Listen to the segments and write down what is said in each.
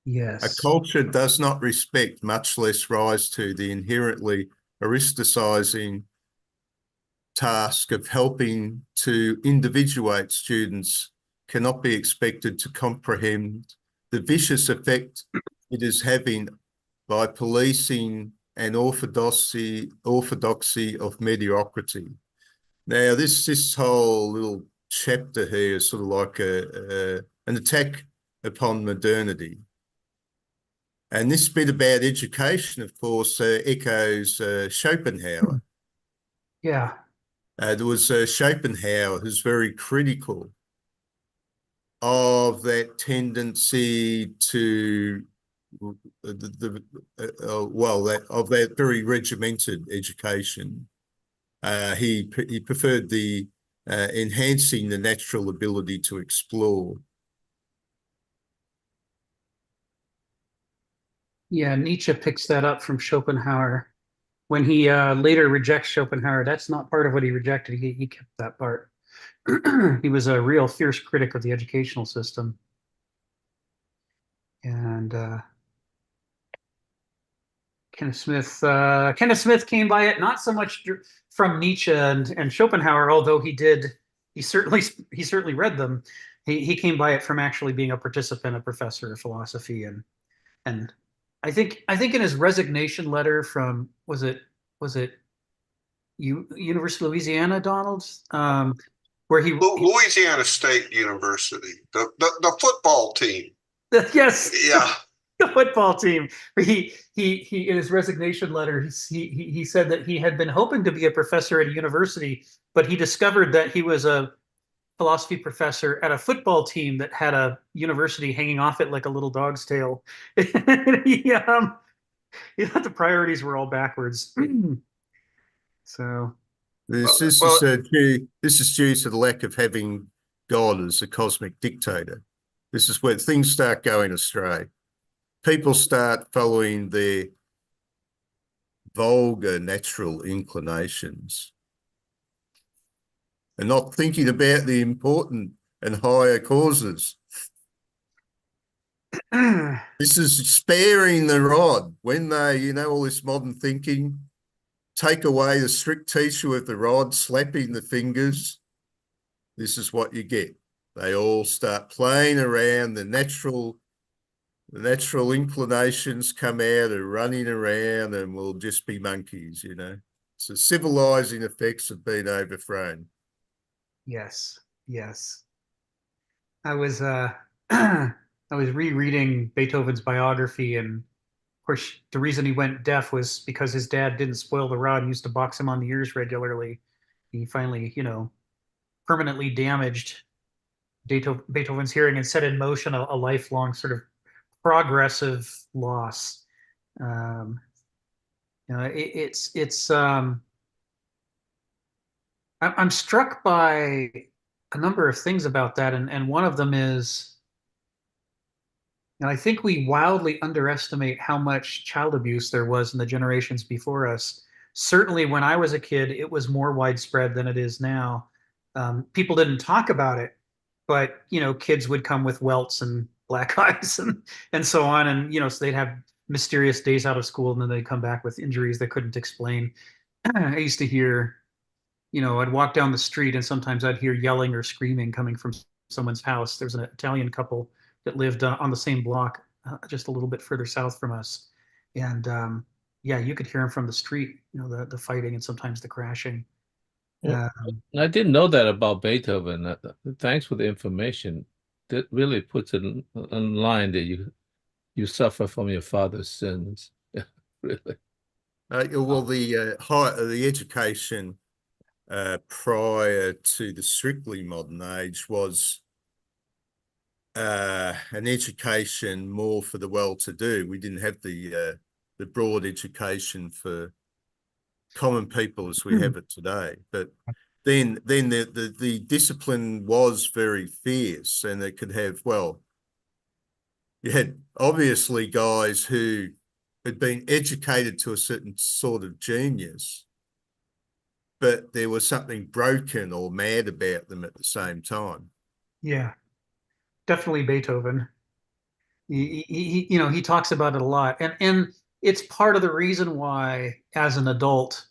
A Yes. culture does not respect, much less rise to, the inherently aristicizing task of helping to individuate students cannot be expected to comprehend the vicious effect it is having by policing an orthodoxy of mediocrity. Now, this whole little chapter here is sort of like an attack upon modernity. And this bit about education, of course, echoes Schopenhauer. Yeah. There was Schopenhauer who's very critical of that tendency to that very regimented education. He preferred the enhancing the natural ability to explore. Yeah. Nietzsche picks that up from Schopenhauer. When he later rejects Schopenhauer, that's not part of what he rejected. He kept that part. He was a real fierce critic of the educational system. And Kenneth Smith came by it not so much from Nietzsche and Schopenhauer, although he certainly he certainly read them. He came by it from actually being a participant, a professor of philosophy, and I think in his resignation letter from was it University of Louisiana, Donald, where Louisiana State University, the football team. yes, Yeah. the football team. He in his resignation letter he said that he had been hoping to be a professor at a university, but he discovered that he was a philosophy professor at a football team that had a university hanging off it like a little dog's tail. He thought the priorities were all backwards. So This, this Well, is uh, due, this is due to the lack of having God as a cosmic dictator. This is where things start going astray. People start following their vulgar natural inclinations and not thinking about the important and higher causes. This is sparing the rod. When they, all this modern thinking, take away the strict teacher with the rod, slapping the fingers, this is what you get. They all start playing around. The natural inclinations come out and running around, and we'll just be monkeys. So civilizing effects have been overthrown. yes, yes. I was I was rereading Beethoven's biography, and of course the reason he went deaf was because his dad didn't spoil the rod and used to box him on the ears regularly. He finally, permanently damaged Beethoven's hearing and set in motion a lifelong sort of progressive loss. Um, it's I'm struck by a number of things about that, and one of them is, and I think we wildly underestimate how much child abuse there was in the generations before us. Certainly, when I was a kid, it was more widespread than it is now. People didn't talk about it, but kids would come with welts and black eyes and so on, and so they'd have mysterious days out of school, and then they'd come back with injuries they couldn't explain. I used to hear, I'd walk down the street and sometimes I'd hear yelling or screaming coming from someone's house. There was an Italian couple that lived on the same block, just a little bit further south from us. And yeah, you could hear them from the street, the fighting and sometimes the crashing. Well, Um, I didn't know that about Beethoven. Thanks for the information. That really puts it in line that you suffer from your father's sins. Really. Well, the education prior to the strictly modern age was an education more for the well-to-do. We didn't have the broad education for common people as we have it today. But then the discipline was very fierce, and it could have, you had obviously guys who had been educated to a certain sort of genius, but there was something broken or mad about them at the same time. yeah, definitely Beethoven. He talks about it a lot, and it's part of the reason why, as an adult,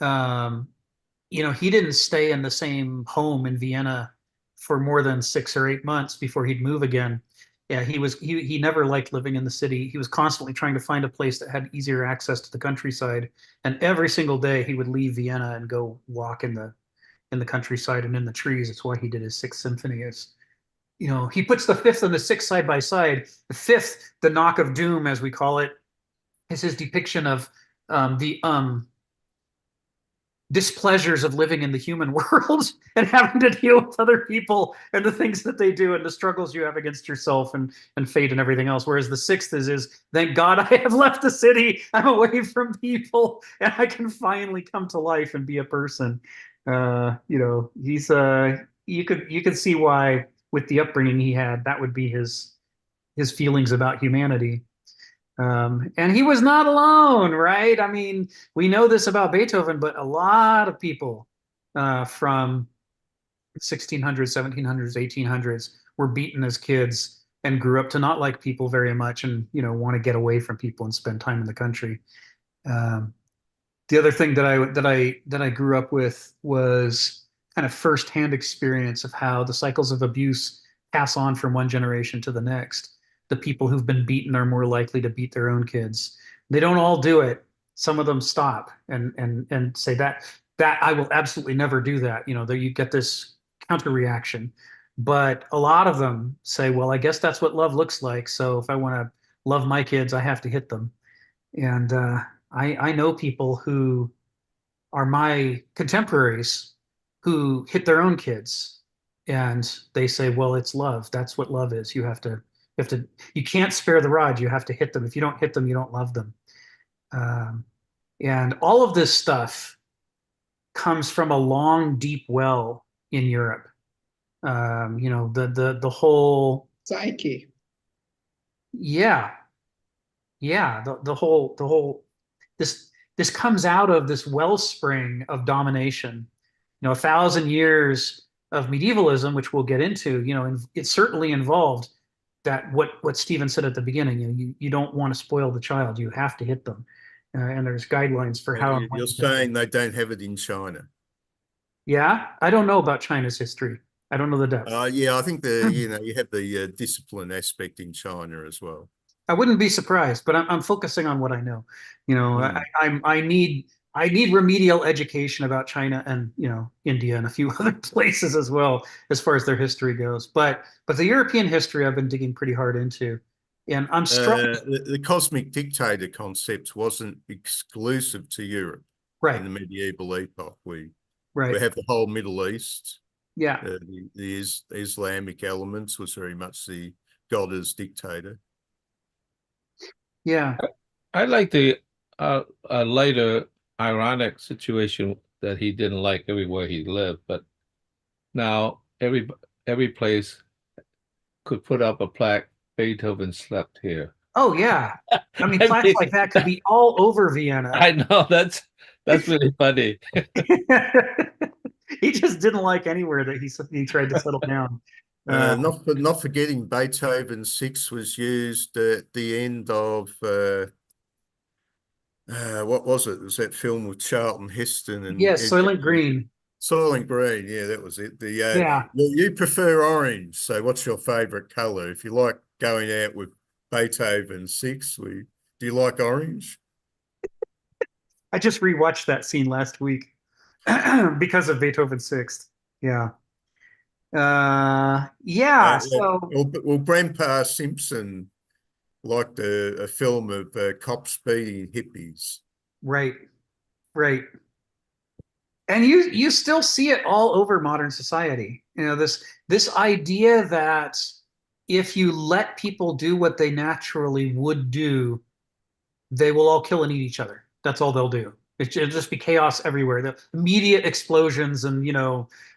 um, he didn't stay in the same home in Vienna for more than 6 or 8 months before he'd move again. Yeah, he never liked living in the city. He was constantly trying to find a place that had easier access to the countryside. And every single day he would leave Vienna and go walk in the countryside and in the trees. It's why he did his Sixth Symphony. He puts the fifth and the sixth side by side. The fifth, the Knock of Doom, as we call it, is his depiction of the displeasures of living in the human world and having to deal with other people and the things that they do and the struggles you have against yourself and fate and everything else. Whereas the sixth is thank God I have left the city. I'm away from people and I can finally come to life and be a person. He's you could see why, with the upbringing he had, that would be his feelings about humanity. And he was not alone, right? I mean, we know this about Beethoven, but a lot of people from 1600s, 1700s, 1800s were beaten as kids and grew up to not like people very much and, want to get away from people and spend time in the country. The other thing that I grew up with was kind of firsthand experience of how the cycles of abuse pass on from one generation to the next. The people who've been beaten are more likely to beat their own kids. They don't all do it. Some of them stop and say that I will absolutely never do that. You get this counter reaction. But a lot of them say, well, I guess that's what love looks like. So if I want to love my kids, I have to hit them. And I know people who are my contemporaries who hit their own kids, and they say, well, it's love. That's what love is. You can't spare the rod. You have to hit them. If you don't hit them, you don't love them. And all of this stuff comes from a long, deep well in Europe. The whole psyche. Yeah, yeah. The whole this comes out of this wellspring of domination. 1,000 years of medievalism, which we'll get into. And it certainly involved that what Stephen said at the beginning. You don't want to spoil the child. You have to hit them, and there's guidelines for how. You're saying they don't have it in China? Yeah, I don't know about China's history. I don't know the depth. Yeah, I think you have the discipline aspect in China as well. I wouldn't be surprised, but I'm focusing on what I know. I need remedial education about China and India and a few other places as well as far as their history goes. But the European history I've been digging pretty hard into, and I'm struck. The cosmic dictator concept wasn't exclusive to Europe, right? In the medieval epoch, we right. have the whole Middle East. Yeah, the Islamic elements was very much the god as dictator. Yeah, I like the later ironic situation that he didn't like everywhere he lived, but now every place could put up a plaque, Beethoven slept here. Oh yeah, I mean plaques like that could be all over Vienna. I know, that's really funny. He just didn't like anywhere that he tried to settle down. Not forgetting Beethoven 6 was used at the end of what was it? It was that film with Charlton Heston and Soylent Green. Soylent Green, yeah, that was it. Yeah. You prefer orange, so what's your favorite color? If you like going out with Beethoven 6, do you like orange? I just rewatched that scene last week because of Beethoven 6. Yeah. So well, Grandpa Simpson liked a film of cops beating hippies. Right. And you still see it all over modern society. This idea that if you let people do what they naturally would do, they will all kill and eat each other. That's all they'll do. It'll just be chaos everywhere. The immediate explosions and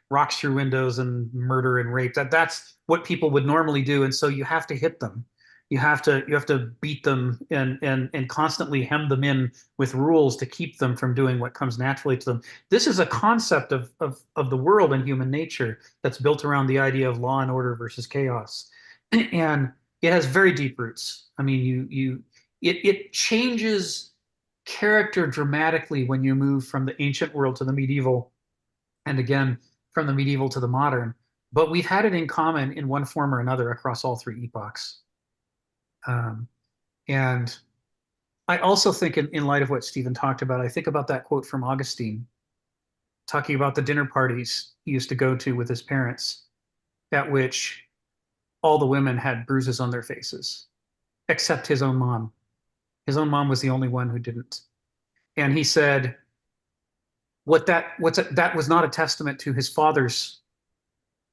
rocks through windows and murder and rape. That's what people would normally do. And so you have to hit them. You have to beat them and constantly hem them in with rules to keep them from doing what comes naturally to them. This is a concept of the world and human nature that's built around the idea of law and order versus chaos. And It has very deep roots. I mean, it changes character dramatically when you move from the ancient world to the medieval, and again from the medieval to the modern. But we've had it in common in one form or another across all three epochs. Um, and I also think, in light of what Stephen talked about, I think about that quote from Augustine talking about the dinner parties he used to go to with his parents, at which all the women had bruises on their faces, except his own mom. His own mom was the only one who didn't. And he said, that was not a testament to his father's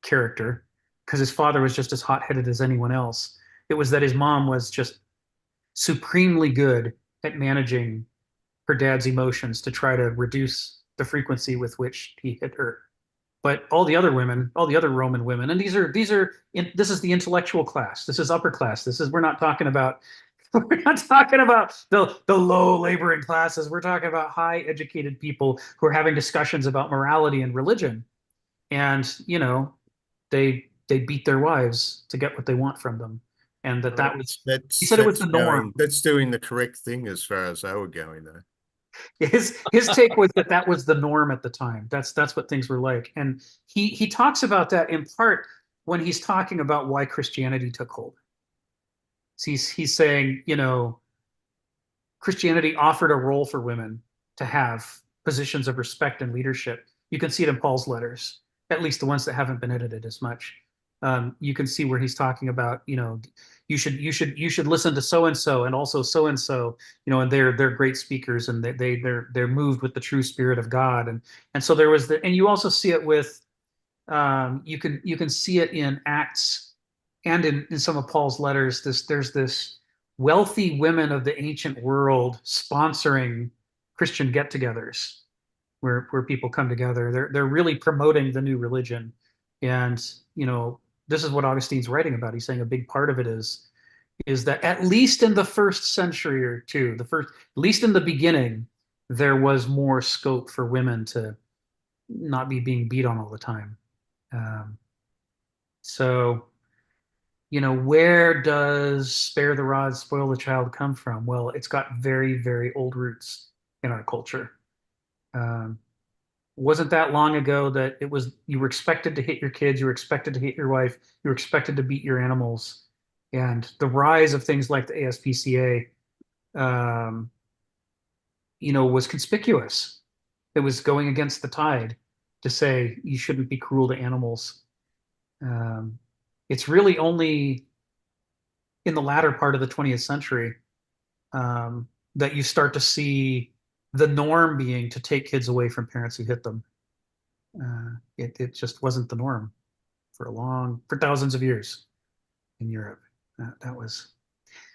character, because his father was just as hot-headed as anyone else. It was that his mom was just supremely good at managing her dad's emotions to try to reduce the frequency with which he hit her. But all the other women, all the other Roman women, and this is the intellectual class. This is upper class. We're not talking about we're not talking about the low laboring classes. We're talking about high educated people who are having discussions about morality and religion. And, they beat their wives to get what they want from them. And that was, he said it was the norm. That's doing the correct thing as far as they were going, though. His take was that was the norm at the time. That's what things were like. And he talks about that in part when he's talking about why Christianity took hold. So he's saying, Christianity offered a role for women to have positions of respect and leadership. You can see it in Paul's letters, at least the ones that haven't been edited as much. You can see where he's talking about, you should listen to so and so, and also so and so, and they're great speakers, and they're moved with the true spirit of God, and so there was and you also see it with, you can see it in Acts and in some of Paul's letters. There's this wealthy women of the ancient world sponsoring Christian get-togethers where people come together. They're really promoting the new religion, and this is what Augustine's writing about. He's saying a big part of it is that at least in the first century or two, at least in the beginning, there was more scope for women to not be being beat on all the time. So, where does spare the rod, spoil the child come from? Well, it's got very, very old roots in our culture. Wasn't that long ago that you were expected to hit your kids, you were expected to hit your wife, you were expected to beat your animals. And the rise of things like the ASPCA, was conspicuous. It was going against the tide to say you shouldn't be cruel to animals. It's really only in the latter part of the 20th century that you start to see the norm being to take kids away from parents who hit them. It just wasn't the norm for thousands of years in Europe. That was.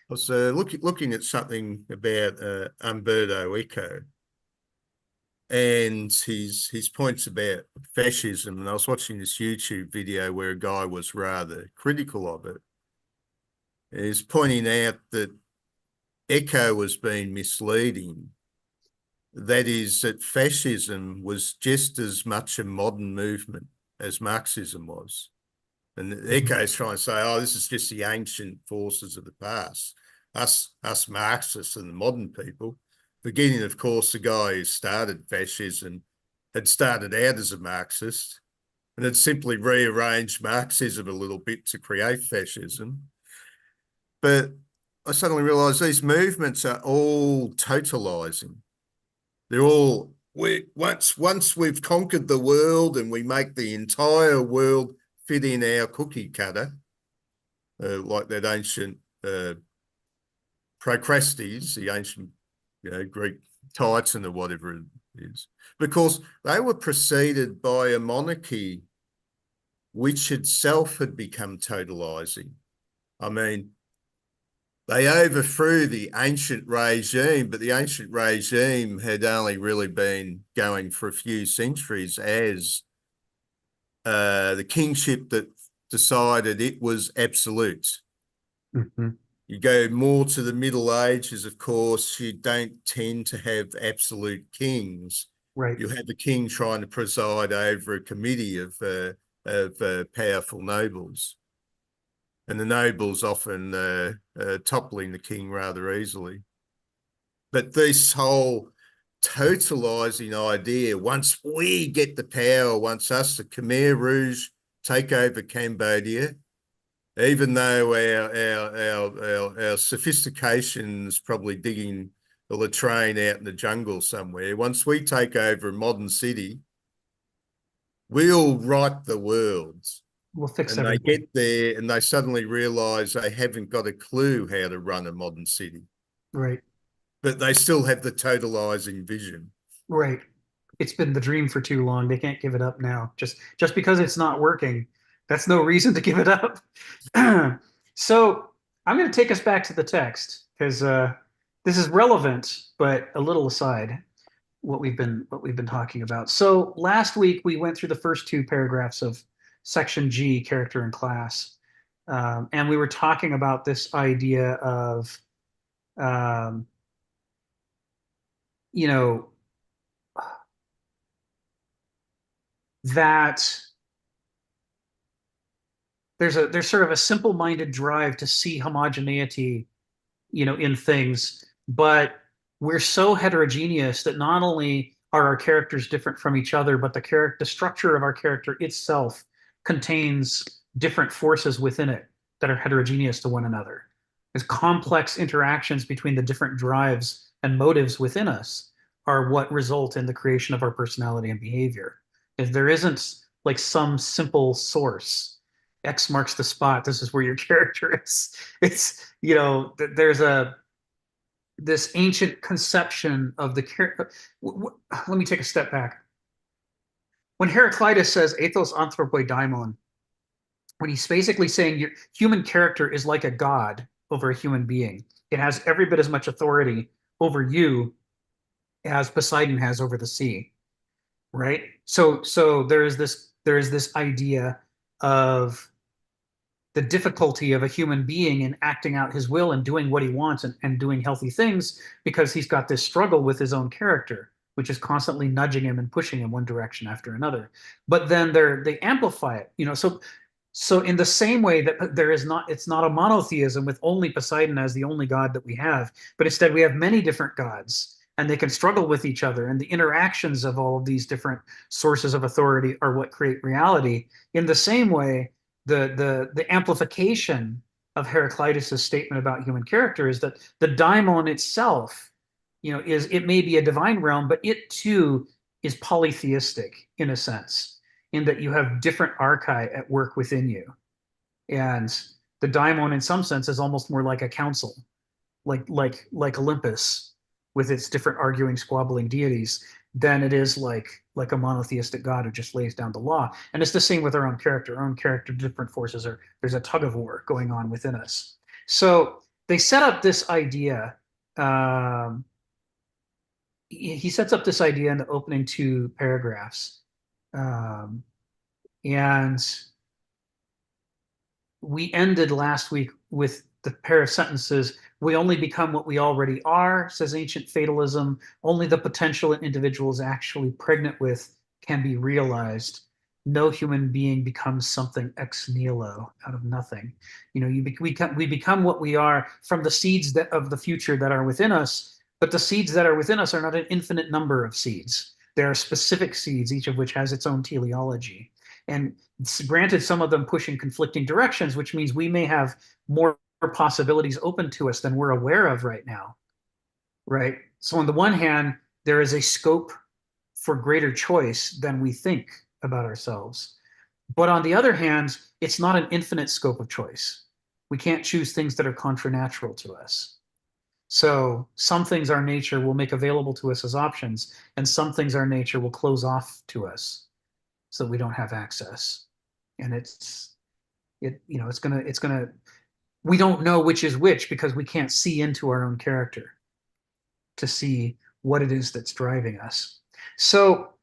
I was looking at something about Umberto Eco and his points about fascism, and I was watching this YouTube video where a guy was rather critical of it. He's pointing out that Eco was being misleading. That is, that fascism was just as much a modern movement as Marxism was. And Eco's trying to say, oh, this is just the ancient forces of the past. Us Marxists and the modern people, forgetting, of course, the guy who started fascism had started out as a Marxist and had simply rearranged Marxism a little bit to create fascism. But I suddenly realised these movements are all totalising. They're all, once we've conquered the world and we make the entire world fit in our cookie cutter, like that ancient Procrustes, the ancient Greek Titan or whatever it is, because they were preceded by a monarchy which itself had become totalising. I mean, they overthrew the ancient regime, but the ancient regime had only really been going for a few centuries as the kingship that decided it was absolute. Mm-hmm. You go more to the Middle Ages, of course, you don't tend to have absolute kings. Right. You have a king trying to preside over a committee of powerful nobles. and the nobles often toppling the king rather easily. But this whole totalizing idea, once we get the power, once us, the Khmer Rouge, take over Cambodia, even though our sophistication's probably digging the latrine out in the jungle somewhere, once we take over a modern city, we'll right the world. We'll fix and everything. they get there and they suddenly realize they haven't got a clue how to run a modern city. Right. But they still have the totalizing vision. Right. It's been the dream for too long. They can't give it up now. Just because it's not working, that's no reason to give it up. So I'm going to take us back to the text because this is relevant, but a little aside what we've been talking about. So last week we went through the first two paragraphs of section G, character and class, and we were talking about this idea of you know, that there's sort of a simple-minded drive to see homogeneity, in things, but we're so heterogeneous that not only are our characters different from each other, but the structure of our character itself contains different forces within it that are heterogeneous to one another. There's complex interactions between the different drives and motives within us are what result in the creation of our personality and behavior. If there isn't like some simple source, X marks the spot, this is where your character is. It's, there's this ancient conception of the character. Let me take a step back. When Heraclitus says ethos anthropoi daimon, when he's basically saying your human character is like a god over a human being, it has every bit as much authority over you as Poseidon has over the sea, right? So there is this idea of the difficulty of a human being in acting out his will and doing what he wants and doing healthy things because he's got this struggle with his own character, which is constantly nudging him and pushing him one direction after another. But then they amplify it, so in the same way that it's not a monotheism with only Poseidon as the only god that we have, but instead we have many different gods and they can struggle with each other, and the interactions of all of these different sources of authority are what create reality. In the same way, the amplification of Heraclitus's statement about human character is that the daimon itself, it may be a divine realm, but it too is polytheistic in a sense, in that you have different archai at work within you. And the daimon in some sense is almost more like a council, like Olympus with its different arguing, squabbling deities, than it is like a monotheistic god who just lays down the law. And it's the same with our own character. Our own character, different forces there's a tug of war going on within us. So they set up this idea. He sets up this idea in the opening two paragraphs. And we ended last week with the pair of sentences. We only become what we already are, says ancient fatalism. Only the potential an individual is actually pregnant with can be realized. No human being becomes something ex nihilo, out of nothing. We become what we are from the seeds of the future that are within us, but the seeds that are within us are not an infinite number of seeds. There are specific seeds, each of which has its own teleology. And granted, some of them push in conflicting directions, which means we may have more possibilities open to us than we're aware of right now, right? So on the one hand, there is a scope for greater choice than we think about ourselves. But on the other hand, it's not an infinite scope of choice. We can't choose things that are contranatural to us. So some things our nature will make available to us as options, and some things our nature will close off to us so that we don't have access. And it's gonna we don't know which is which because we can't see into our own character to see what it is that's driving us. So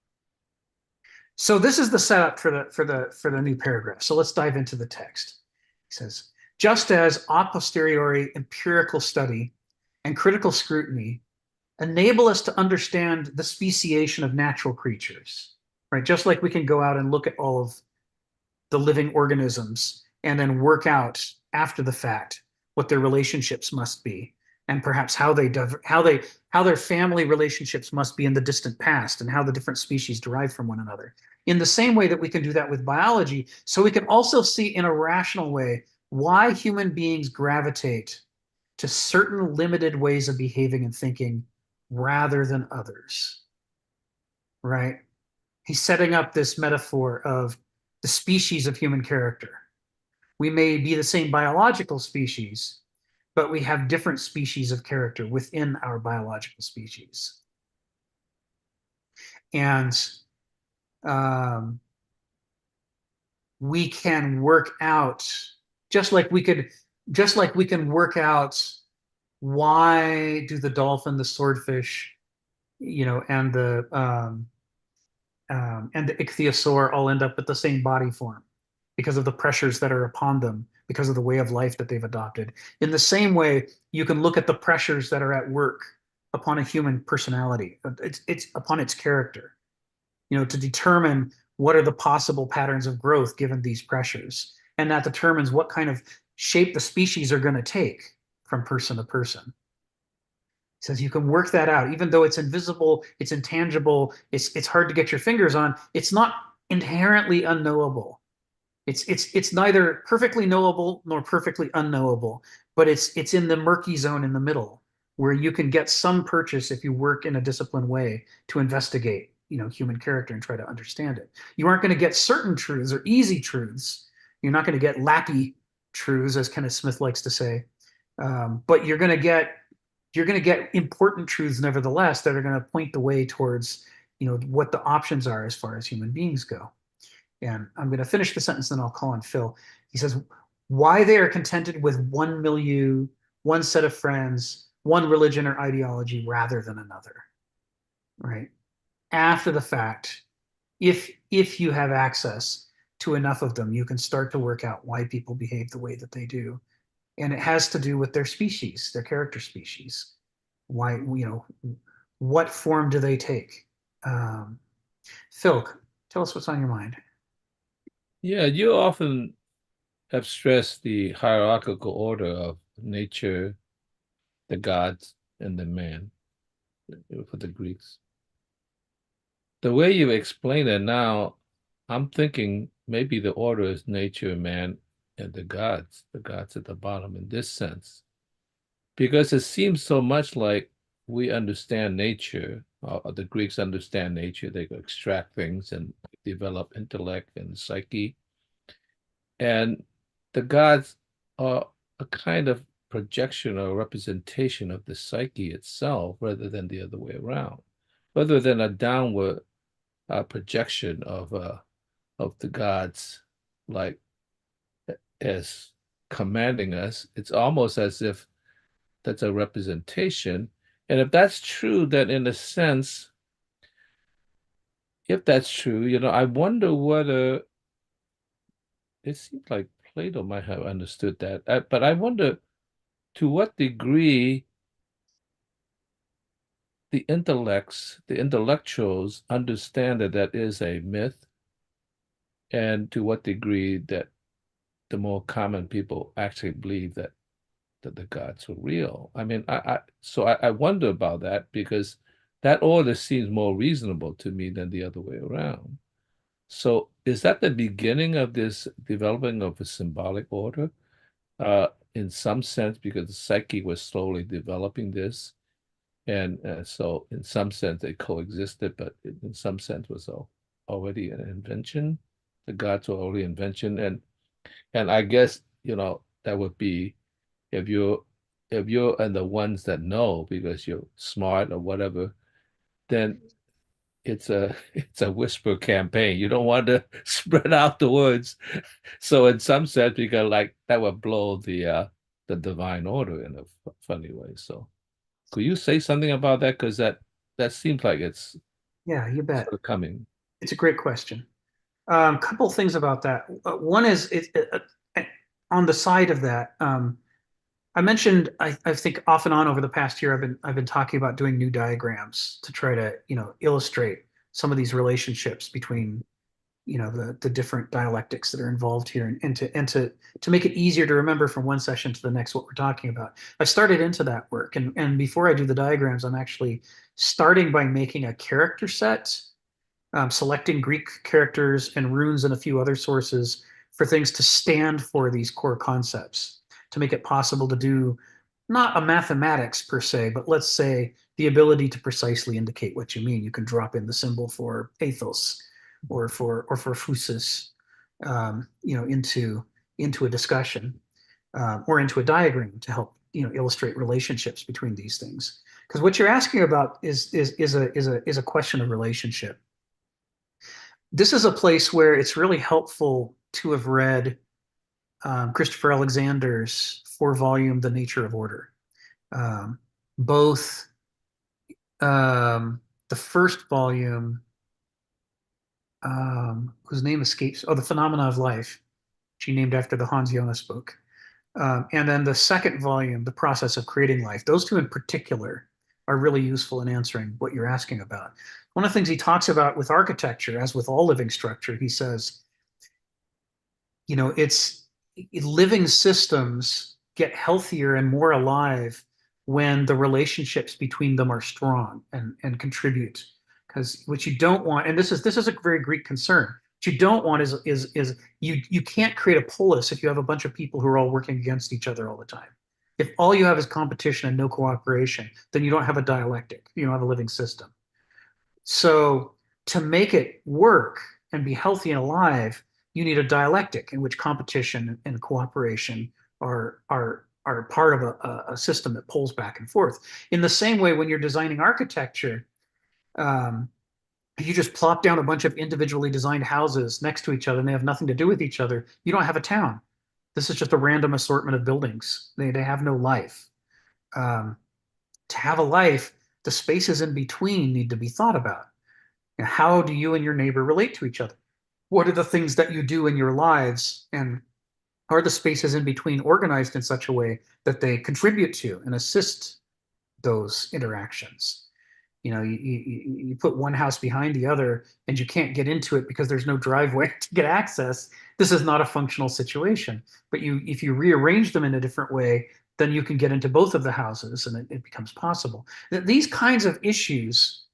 this is the setup for the new paragraph. So let's dive into the text. He says, just as a posteriori empirical study and critical scrutiny enable us to understand the speciation of natural creatures, right? Just like we can go out and look at all of the living organisms and then work out after the fact what their relationships must be, and perhaps how their family relationships must be in the distant past, and how the different species derive from one another. In the same way that we can do that with biology, so we can also see in a rational way why human beings gravitate to certain limited ways of behaving and thinking rather than others, right? He's setting up this metaphor of the species of human character. We may be the same biological species, but we have different species of character within our biological species. And we can work out, just like we can work out why do the dolphin, the swordfish, and the ichthyosaur all end up with the same body form because of the pressures that are upon them, because of the way of life that they've adopted. In the same way, you can look at the pressures that are at work upon a human personality. It's upon its character, to determine what are the possible patterns of growth given these pressures. And that determines what kind of shape the species are going to take from person to person. He says you can work that out, even though it's invisible, it's intangible, it's hard to get your fingers on. It's not inherently unknowable. It's neither perfectly knowable nor perfectly unknowable, but it's in the murky zone in the middle, where you can get some purchase if you work in a disciplined way to investigate, human character and try to understand it. You aren't going to get certain truths or easy truths. You're not going to get lappy truths, as Kenneth Smith likes to say, but you're going to get important truths nevertheless that are going to point the way towards what the options are as far as human beings go. And I'm going to finish the sentence, then I'll call on Phil. He says, why they are contented with one milieu, one set of friends, one religion or ideology rather than another, right? After the fact, if you have access to enough of them, you can start to work out why people behave the way that they do. And it has to do with their species, their character species. Why, what form do they take? Phil, tell us what's on your mind. Yeah, you often have stressed the hierarchical order of nature, the gods, and the man for the Greeks. The way you explain it now, I'm thinking maybe the order is nature, man, and the gods at the bottom in this sense. Because it seems so much like we understand nature, or the Greeks understand nature, they extract things and develop intellect and psyche. And the gods are a kind of projection or representation of the psyche itself rather than the other way around, rather than a downward projection of the gods, like as commanding us. It's almost as if that's a representation. And if that's true, then in a sense, if that's true, I wonder whether it seems like Plato might have understood that. But I wonder to what degree the intellectuals understand that that is a myth, and to what degree that the more common people actually believe that the gods were real. I mean, I wonder about that, because that order seems more reasonable to me than the other way around. So is that the beginning of this developing of a symbolic order? In some sense, because the psyche was slowly developing this. And so in some sense they coexisted, but in some sense was already an invention. The gods were already invention. And I guess, that would be if you're and the ones that know because you're smart or whatever, then it's a whisper campaign. You don't want to spread out the words. So in some sense, because like that would blow the divine order in a funny way. So could you say something about that? Because that seems like it's Yeah, you bet. sort of coming. It's a great question. Couple things about that. One is on the side of that. I mentioned, I think off and on over the past year, I've been talking about doing new diagrams to try to illustrate some of these relationships between the different dialectics that are involved here, and to make it easier to remember from one session to the next what we're talking about. I started into that work, and before I do the diagrams, I'm actually starting by making a character set, selecting Greek characters and runes and a few other sources for things to stand for these core concepts, to make it possible to do not a mathematics per se, but let's say the ability to precisely indicate what you mean. You can drop in the symbol for pathos or for phusis, into a discussion, or into a diagram to help illustrate relationships between these things. Because what you're asking about is a question of relationship. This is a place where it's really helpful to have read Christopher Alexander's 4-volume The Nature of Order. Both the first volume, whose name escapes, The Phenomena of Life, which he named after the Hans Jonas book. And then the second volume, The Process of Creating Life. Those two in particular are really useful in answering what you're asking about. One of the things he talks about with architecture, as with all living structure, he says, it's living systems get healthier and more alive when the relationships between them are strong and contribute. Because what you don't want, and this is a very Greek concern, what you don't want is you can't create a polis if you have a bunch of people who are all working against each other all the time. If all you have is competition and no cooperation, then you don't have a dialectic. You don't have a living system. So to make it work and be healthy and alive, you need a dialectic in which competition and cooperation are part of a system that pulls back and forth. In the same way, when you're designing architecture, you just plop down a bunch of individually designed houses next to each other and they have nothing to do with each other. You don't have a town. This is just a random assortment of buildings. They have no life. To have a life, the spaces in between need to be thought about. How do you and your neighbor relate to each other? What are the things that you do in your lives, and are the spaces in between organized in such a way that they contribute to and assist those interactions? You put one house behind the other and you can't get into it because there's no driveway to get access. This is not a functional situation. But if you rearrange them in a different way, then you can get into both of the houses and it becomes possible. These kinds of issues,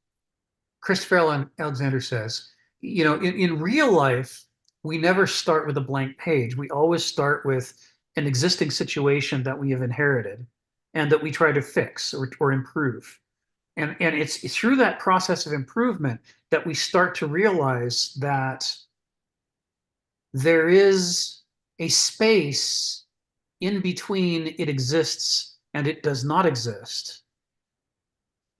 Christopher Alexander says, in real life, we never start with a blank page. We always start with an existing situation that we have inherited and that we try to fix or improve. And it's through that process of improvement that we start to realize that there is a space in between it exists and it does not exist.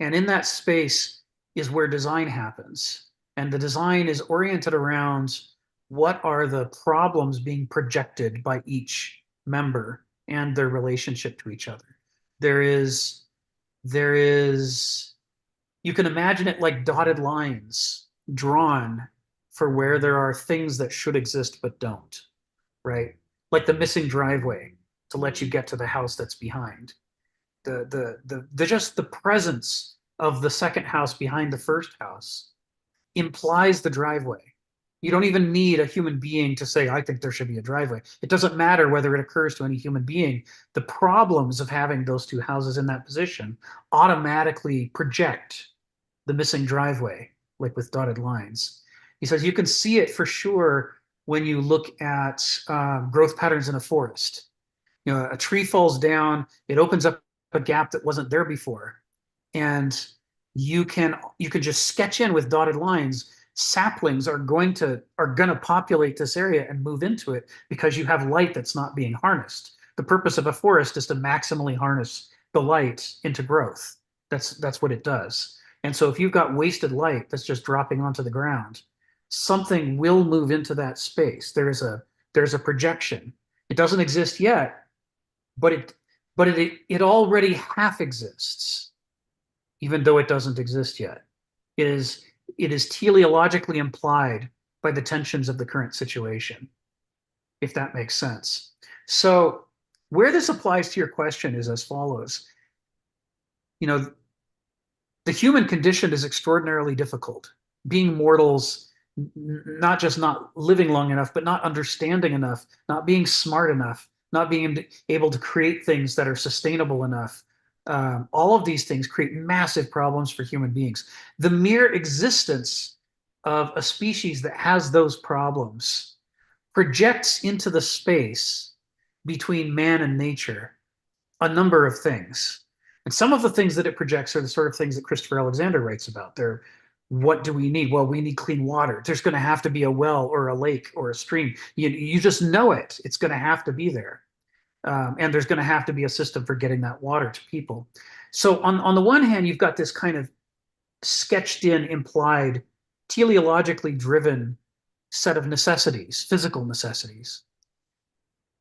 And in that space is where design happens. And the design is oriented around what are the problems being projected by each member and their relationship to each other. There is, you can imagine it like dotted lines drawn for where there are things that should exist but don't, right? Like the missing driveway to let you get to the house that's behind. Just the presence of the second house behind the first house implies the driveway. You don't even need a human being to say, I think there should be a driveway. It doesn't matter whether it occurs to any human being. The problems of having those two houses in that position automatically project the missing driveway, like with dotted lines. He says you can see it for sure when you look at growth patterns in a forest. A tree falls down, it opens up a gap that wasn't there before. And you can just sketch in with dotted lines. Saplings are going to populate this area and move into it because you have light that's not being harnessed. The purpose of a forest is to maximally harness the light into growth. That's what it does. And so if you've got wasted light that's just dropping onto the ground, something will move into that space. There's a projection. It doesn't exist yet, but it already half exists, even though it doesn't exist yet. It is teleologically implied by the tensions of the current situation, if that makes sense. So where this applies to your question is as follows. The human condition is extraordinarily difficult. Being mortals not just not living long enough, but not understanding enough, not being smart enough, not being able to create things that are sustainable enough. All of these things create massive problems for human beings. The mere existence of a species that has those problems projects into the space between man and nature a number of things. And some of the things that it projects are the sort of things that Christopher Alexander writes about. They're, what do we need? Well, we need clean water. There's going to have to be a well or a lake or a stream. You just know it. It's going to have to be there. And there's going to have to be a system for getting that water to people. So on the one hand, you've got this kind of sketched in, implied, teleologically driven set of necessities, physical necessities.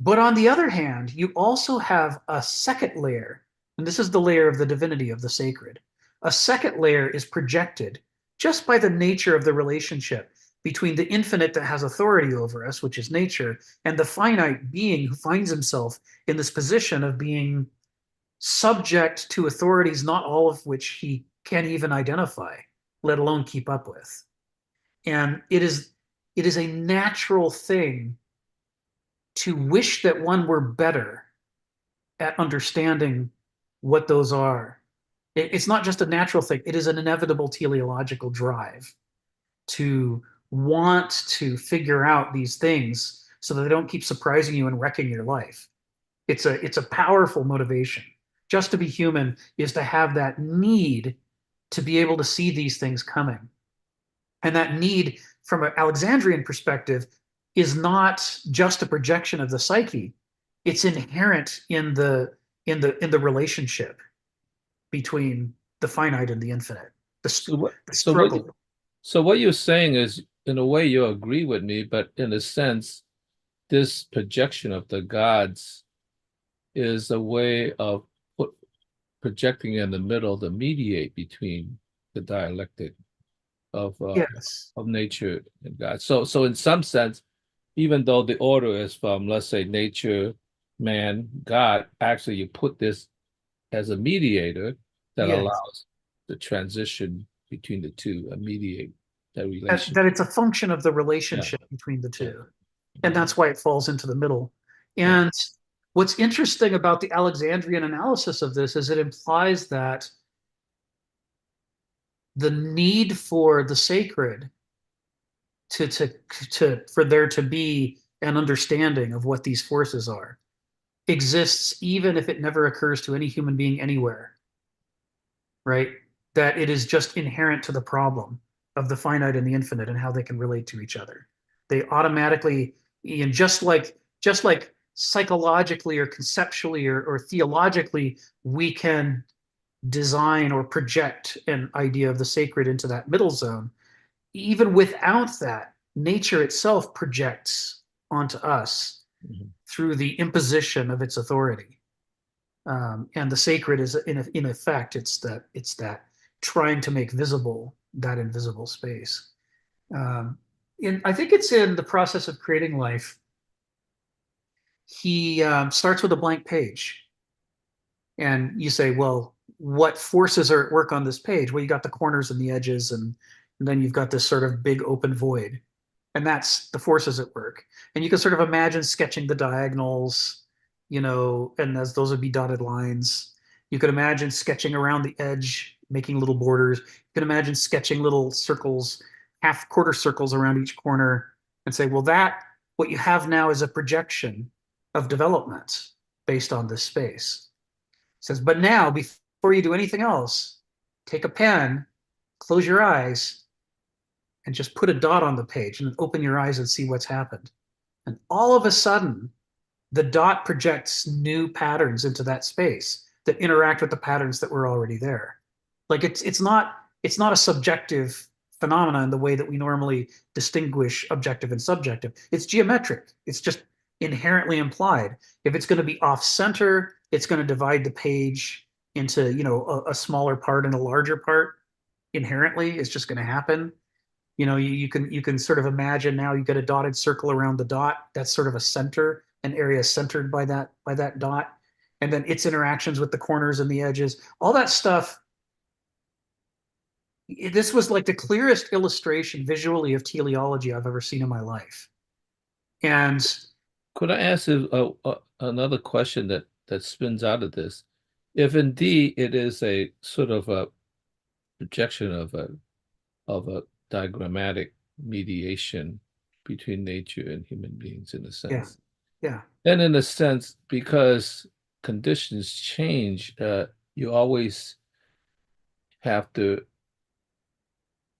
But on the other hand, you also have a second layer, and this is the layer of the divinity, of the sacred. A second layer is projected just by the nature of the relationship between the infinite that has authority over us, which is nature, and the finite being who finds himself in this position of being subject to authorities, not all of which he can even identify, let alone keep up with. And it is a natural thing to wish that one were better at understanding what those are. It's not just a natural thing, it is an inevitable teleological drive to want to figure out these things so that they don't keep surprising you and wrecking your life. It's a powerful motivation. Just to be human is to have that need to be able to see these things coming. And that need, from an Alexandrian perspective, is not just a projection of the psyche. It's inherent in the relationship between the finite and the infinite. The struggle. So what you're saying is, in a way, you agree with me, but in a sense, this projection of the gods is a way of projecting in the middle to mediate between the dialectic of yes. of nature and God. So in some sense, even though the order is from, let's say, nature, man, God, actually you put this as a mediator that Yes. allows the transition between the two, a mediate that relationship. That it's a function of the relationship between the two. And that's why it falls into the middle. And what's interesting about the Alexandrian analysis of this is it implies that the need for the sacred for there to be an understanding of what these forces are exists even if it never occurs to any human being anywhere, right? That it is just inherent to the problem of the finite and the infinite and how they can relate to each other. They automatically, and just like psychologically or conceptually or theologically, we can design or project an idea of the sacred into that middle zone. Even without that, nature itself projects onto us through the imposition of its authority. And the sacred is, in effect, it's that trying to make visible that invisible space. I think it's in the process of creating life. He starts with a blank page. And you say, well, what forces are at work on this page? Well, you got the corners and the edges, and then you've got this sort of big open void. And that's the forces at work. And you can sort of imagine sketching the diagonals, and as those would be dotted lines. You could imagine sketching around the edge, making little borders. You can imagine sketching little circles, quarter circles around each corner, and say, well, what you have now is a projection of development based on this space. It says, but now, before you do anything else, take a pen, close your eyes, and just put a dot on the page and open your eyes and see what's happened. And all of a sudden, the dot projects new patterns into that space that interact with the patterns that were already there. Like it's not a subjective phenomena in the way that we normally distinguish objective and subjective. It's geometric. It's just inherently implied. If it's going to be off center, it's going to divide the page into a smaller part and a larger part. Inherently, it's just going to happen. You can sort of imagine now you get a dotted circle around the dot. That's sort of a center, an area centered by that dot, and then its interactions with the corners and the edges. All that stuff This was like the clearest illustration visually of teleology I've ever seen in my life. And Could I ask you another question that spins out of this? If indeed it is a sort of a projection of a diagrammatic mediation between nature and human beings in a yeah, sense, yeah, and in a sense, because conditions change, you always have to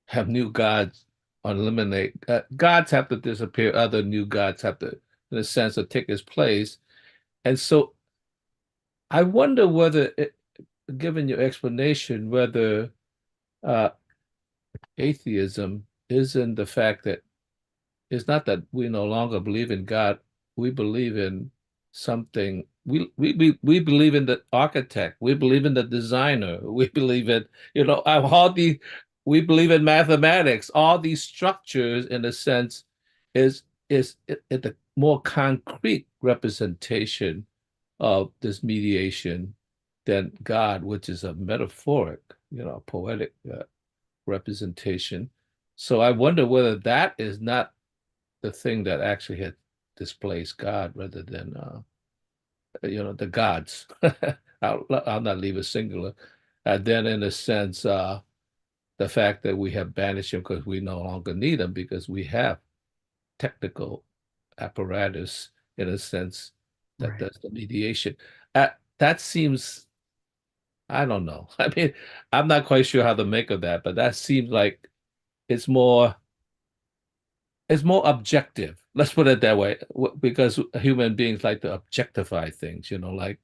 have new gods eliminate gods have to disappear, other new gods have to, in a sense, to take its place. And so I wonder whether, given your explanation, whether uh, atheism is in the fact that it's not that we no longer believe in God, we believe in something. We believe in the architect, we believe in the designer, we believe in, all the we believe in mathematics, all these structures in a sense is the more concrete representation of this mediation than God, which is a metaphoric, poetic representation. So I wonder whether that is not the thing that actually had displaced God rather than the gods. I'll not leave it singular. And then in a sense, the fact that we have banished him because we no longer need him because we have technical apparatus in a sense that right. does the mediation. That seems, I don't know. I mean, I'm not quite sure how to make of that, but that seems like it's more objective. Let's put it that way, because human beings like to objectify things, like,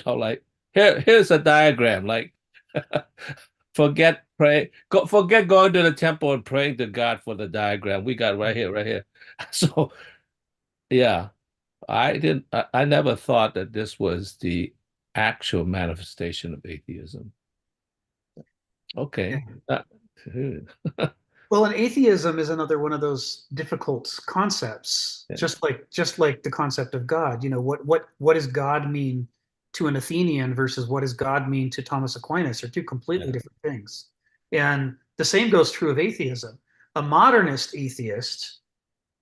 like here's a diagram, like forget going to the temple and praying to God for the diagram. We got right here, right here. So yeah, I never thought that this was the actual manifestation of atheism. Okay. Yeah. Well, and atheism is another one of those difficult concepts, Yeah. just like the concept of God. What does God mean to an Athenian versus what does God mean to Thomas Aquinas are two completely Yeah. different things. And the same goes true of atheism. A modernist atheist,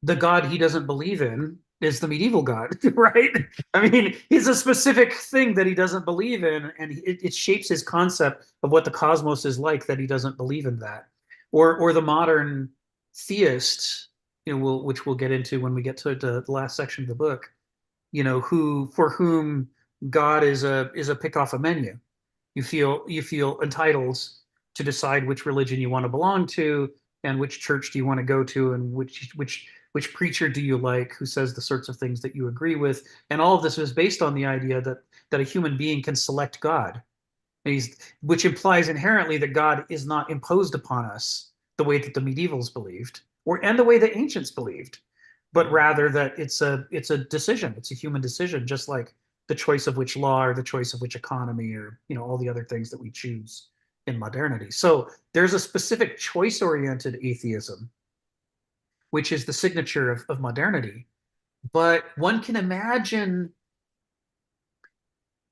the God he doesn't believe in is the medieval God, right? I mean, he's a specific thing that he doesn't believe in, and it shapes his concept of what the cosmos is like that he doesn't believe in that. Or the modern theist, which we'll get into when we get to the last section of the book, who for whom God is a pick off a menu. You feel entitled to decide which religion you want to belong to and which church do you want to go to and which preacher do you like who says the sorts of things that you agree with. And all of this is based on the idea that a human being can select God. Which implies inherently that God is not imposed upon us the way that the medievals believed, and the way the ancients believed, but rather that it's a decision. It's a human decision, just like the choice of which law or the choice of which economy or all the other things that we choose in modernity. So there's a specific choice-oriented atheism, which is the signature of modernity. But one can imagine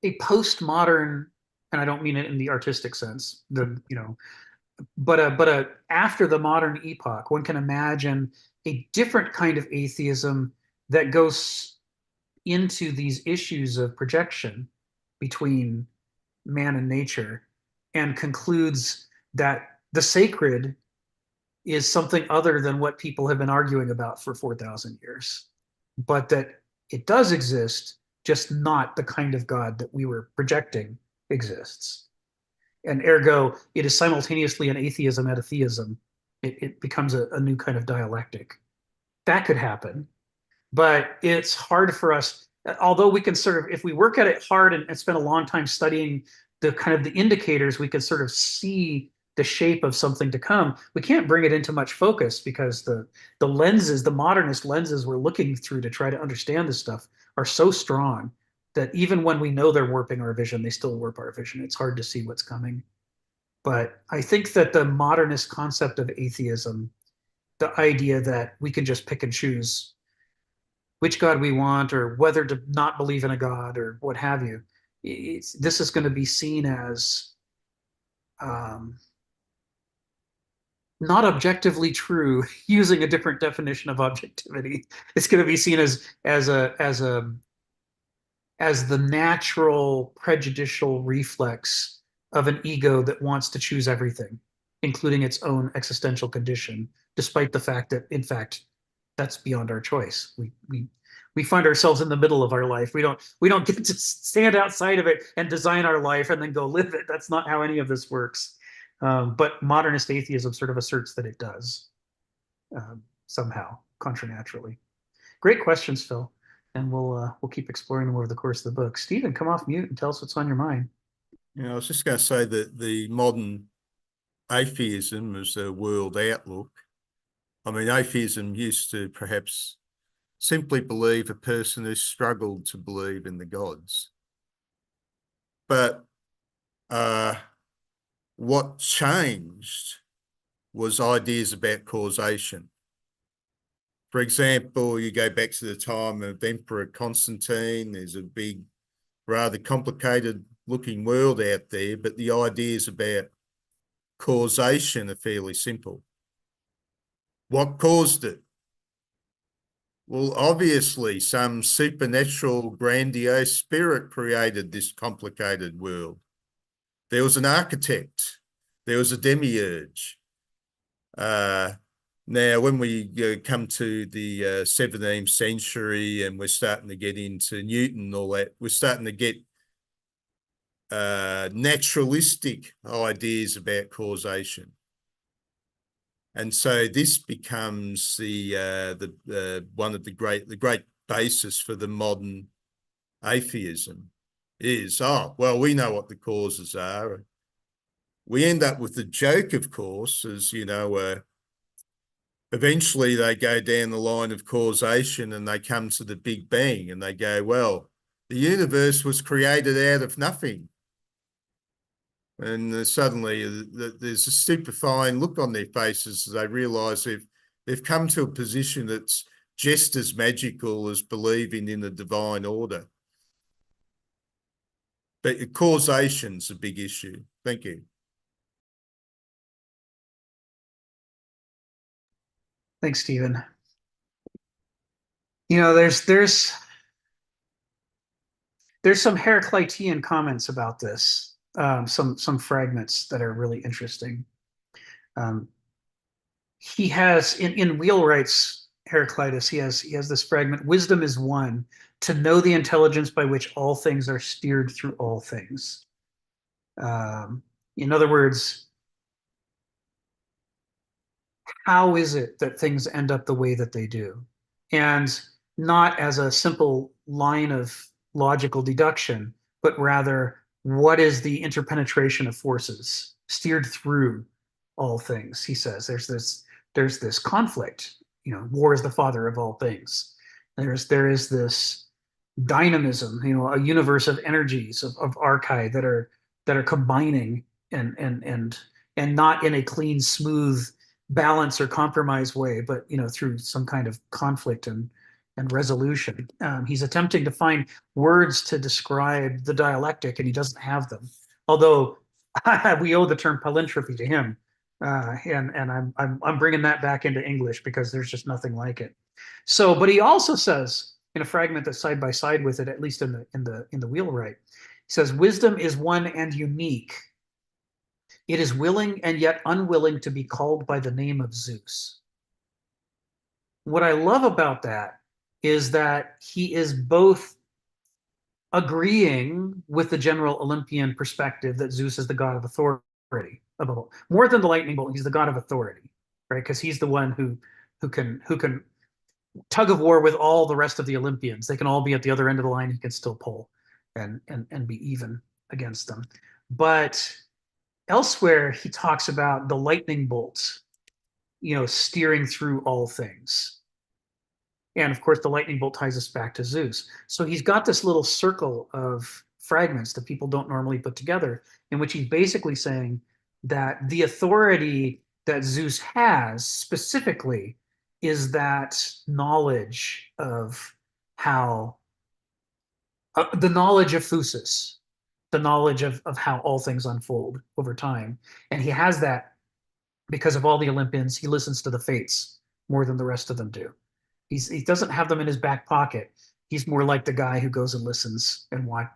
a postmodern, and I don't mean it in the artistic sense, but after the modern epoch, one can imagine a different kind of atheism that goes into these issues of projection between man and nature and concludes that the sacred is something other than what people have been arguing about for 4,000 years, but that it does exist, just not the kind of God that we were projecting exists. And ergo, it is simultaneously an atheism and a theism. It becomes a new kind of dialectic. That could happen, but it's hard for us, although we can sort of, if we work at it hard and spend a long time studying the kind of the indicators, we can sort of see the shape of something to come. We can't bring it into much focus because the lenses, the modernist lenses we're looking through to try to understand this stuff are so strong that even when we know they're warping our vision, they still warp our vision. It's hard to see what's coming. But I think that the modernist concept of atheism, the idea that we can just pick and choose which God we want or whether to not believe in a God or what have you, this is going to be seen as not objectively true using a different definition of objectivity. It's going to be seen as the natural prejudicial reflex of an ego that wants to choose everything, including its own existential condition, despite the fact that, in fact, that's beyond our choice. We find ourselves in the middle of our life. We don't get to stand outside of it and design our life and then go live it. That's not how any of this works. But modernist atheism sort of asserts that it does, somehow, contranaturally. Great questions, Phil, and we'll keep exploring them over the course of the book. Stephen, come off mute and tell us what's on your mind. I was just going to say that the modern atheism is a world outlook. I mean, atheism used to perhaps simply believe a person who struggled to believe in the gods. But what changed was ideas about causation. For example, you go back to the time of Emperor Constantine, there's a big, rather complicated looking world out there, but the ideas about causation are fairly simple. What caused it? Well, obviously, some supernatural, grandiose spirit created this complicated world. There was an architect. There was a demiurge. Now, when we come to the 17th century and we're starting to get into Newton and all that, we're starting to get naturalistic ideas about causation. And so this becomes one of the great basis for the modern atheism is, well, we know what the causes are. We end up with the joke, of course, as eventually they go down the line of causation and they come to the Big Bang and they go, well, the universe was created out of nothing. And suddenly there's a stupefying look on their faces as they realise they've come to a position that's just as magical as believing in a divine order. But causation's a big issue. Thank you. Thanks, Stephen. There's some Heraclitean comments about this. Some fragments that are really interesting. He has in Wheelwright's Heraclitus, he has this fragment: wisdom is one, to know the intelligence by which all things are steered through all things. In other words, how is it that things end up the way that they do? And not as a simple line of logical deduction, but rather, what is the interpenetration of forces steered through all things? He says there's this conflict. War is the father of all things. There is this dynamism, a universe of energies of archai that are combining and not in a clean, smooth balance or compromise way, but through some kind of conflict and resolution. He's attempting to find words to describe the dialectic, and he doesn't have them. Although we owe the term palintropy to him, and I'm bringing that back into English because there's just nothing like it. So, but he also says in a fragment that's side by side with it, at least in the Wheelwright, he says, "Wisdom is one and unique. It is willing and yet unwilling to be called by the name of Zeus." What I love about that is that he is both agreeing with the general Olympian perspective that Zeus is the god of authority, above more than the lightning bolt. He's the god of authority, right? Because he's the one who can tug of war with all the rest of the Olympians. They can all be at the other end of the line. He can still pull and be even against them. But elsewhere, he talks about the lightning bolts, steering through all things. And of course, the lightning bolt ties us back to Zeus. So he's got this little circle of fragments that people don't normally put together, in which he's basically saying that the authority that Zeus has specifically is that knowledge of how, the knowledge of Phusis, the knowledge of how all things unfold over time. And he has that because of all the Olympians, he listens to the fates more than the rest of them do. He doesn't have them in his back pocket. He's more like the guy who goes and listens and watch,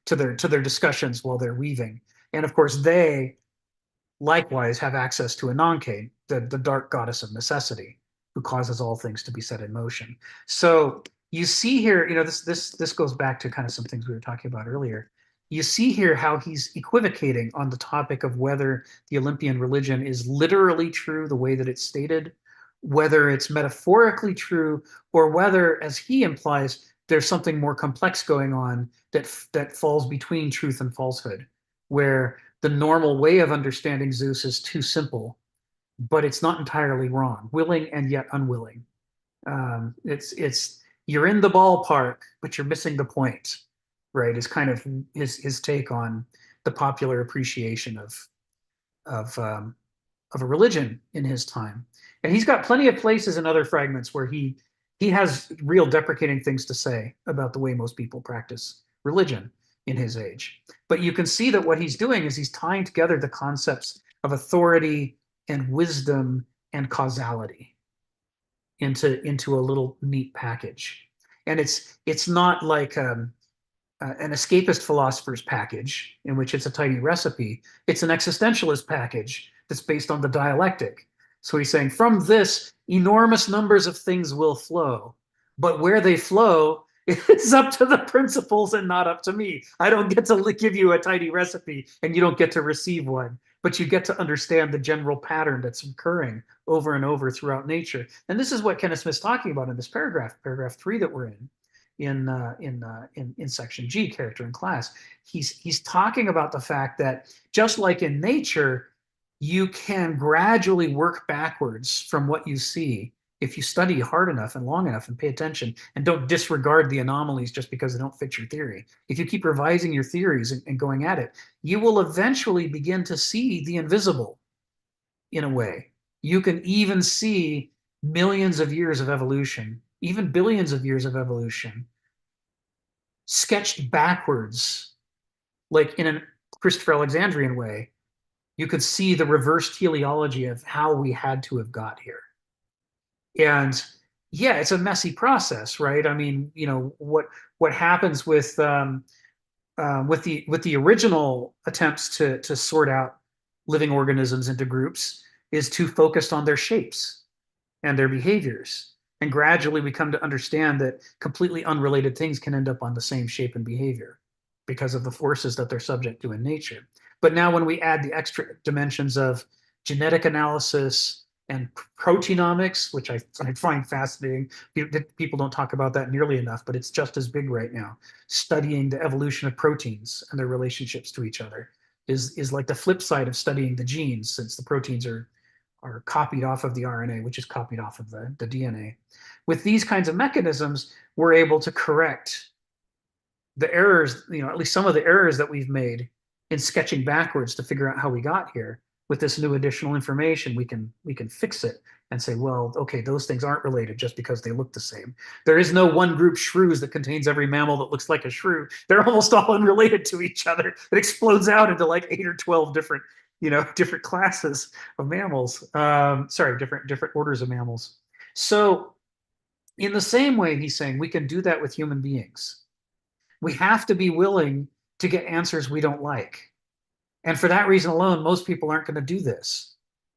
to their discussions while they're weaving. And of course, they likewise have access to Ananke, the dark goddess of necessity, who causes all things to be set in motion. So you see here, this goes back to kind of some things we were talking about earlier. You see here how he's equivocating on the topic of whether the Olympian religion is literally true the way that it's stated, whether it's metaphorically true, or whether, as he implies, there's something more complex going on that falls between truth and falsehood, where the normal way of understanding Zeus is too simple, but it's not entirely wrong, willing and yet unwilling. It's you're in the ballpark, but you're missing the point, right? Is kind of his take on the popular appreciation of a religion in his time. And he's got plenty of places in other fragments where he has real deprecating things to say about the way most people practice religion in his age. But you can see that what he's doing is he's tying together the concepts of authority and wisdom and causality into a little neat package. And it's not like an escapist philosopher's package in which it's a tidy recipe. It's an existentialist package that's based on the dialectic. So he's saying, from this, enormous numbers of things will flow, but where they flow, it's up to the principles and not up to me. I don't get to give you a tidy recipe and you don't get to receive one, but you get to understand the general pattern that's occurring over and over throughout nature. And this is what Kenneth Smith's talking about in this paragraph 3 that we're in section G, character and class. He's talking about the fact that just like in nature, you can gradually work backwards from what you see if you study hard enough and long enough and pay attention and don't disregard the anomalies just because they don't fit your theory. If you keep revising your theories and going at it, you will eventually begin to see the invisible in a way. You can even see millions of years of evolution, even billions of years of evolution, sketched backwards, like in a Christopher Alexandrian way. You could see the reverse teleology of how we had to have got here. And yeah, it's a messy process, right? I mean, what happens with the original attempts to sort out living organisms into groups is too focused on their shapes and their behaviors. And gradually we come to understand that completely unrelated things can end up on the same shape and behavior because of the forces that they're subject to in nature. But now when we add the extra dimensions of genetic analysis and proteinomics, which I find fascinating, people don't talk about that nearly enough, but it's just as big right now. Studying the evolution of proteins and their relationships to each other is like the flip side of studying the genes, since the proteins are copied off of the RNA, which is copied off of the DNA. With these kinds of mechanisms, we're able to correct the errors, at least some of the errors that we've made in sketching backwards to figure out how we got here. With this new additional information, we can fix it and say, well, okay, those things aren't related just because they look the same. There is no one group shrews that contains every mammal that looks like a shrew. They're almost all unrelated to each other. It explodes out into like 8 or 12 different, different classes of mammals. Different orders of mammals. So in the same way, he's saying we can do that with human beings. We have to be willing to get answers we don't like. And for that reason alone, most people aren't going to do this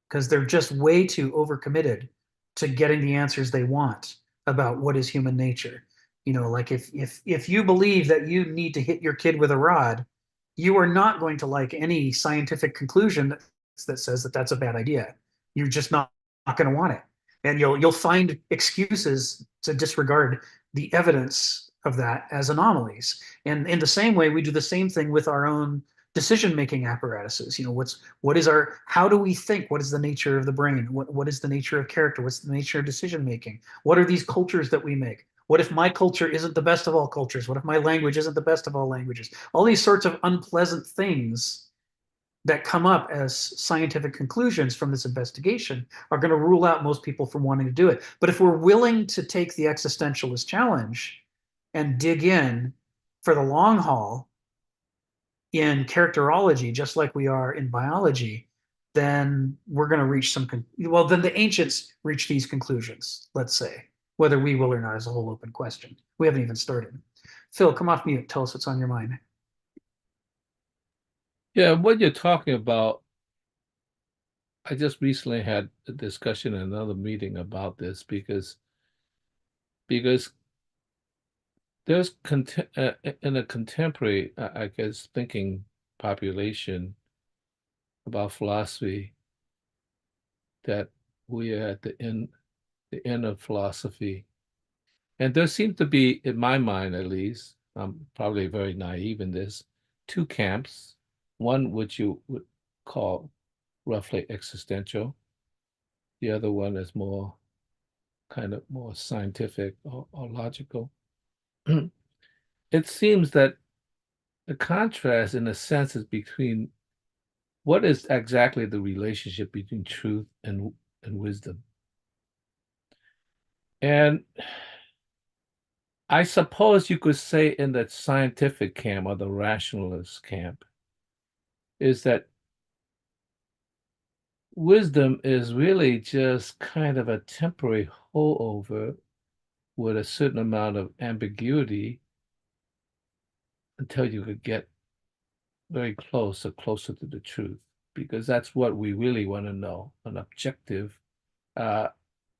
because they're just way too overcommitted to getting the answers they want about what is human nature. Like if you believe that you need to hit your kid with a rod, you are not going to like any scientific conclusion that says that that's a bad idea. You're just not going to want it. And you'll find excuses to disregard the evidence of that as anomalies. And in the same way, we do the same thing with our own decision-making apparatuses. How do we think? What is the nature of the brain? What is the nature of character? What's the nature of decision-making? What are these cultures that we make? What if my culture isn't the best of all cultures? What if my language isn't the best of all languages? All these sorts of unpleasant things that come up as scientific conclusions from this investigation are going to rule out most people from wanting to do it. But if we're willing to take the existentialist challenge and dig in for the long haul in characterology, just like we are in biology, then we're going to reach well, then the ancients reach these conclusions, let's say. Whether we will or not is a whole open question. We haven't even started. Phil, come off mute. Tell us what's on your mind. Yeah, what you're talking about, I just recently had a discussion in another meeting about this because there's in a contemporary, I guess, thinking population about philosophy that we are at the end of philosophy. And there seems to be, in my mind at least, I'm probably very naive in this, two camps. One which you would call roughly existential. The other one is more kind of more scientific or logical. It seems that the contrast, in a sense, is between what is exactly the relationship between truth and wisdom. And I suppose you could say in that scientific camp or the rationalist camp is that wisdom is really just kind of a temporary holdover with a certain amount of ambiguity until you could get very close or closer to the truth, because that's what we really want to know, an objective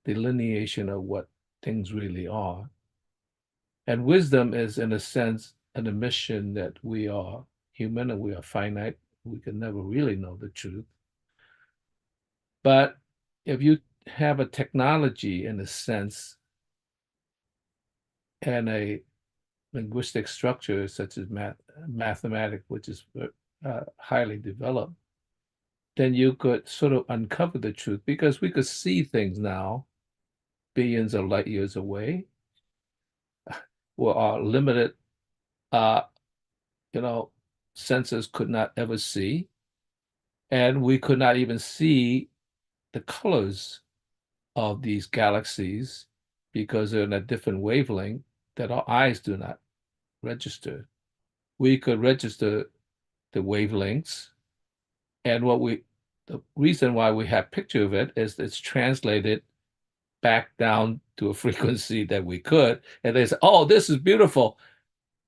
delineation of what things really are. And wisdom is, in a sense, an admission that we are human and we are finite. We can never really know the truth. But if you have a technology, in a sense, and a linguistic structure such as mathematics, which is highly developed, then you could sort of uncover the truth, because we could see things now billions of light years away, where our limited senses could not ever see. And we could not even see the colors of these galaxies because they're in a different wavelength that our eyes do not register. We could register the wavelengths, and the reason why we have picture of it is it's translated back down to a frequency that we could, and they say, oh, this is beautiful,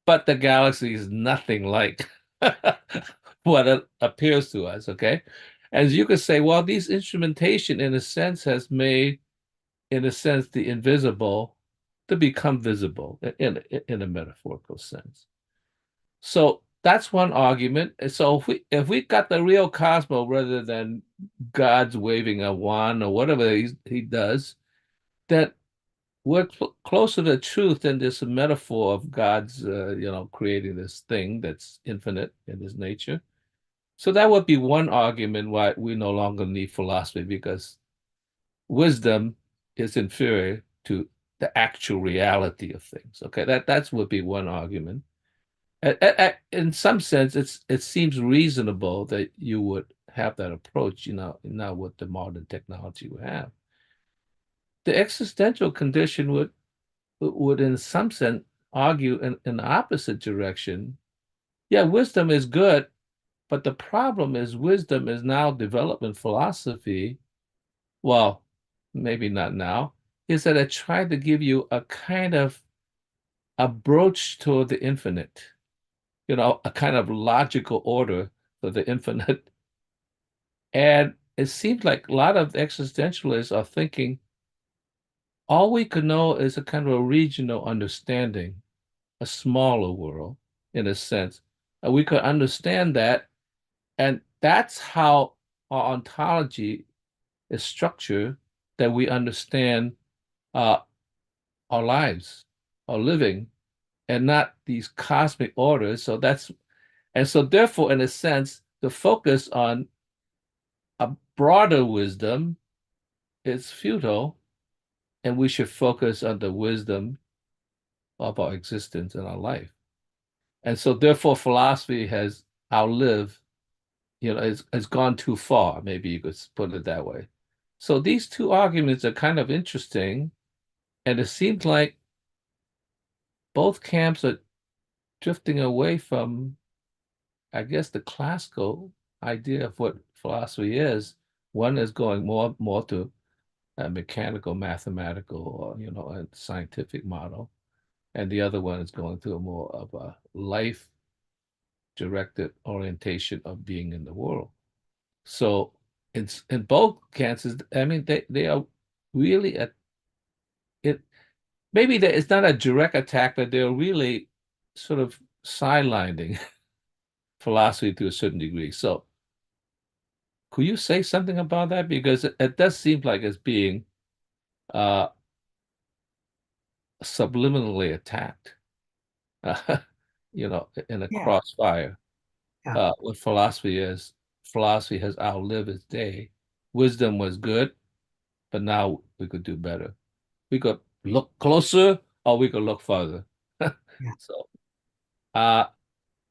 but the galaxy is nothing like what it appears to us, okay? As you could say, well, these instrumentation, in a sense, has made, in a sense, the invisible to become visible in a metaphorical sense. So that's one argument. So if we got the real cosmos rather than God's waving a wand or whatever he does, that we're closer to truth than this metaphor of God's, creating this thing that's infinite in his nature. So that would be one argument why we no longer need philosophy, because wisdom is inferior to the actual reality of things. Okay, that would be one argument. In some sense, it seems reasonable that you would have that approach, now with the modern technology we have. The existential condition would in some sense argue in the opposite direction. Yeah, wisdom is good, but the problem is wisdom is now development philosophy. Well, maybe not now, is that it tried to give you a kind of approach toward the infinite, a kind of logical order for the infinite. And it seems like a lot of existentialists are thinking all we could know is a kind of a regional understanding, a smaller world, in a sense. And we could understand that, and that's how our ontology is structured, that we understand our lives, our living, and not these cosmic orders. So therefore, in a sense, the focus on a broader wisdom is futile, and we should focus on the wisdom of our existence and our life. And so therefore, philosophy has outlived, it's gone too far, maybe you could put it that way. So these two arguments are kind of interesting, and it seems like both camps are drifting away from, I guess, the classical idea of what philosophy is. One is going more to a mechanical, mathematical, or a scientific model, and the other one is going to a more of a life-directed orientation of being in the world. So in both cancers, I mean, they are really at it. Maybe it's not a direct attack, but they're really sort of sidelining philosophy to a certain degree. So could you say something about that? Because it does seem like it's being subliminally attacked, in a Yeah. crossfire. Yeah. What philosophy is, philosophy has outlived its day. Wisdom was good, but now we could do better. We could look closer or we could look further. Yeah. So I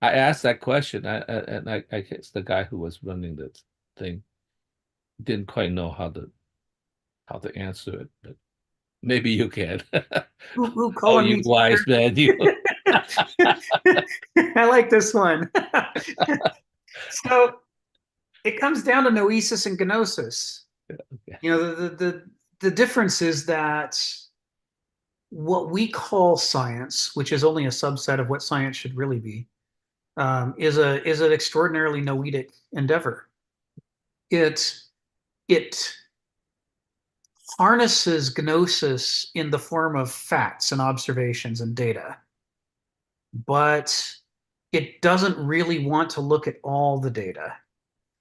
asked that question, and I guess the guy who was running the thing didn't quite know how to answer it, but maybe you can. Who Oh, calling you me? wise man, you. I like this one. So it comes down to noesis and gnosis. Okay. You know, the difference is that what we call science, which is only a subset of what science should really be, is an extraordinarily noetic endeavor. It harnesses gnosis in the form of facts and observations and data, but it doesn't really want to look at all the data.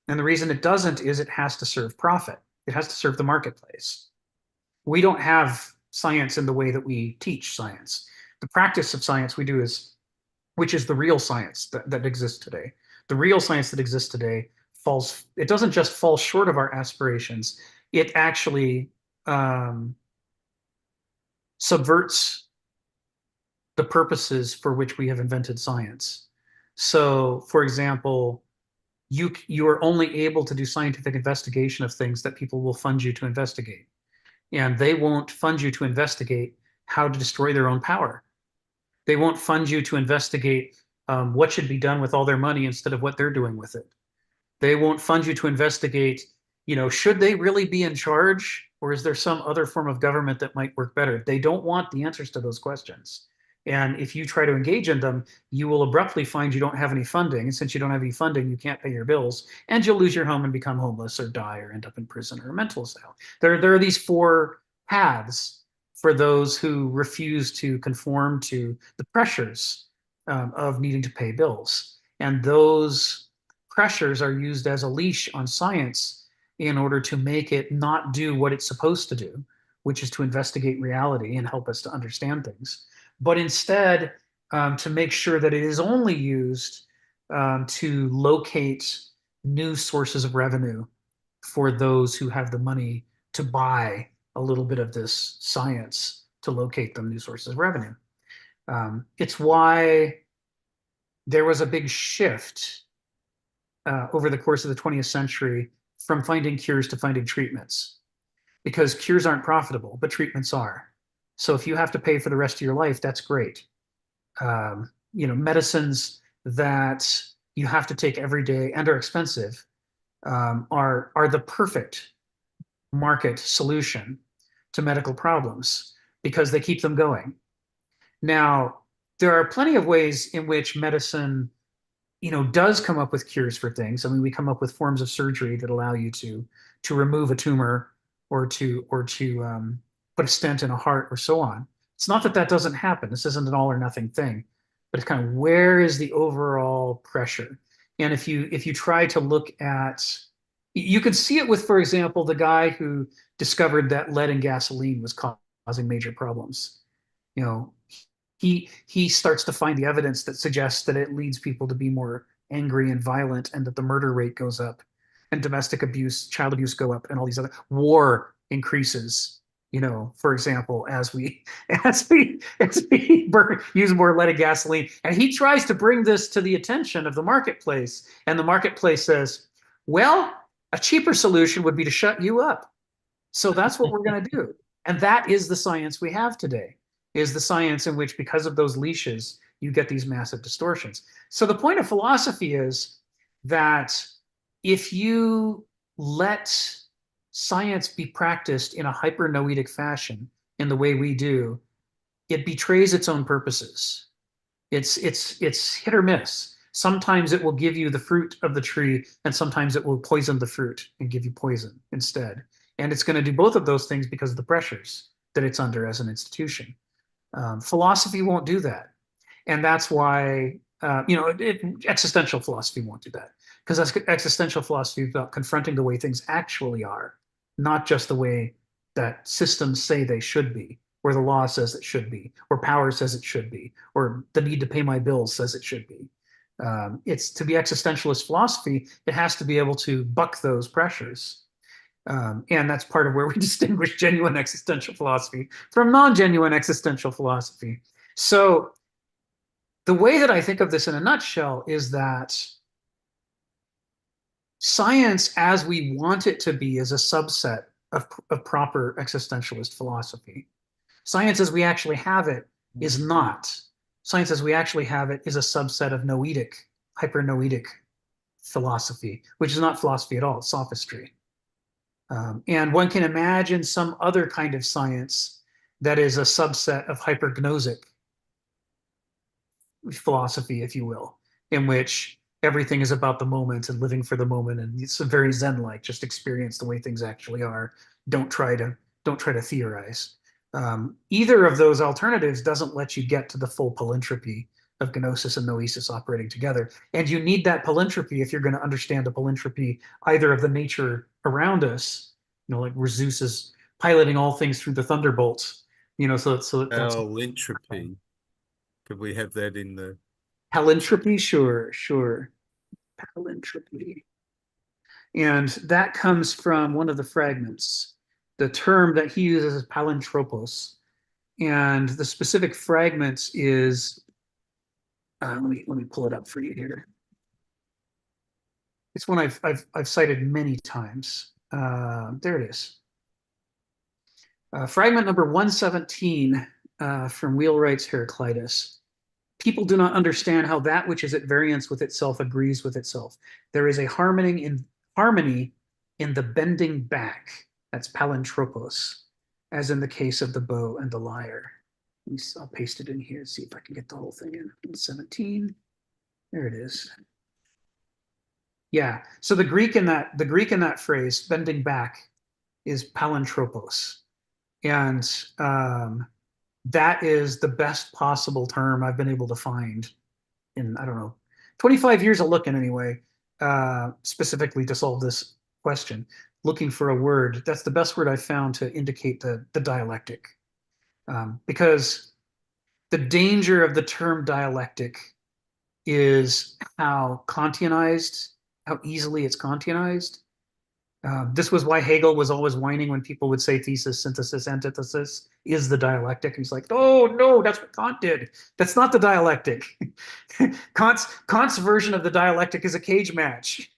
And the reason it doesn't is it has to serve profit. It has to serve the marketplace. We don't have science in the way that we teach science. The practice of science we do which is the real science that exists today. The real science that exists today it doesn't just fall short of our aspirations, it actually subverts the purposes for which we have invented science. So, for example, you are only able to do scientific investigation of things that people will fund you to investigate. And they won't fund you to investigate how to destroy their own power. They won't fund you to investigate what should be done with all their money instead of what they're doing with it. They won't fund you to investigate, should they really be in charge, or is there some other form of government that might work better? They don't want the answers to those questions. And if you try to engage in them, you will abruptly find you don't have any funding. And since you don't have any funding, you can't pay your bills, and you'll lose your home and become homeless or die or end up in prison or a mental asylum. There are these four paths for those who refuse to conform to the pressures of needing to pay bills. And those pressures are used as a leash on science in order to make it not do what it's supposed to do, which is to investigate reality and help us to understand things, but instead to make sure that it is only used to locate new sources of revenue for those who have the money to buy a little bit of this science to locate them new sources of revenue. It's why there was a big shift over the course of the 20th century from finding cures to finding treatments, because cures aren't profitable, but treatments are. So if you have to pay for the rest of your life, that's great. Medicines that you have to take every day and are expensive are the perfect market solution to medical problems because they keep them going. Now, there are plenty of ways in which medicine, does come up with cures for things. I mean, we come up with forms of surgery that allow you to remove a tumor or to put a stent in a heart or so on. It's not that that doesn't happen. This isn't an all or nothing thing, but it's kind of where is the overall pressure? And if you try to look at, you can see it with, for example, the guy who discovered that lead in gasoline was causing major problems. He starts to find the evidence that suggests that it leads people to be more angry and violent, and that the murder rate goes up, and domestic abuse, child abuse go up, and all these other war increases. For example, as we use more leaded gasoline, and he tries to bring this to the attention of the marketplace, and the marketplace says, "Well, a cheaper solution would be to shut you up." So that's what we're going to do, and that is the science we have today. Is the science in which, because of those leashes, you get these massive distortions. So the point of philosophy is that if you let science be practiced in a hyper-noetic fashion in the way we do, it betrays its own purposes. It's hit or miss. Sometimes it will give you the fruit of the tree, and sometimes it will poison the fruit and give you poison instead. And it's going to do both of those things because of the pressures that it's under as an institution. Philosophy won't do that. And that's why, existential philosophy won't do that. Because existential philosophy is about confronting the way things actually are, not just the way that systems say they should be, or the law says it should be, or power says it should be, or the need to pay my bills says it should be. It's to be existentialist philosophy, it has to be able to buck those pressures. And that's part of where we distinguish genuine existential philosophy from non-genuine existential philosophy. So the way that I think of this in a nutshell is that science as we want it to be is a subset of proper existentialist philosophy. Science as we actually have it is not. Science as we actually have it is a subset of noetic, hyper-noetic philosophy, which is not philosophy at all, it's sophistry. And one can imagine some other kind of science that is a subset of hypergnosic philosophy, if you will, in which everything is about the moment and living for the moment, and it's very Zen-like. Just experience the way things actually are. Don't try to theorize. Either of those alternatives doesn't let you get to the full polyntropy of gnosis and noesis operating together. And you need that polyntropy if you're going to understand the polyntropy either of the nature around us, like where Zeus is piloting all things through the thunderbolts, so that's Polyntropy. Could we have that in the Palintropy? Sure. Palintropy. And that comes from one of the fragments. The term that he uses is palintropos. And the specific fragments is, let me pull it up for you here. It's one I've cited many times. There it is. Fragment number 117 from Wheelwright's Heraclitus. People do not understand how that which is at variance with itself agrees with itself. There is a harmony in the bending back. That's palintropos, as in the case of the bow and the lyre. I'll paste it in here and see if I can get the whole thing in. 17. There it is. Yeah. So the Greek in that phrase, bending back, is palintropos, and that is the best possible term I've been able to find in, I don't know, 25 years of looking anyway, specifically to solve this question, looking for a word. That's the best word I've found to indicate the dialectic. Because the danger of the term dialectic is how easily it's Kantianized. This was why Hegel was always whining when people would say thesis, synthesis, antithesis is the dialectic. He's like, oh no, that's what Kant did. That's not the dialectic. Kant's version of the dialectic is a cage match.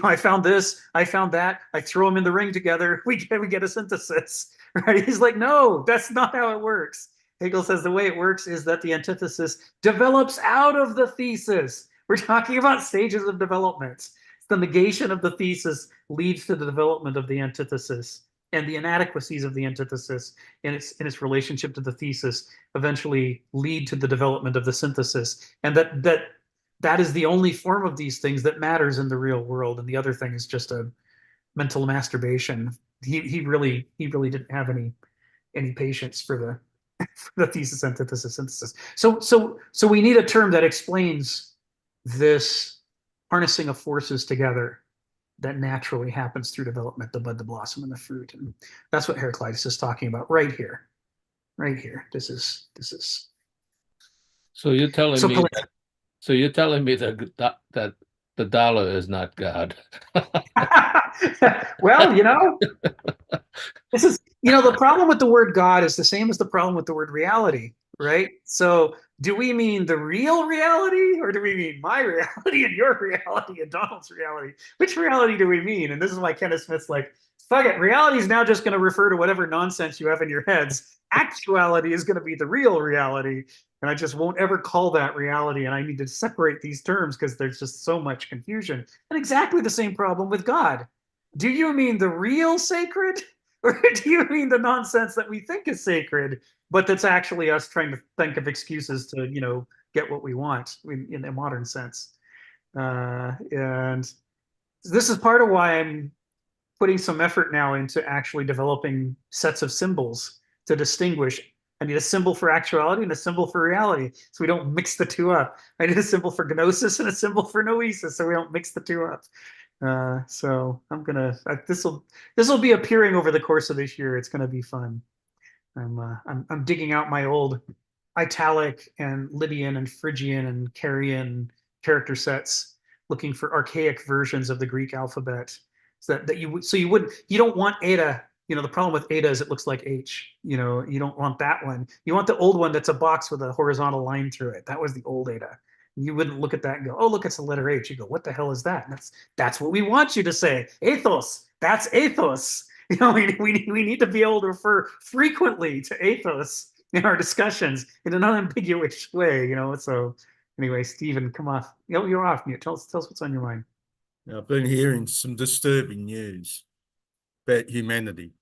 I found this, I found that, I throw them in the ring together, we get a synthesis, right? He's like, no, that's not how it works. Hegel says the way it works is that the antithesis develops out of the thesis. We're talking about stages of development. The negation of the thesis leads to the development of the antithesis, and the inadequacies of the antithesis in its relationship to the thesis eventually lead to the development of the synthesis. And that is the only form of these things that matters in the real world, and the other thing is just a mental masturbation. He really didn't have any patience for the thesis, antithesis, synthesis. So we need a term that explains this harnessing of forces together that naturally happens through development, the bud, the blossom, and the fruit. And that's what Heraclitus is talking about right here. Right here. This is. So you're telling me that the dollar is not God. Well, this is, the problem with the word God is the same as the problem with the word reality, right? So do we mean the real reality, or do we mean my reality and your reality and Donald's reality? Which reality do we mean? And this is why Kenneth Smith's like, fuck it, reality is now just going to refer to whatever nonsense you have in your heads. Actuality is going to be the real reality, and I just won't ever call that reality. And I need to separate these terms because there's just so much confusion. And exactly the same problem with God. Do you mean the real sacred, or do you mean the nonsense that we think is sacred, but that's actually us trying to think of excuses to, get what we want in a modern sense? And this is part of why I'm putting some effort now into actually developing sets of symbols to distinguish. I need a symbol for actuality and a symbol for reality, so we don't mix the two up. I need a symbol for gnosis and a symbol for noesis, so we don't mix the two up. So I'm gonna this will be appearing over the course of this year. It's gonna be fun. I'm digging out my old Italic and Lydian and Phrygian and Carian character sets, looking for archaic versions of the Greek alphabet, so that you don't want Eta. The problem with Eta is it looks like H. You don't want that one. You want the old one that's a box with a horizontal line through it. That was the old Eta. You wouldn't look at that and go, "Oh, look, it's the letter H." You go, "What the hell is that?" And that's what we want you to say. Ethos. That's ethos. We need to be able to refer frequently to ethos in our discussions in an unambiguous way. So anyway, Stephen, come off. You're off mute. Tell us what's on your mind. I've been hearing some disturbing news about humanity.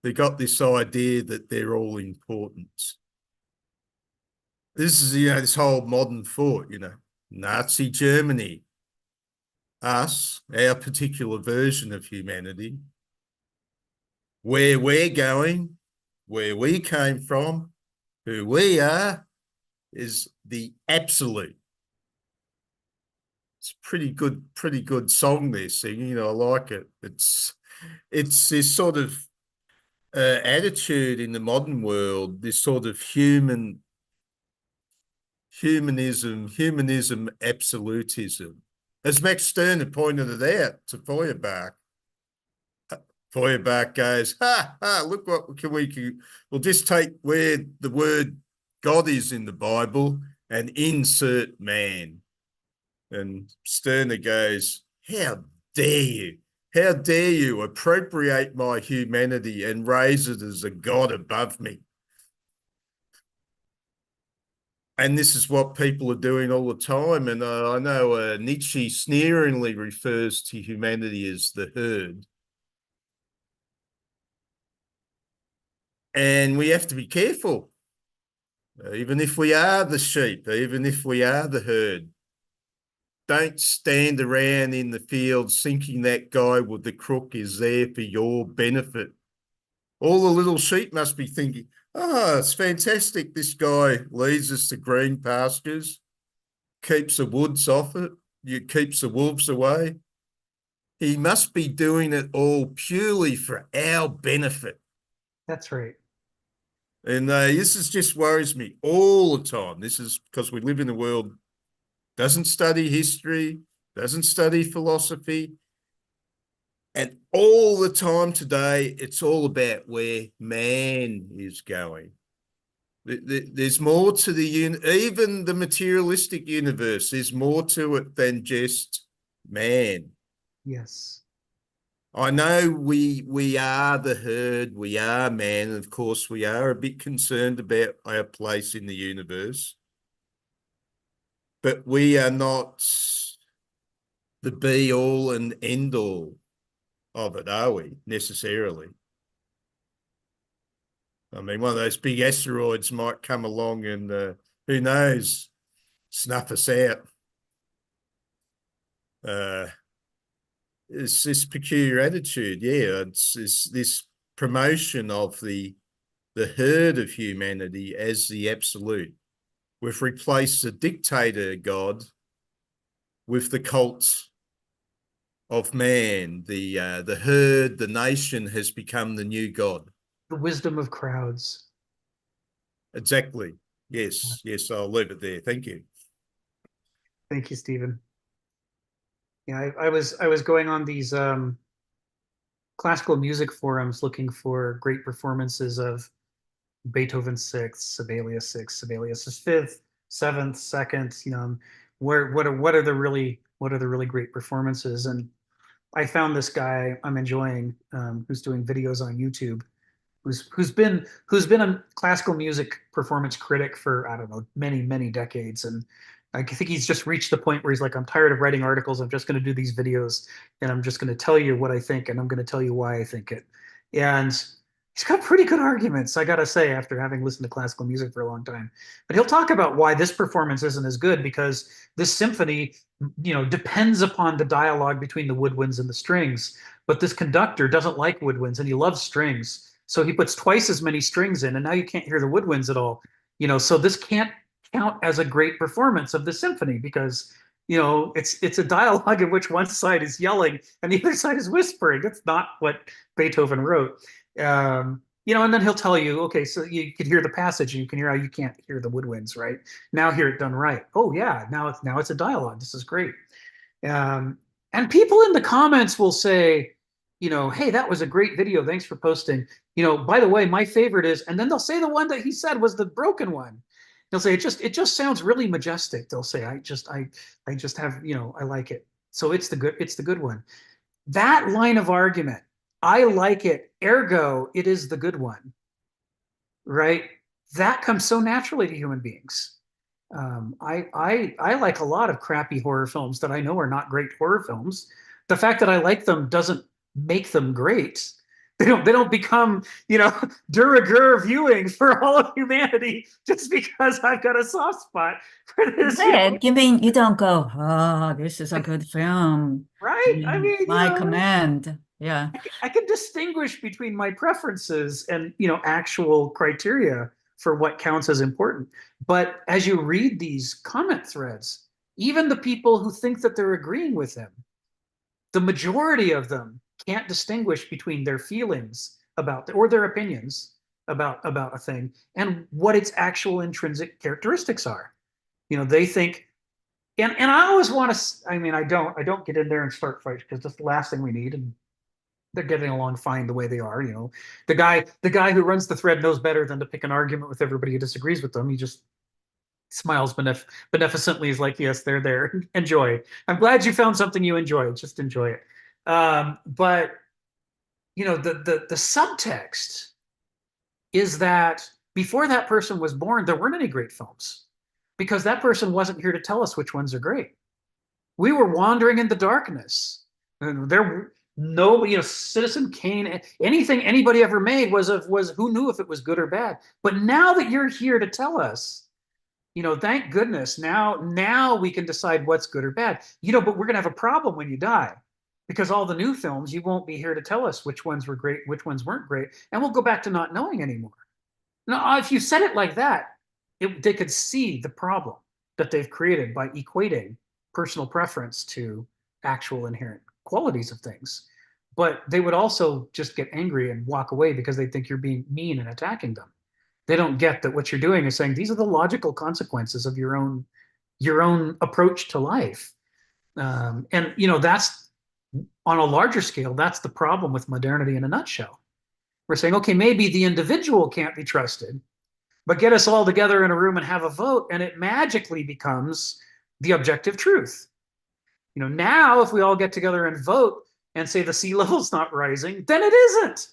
They got this idea that they're all important. This is, this whole modern thought, Nazi Germany, us, our particular version of humanity, where we're going, where we came from, who we are, is the absolute. It's a pretty good song they're singing. I like it. It's this sort of attitude in the modern world, this sort of humanism, absolutism. As Max Stirner pointed it out to Feuerbach. Feuerbach goes, look what we'll just take where the word God is in the Bible and insert man. And Stirner goes, how dare you? How dare you appropriate my humanity and raise it as a God above me? And this is what people are doing all the time. And I know Nietzsche sneeringly refers to humanity as the herd. And we have to be careful. Even if we are the sheep, even if we are the herd, don't stand around in the field thinking that guy with the crook is there for your benefit. All the little sheep must be thinking, oh, it's fantastic. This guy leads us to green pastures, keeps the woods off it, keeps the wolves away. He must be doing it all purely for our benefit. That's right. And this just worries me all the time. This is because we live in a world doesn't study history, doesn't study philosophy. And all the time today, it's all about where man is going. There's more to even the materialistic universe. There's more to it than just man. Yes. I know we are the herd, we are man, and of course we are a bit concerned about our place in the universe. But we are not the be all and end all of it, are we, necessarily? I mean, one of those big asteroids might come along and who knows, snuff us out. It's this peculiar attitude, it's this promotion of the herd of humanity as the absolute. We've replaced the dictator God with the cult of man. The herd, the nation has become the new God. The wisdom of crowds. Exactly. Yes, I'll leave it there. Thank you. Thank you, Stephen. Yeah, I was going on these classical music forums looking for great performances of Beethoven's Sixth, Sibelius Sixth, Sibelius's Fifth, Seventh, Second. What are the really great performances? And I found this guy I'm enjoying, who's doing videos on YouTube, who's been a classical music performance critic for, I don't know, many decades, and I think he's just reached the point where he's like, I'm tired of writing articles. I'm just going to do these videos, and I'm just going to tell you what I think, and I'm going to tell you why I think it. And he's got pretty good arguments, I gotta say, after having listened to classical music for a long time. But he'll talk about why this performance isn't as good because this symphony, depends upon the dialogue between the woodwinds and the strings. But this conductor doesn't like woodwinds and he loves strings. So he puts twice as many strings in, and now you can't hear the woodwinds at all. So this can't count as a great performance of the symphony because it's a dialogue in which one side is yelling and the other side is whispering. That's not what Beethoven wrote. And then he'll tell you, okay, so you could hear the passage and you can hear how you can't hear the woodwinds, right? Now hear it done right. Oh yeah, now it's a dialogue. This is great. And people in the comments will say, hey, that was a great video. Thanks for posting. By the way, my favorite is, and then they'll say the one that he said was the broken one. They'll say it just sounds really majestic. They'll say, I just have, I like it. So it's the good one. That line of argument, I like it, ergo it is the good one, right? That comes so naturally to human beings. I like a lot of crappy horror films that I know are not great horror films. The fact that I like them doesn't make them great. They don't become, de rigueur viewing for all of humanity just because I've got a soft spot for this. You mean you don't go, oh, this is a good film. Right? I mean, my command. Yeah. I can distinguish between my preferences and, actual criteria for what counts as important. But as you read these comment threads, even the people who think that they're agreeing with him, the majority of them can't distinguish between their feelings about or their opinions about a thing and what its actual intrinsic characteristics are. They think, and I always want to, I don't get in there and start fights because that's the last thing we need. And they're getting along fine the way they are. The guy who runs the thread knows better than to pick an argument with everybody who disagrees with them. He just smiles beneficently. He's like, yes, they're there. Enjoy. I'm glad you found something you enjoy. Just enjoy it. But the subtext is that before that person was born, there weren't any great films because that person wasn't here to tell us which ones are great. We were wandering in the darkness, and nobody, Citizen Kane, anything anybody ever made was who knew if it was good or bad. But now that you're here to tell us, thank goodness, now we can decide what's good or bad. But we're gonna have a problem when you die, because all the new films, you won't be here to tell us which ones were great, which ones weren't great, and we'll go back to not knowing anymore. Now, if you said it like that, they could see the problem that they've created by equating personal preference to actual inherent qualities of things. But they would also just get angry and walk away because they think you're being mean and attacking them. They don't get that what you're doing is saying these are the logical consequences of your own approach to life. And that's on a larger scale, that's the problem with modernity in a nutshell. We're saying, okay, maybe the individual can't be trusted, but get us all together in a room and have a vote, and it magically becomes the objective truth. Now if we all get together and vote and say the sea level's not rising, then it isn't.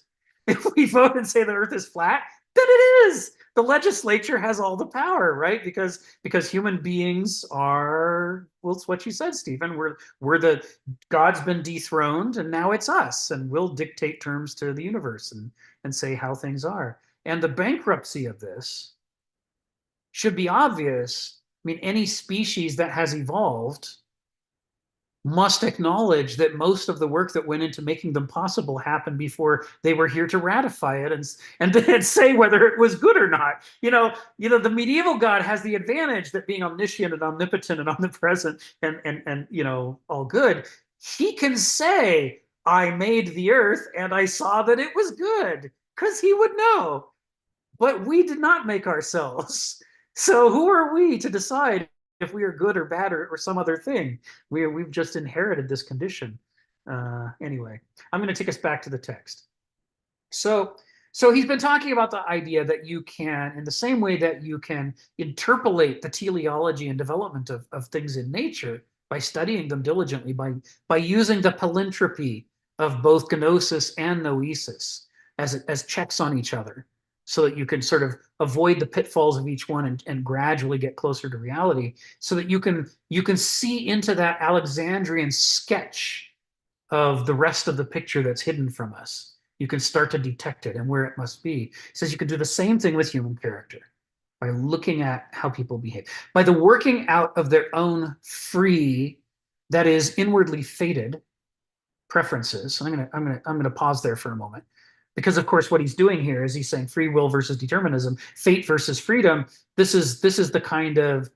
If we vote and say the earth is flat, then it is. The legislature has all the power, right? Because human beings are, well, it's what you said, Stephen. We're God's been dethroned and now it's us, and we'll dictate terms to the universe and say how things are. And the bankruptcy of this should be obvious. Any species that has evolved must acknowledge that most of the work that went into making them possible happened before they were here to ratify it and then say whether it was good or not. The medieval God has the advantage that being omniscient and omnipotent and omnipresent and all good, he can say, I made the earth and I saw that it was good, because he would know. But we did not make ourselves. So who are we to decide if we are good or bad or some other thing? We've just inherited this condition. Anyway, I'm going to take us back to the text. So he's been talking about the idea that you can, in the same way that you can interpolate the teleology and development of things in nature by studying them diligently, by using the palinthropy of both gnosis and noesis. as checks on each other, so that you can sort of avoid the pitfalls of each one and gradually get closer to reality, so that you can see into that Alexandrian sketch of the rest of the picture that's hidden from us. You can start to detect it and where it must be. He says you can do the same thing with human character by looking at how people behave, by the working out of their own free, that is inwardly fated preferences. I'm gonna pause there for a moment, because of course what he's doing here is he's saying free will versus determinism, fate versus freedom. This is the kind of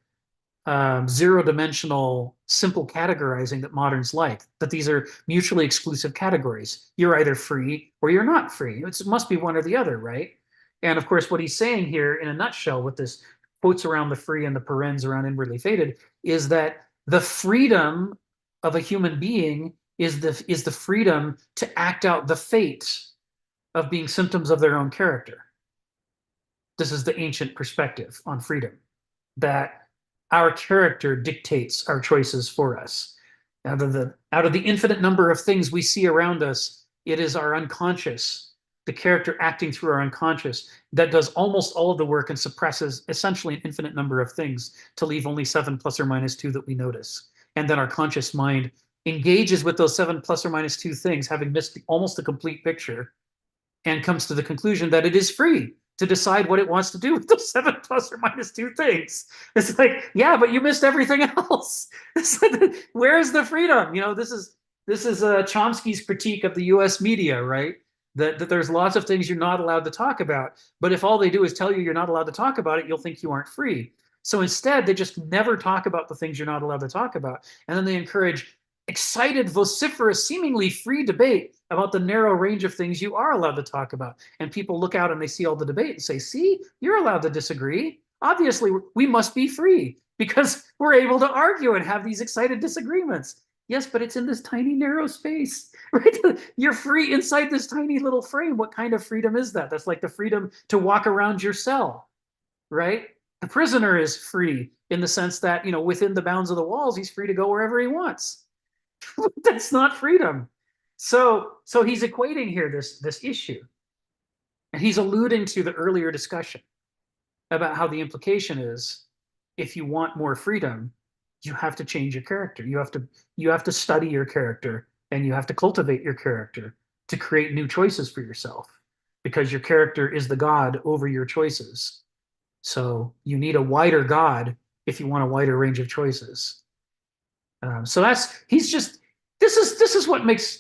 zero-dimensional simple categorizing that moderns like, that these are mutually exclusive categories. You're either free or you're not free. It must be one or the other, right? And of course, what he's saying here in a nutshell, with this quotes around the free and the parens around inwardly fated, is that the freedom of a human being is the freedom to act out the fate of being symptoms of their own character. This is the ancient perspective on freedom, that our character dictates our choices for us. Out of the infinite number of things we see around us, it is our unconscious, the character acting through our unconscious, that does almost all of the work and suppresses essentially an infinite number of things to leave only 7 plus or minus 2 that we notice. And then our conscious mind engages with those 7 plus or minus 2 things, having missed almost the complete picture, and comes to the conclusion that it is free to decide what it wants to do with those 7 plus or minus 2 things. It's like, yeah, but you missed everything else. Where's the freedom? This is Chomsky's critique of the US media, right? That there's lots of things you're not allowed to talk about, but if all they do is tell you you're not allowed to talk about it, you'll think you aren't free. So instead, they just never talk about the things you're not allowed to talk about. And then they encourage excited, vociferous, seemingly free debate about the narrow range of things you are allowed to talk about. And people look out and they see all the debate and say, see, you're allowed to disagree. Obviously, we must be free because we're able to argue and have these excited disagreements. Yes, but it's in this tiny, narrow space, right? You're free inside this tiny little frame. What kind of freedom is that? That's like the freedom to walk around your cell, right? The prisoner is free in the sense that, within the bounds of the walls, he's free to go wherever he wants. That's not freedom. So he's equating here this issue, and he's alluding to the earlier discussion about how the implication is, if you want more freedom, you have to change your character. You have to study your character, and you have to cultivate your character to create new choices for yourself, because your character is the God over your choices. So you need a wider God if you want a wider range of choices. So this is what makes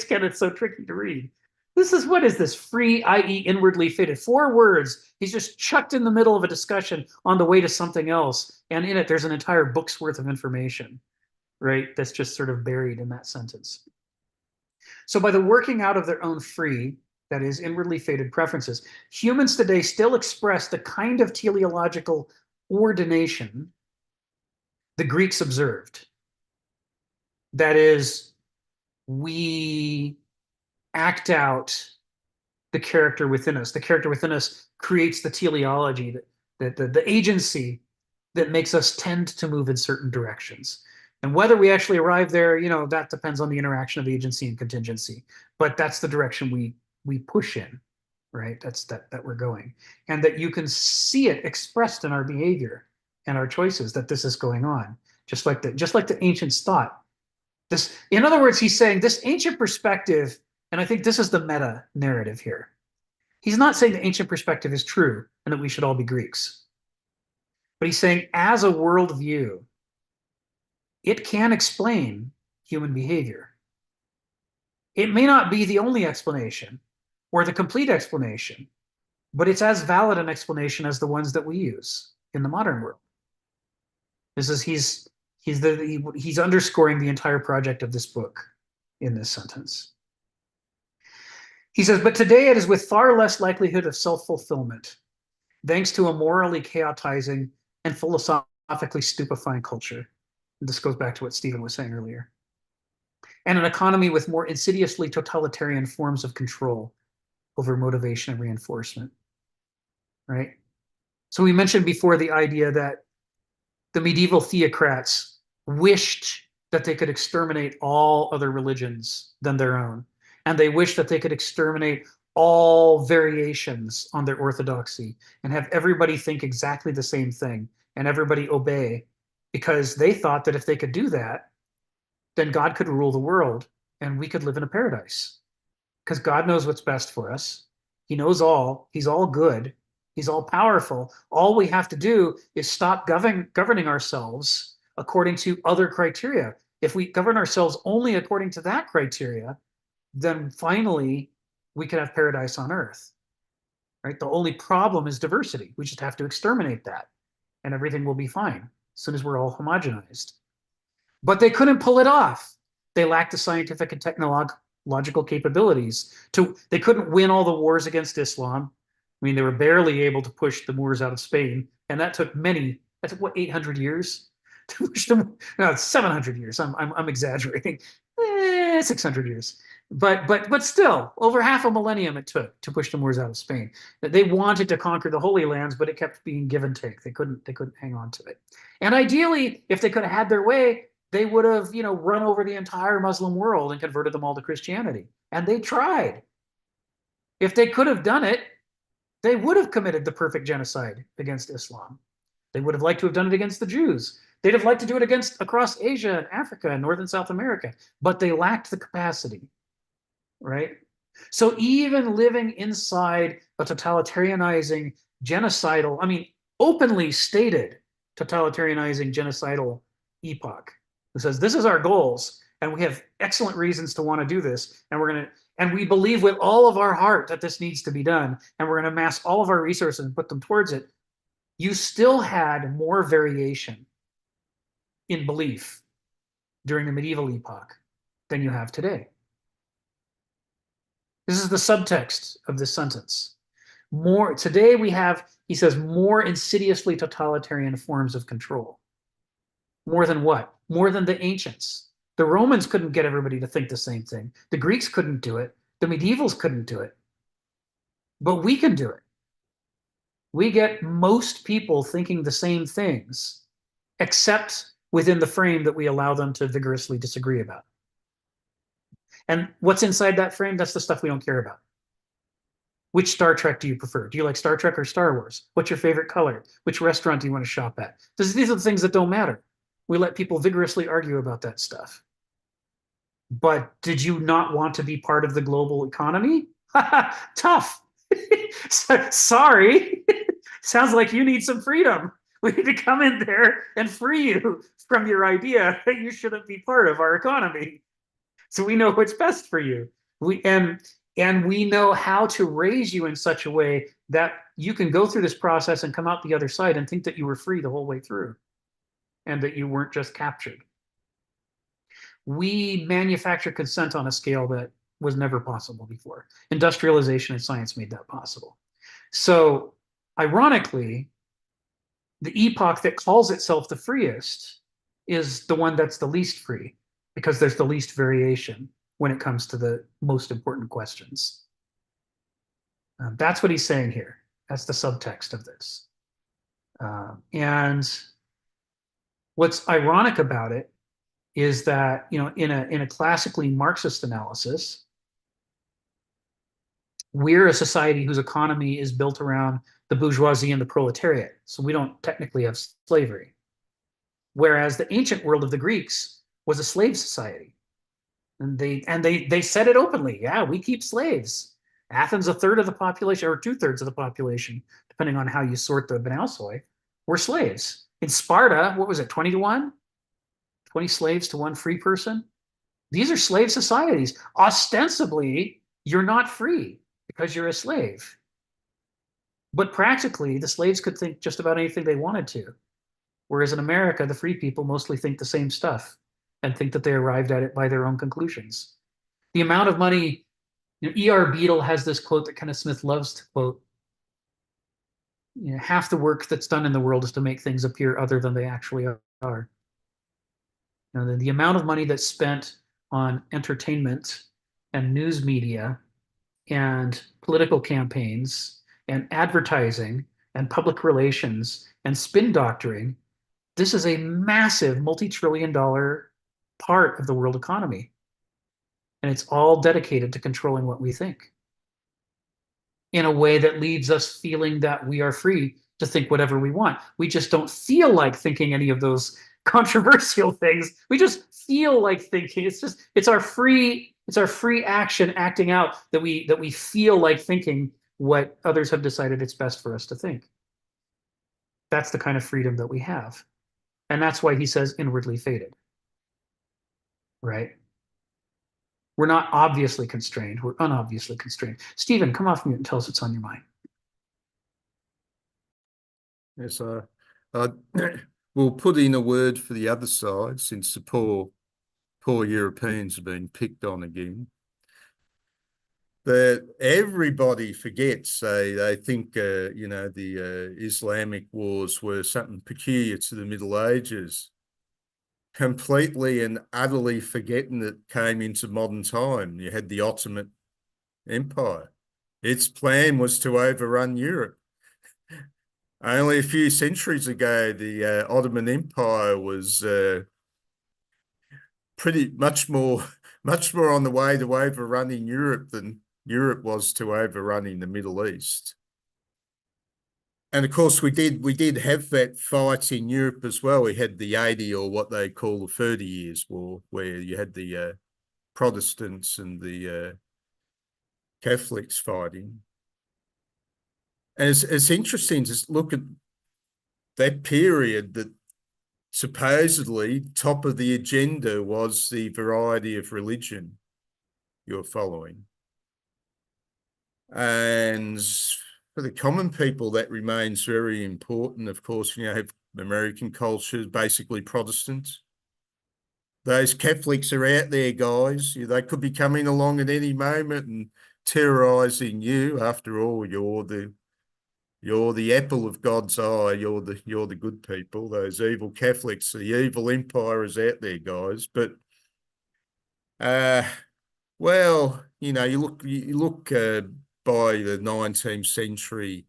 Kenneth so tricky to read. What is this free, i.e. inwardly fitted? 4 words he's just chucked in the middle of a discussion on the way to something else, and in it there's an entire book's worth of information, right? That's just sort of buried in that sentence. So by the working out of their own free, that is inwardly fated preferences, humans today still express the kind of teleological ordination the Greeks observed. That is, we act out the character within us. The character within us creates the teleology, the agency that makes us tend to move in certain directions. And whether we actually arrive there, that depends on the interaction of agency and contingency. But that's the direction we push in, right? That's that we're going. And that you can see it expressed in our behavior and our choices, that this is going on, just like the ancients thought. In other words, he's saying this ancient perspective, and I think this is the meta narrative here. He's not saying the ancient perspective is true and that we should all be Greeks. But he's saying, as a worldview, it can explain human behavior. It may not be the only explanation or the complete explanation, but it's as valid an explanation as the ones that we use in the modern world. He's underscoring the entire project of this book in this sentence. He says, but today it is with far less likelihood of self-fulfillment, thanks to a morally chaotizing and philosophically stupefying culture. This goes back to what Stephen was saying earlier. And an economy with more insidiously totalitarian forms of control over motivation and reinforcement, right? So we mentioned before the idea that the medieval theocrats wished that they could exterminate all other religions than their own. And they wish that they could exterminate all variations on their orthodoxy and have everybody think exactly the same thing and everybody obey, because they thought that if they could do that, then God could rule the world and we could live in a paradise. Because God knows what's best for us. He knows all. He's all good. He's all powerful. All we have to do is stop governing ourselves according to other criteria. If we govern ourselves only according to that criteria, then finally we can have paradise on earth. Right? The only problem is diversity. We just have to exterminate that, and everything will be fine as soon as we're all homogenized. But they couldn't pull it off. They lacked the scientific and technological capabilities. They couldn't win all the wars against Islam. I mean, they were barely able to push the Moors out of Spain, and that took that's what, 800 years to push them. No, it's 700 years. I'm exaggerating. 600 years. But still, over half a millennium it took to push the Moors out of Spain. They wanted to conquer the Holy Lands, but it kept being give and take. They couldn't hang on to it. And ideally, if they could have had their way, they would have, run over the entire Muslim world and converted them all to Christianity. And they tried. If they could have done it, they would have committed the perfect genocide against Islam. They would have liked to have done it against the Jews. They'd have liked to do it across Asia and Africa and North and South America, but they lacked the capacity, right? So even living inside a totalitarianizing, genocidal, openly stated totalitarianizing, genocidal epoch, who says this is our goals and we have excellent reasons to want to do this, and we believe with all of our heart that this needs to be done, and we're going to amass all of our resources and put them towards it. You still had more variation in belief during the medieval epoch than you have today. This is the subtext of this sentence. Today we have, he says, more insidiously totalitarian forms of control. More than what? More than the ancients. The Romans couldn't get everybody to think the same thing. The Greeks couldn't do it. The medievals couldn't do it. But we can do it. We get most people thinking the same things, except within the frame that we allow them to vigorously disagree about. And what's inside that frame? That's the stuff we don't care about. Which Star Trek do you prefer? Do you like Star Trek or Star Wars? What's your favorite color? Which restaurant do you want to shop at? These are the things that don't matter. We let people vigorously argue about that stuff. But did you not want to be part of the global economy? Tough. Sorry. Sounds like you need some freedom. We need to come in there and free you from your idea that you shouldn't be part of our economy. So we know what's best for you. And we know how to raise you in such a way that you can go through this process and come out the other side and think that you were free the whole way through, and that you weren't just captured. We manufacture consent on a scale that was never possible before. Industrialization and science made that possible. So, ironically, the epoch that calls itself the freest is the one that's the least free, because there's the least variation when it comes to the most important questions. That's what he's saying here. That's the subtext of this. And what's ironic about it is that, in a classically Marxist analysis, we're a society whose economy is built around the bourgeoisie and the proletariat. So we don't technically have slavery. Whereas the ancient world of the Greeks was a slave society. And they said it openly. Yeah, we keep slaves. Athens, a third of the population, or 2/3 of the population, depending on how you sort the Banalsoi, were slaves. In Sparta, what was it, 20 to 1? 20 slaves to one free person? These are slave societies. Ostensibly, you're not free because you're a slave. But practically, the slaves could think just about anything they wanted to. Whereas in America, the free people mostly think the same stuff and think that they arrived at it by their own conclusions. The amount of money, E.R. Beadle has this quote that Kenneth Smith loves to quote. Half the work that's done in the world is to make things appear other than they actually are. The amount of money that's spent on entertainment and news media and political campaigns and advertising and public relations and spin doctoring, this is a massive multi-trillion-dollar part of the world economy. And it's all dedicated to controlling what we think in a way that leaves us feeling that we are free to think whatever we want. We just don't feel like thinking any of those controversial things. We just feel like thinking. It's our free action acting out that we feel like thinking what others have decided it's best for us to think. That's the kind of freedom that we have. And that's why he says inwardly fated. Right? We're not obviously constrained. We're unobviously constrained. Stephen, come off mute and tell us what's on your mind. Yes, we'll put in a word for the other side, since the poor Europeans have been picked on again. That everybody forgets. They think, the Islamic wars were something peculiar to the Middle Ages, completely and utterly forgetting that came into modern time. You had the Ottoman Empire. Its plan was to overrun Europe. Only a few centuries ago, the Ottoman Empire was pretty much more on the way to overrunning Europe than Europe was to overrunning the Middle East. And of course, we did have that fight in Europe as well. We had the 80, or what they call the 30 Years' War, where you had the Protestants and the Catholics fighting. And it's interesting to look at that period, that supposedly top of the agenda was the variety of religion you're following. And for the common people, that remains very important. Of course, have American culture, basically Protestants. Those Catholics are out there, guys. They could be coming along at any moment and terrorizing you. After all, you're the apple of God's eye. You're the good people. Those evil Catholics, the evil empire is out there, guys. But well, you look by the 19th century,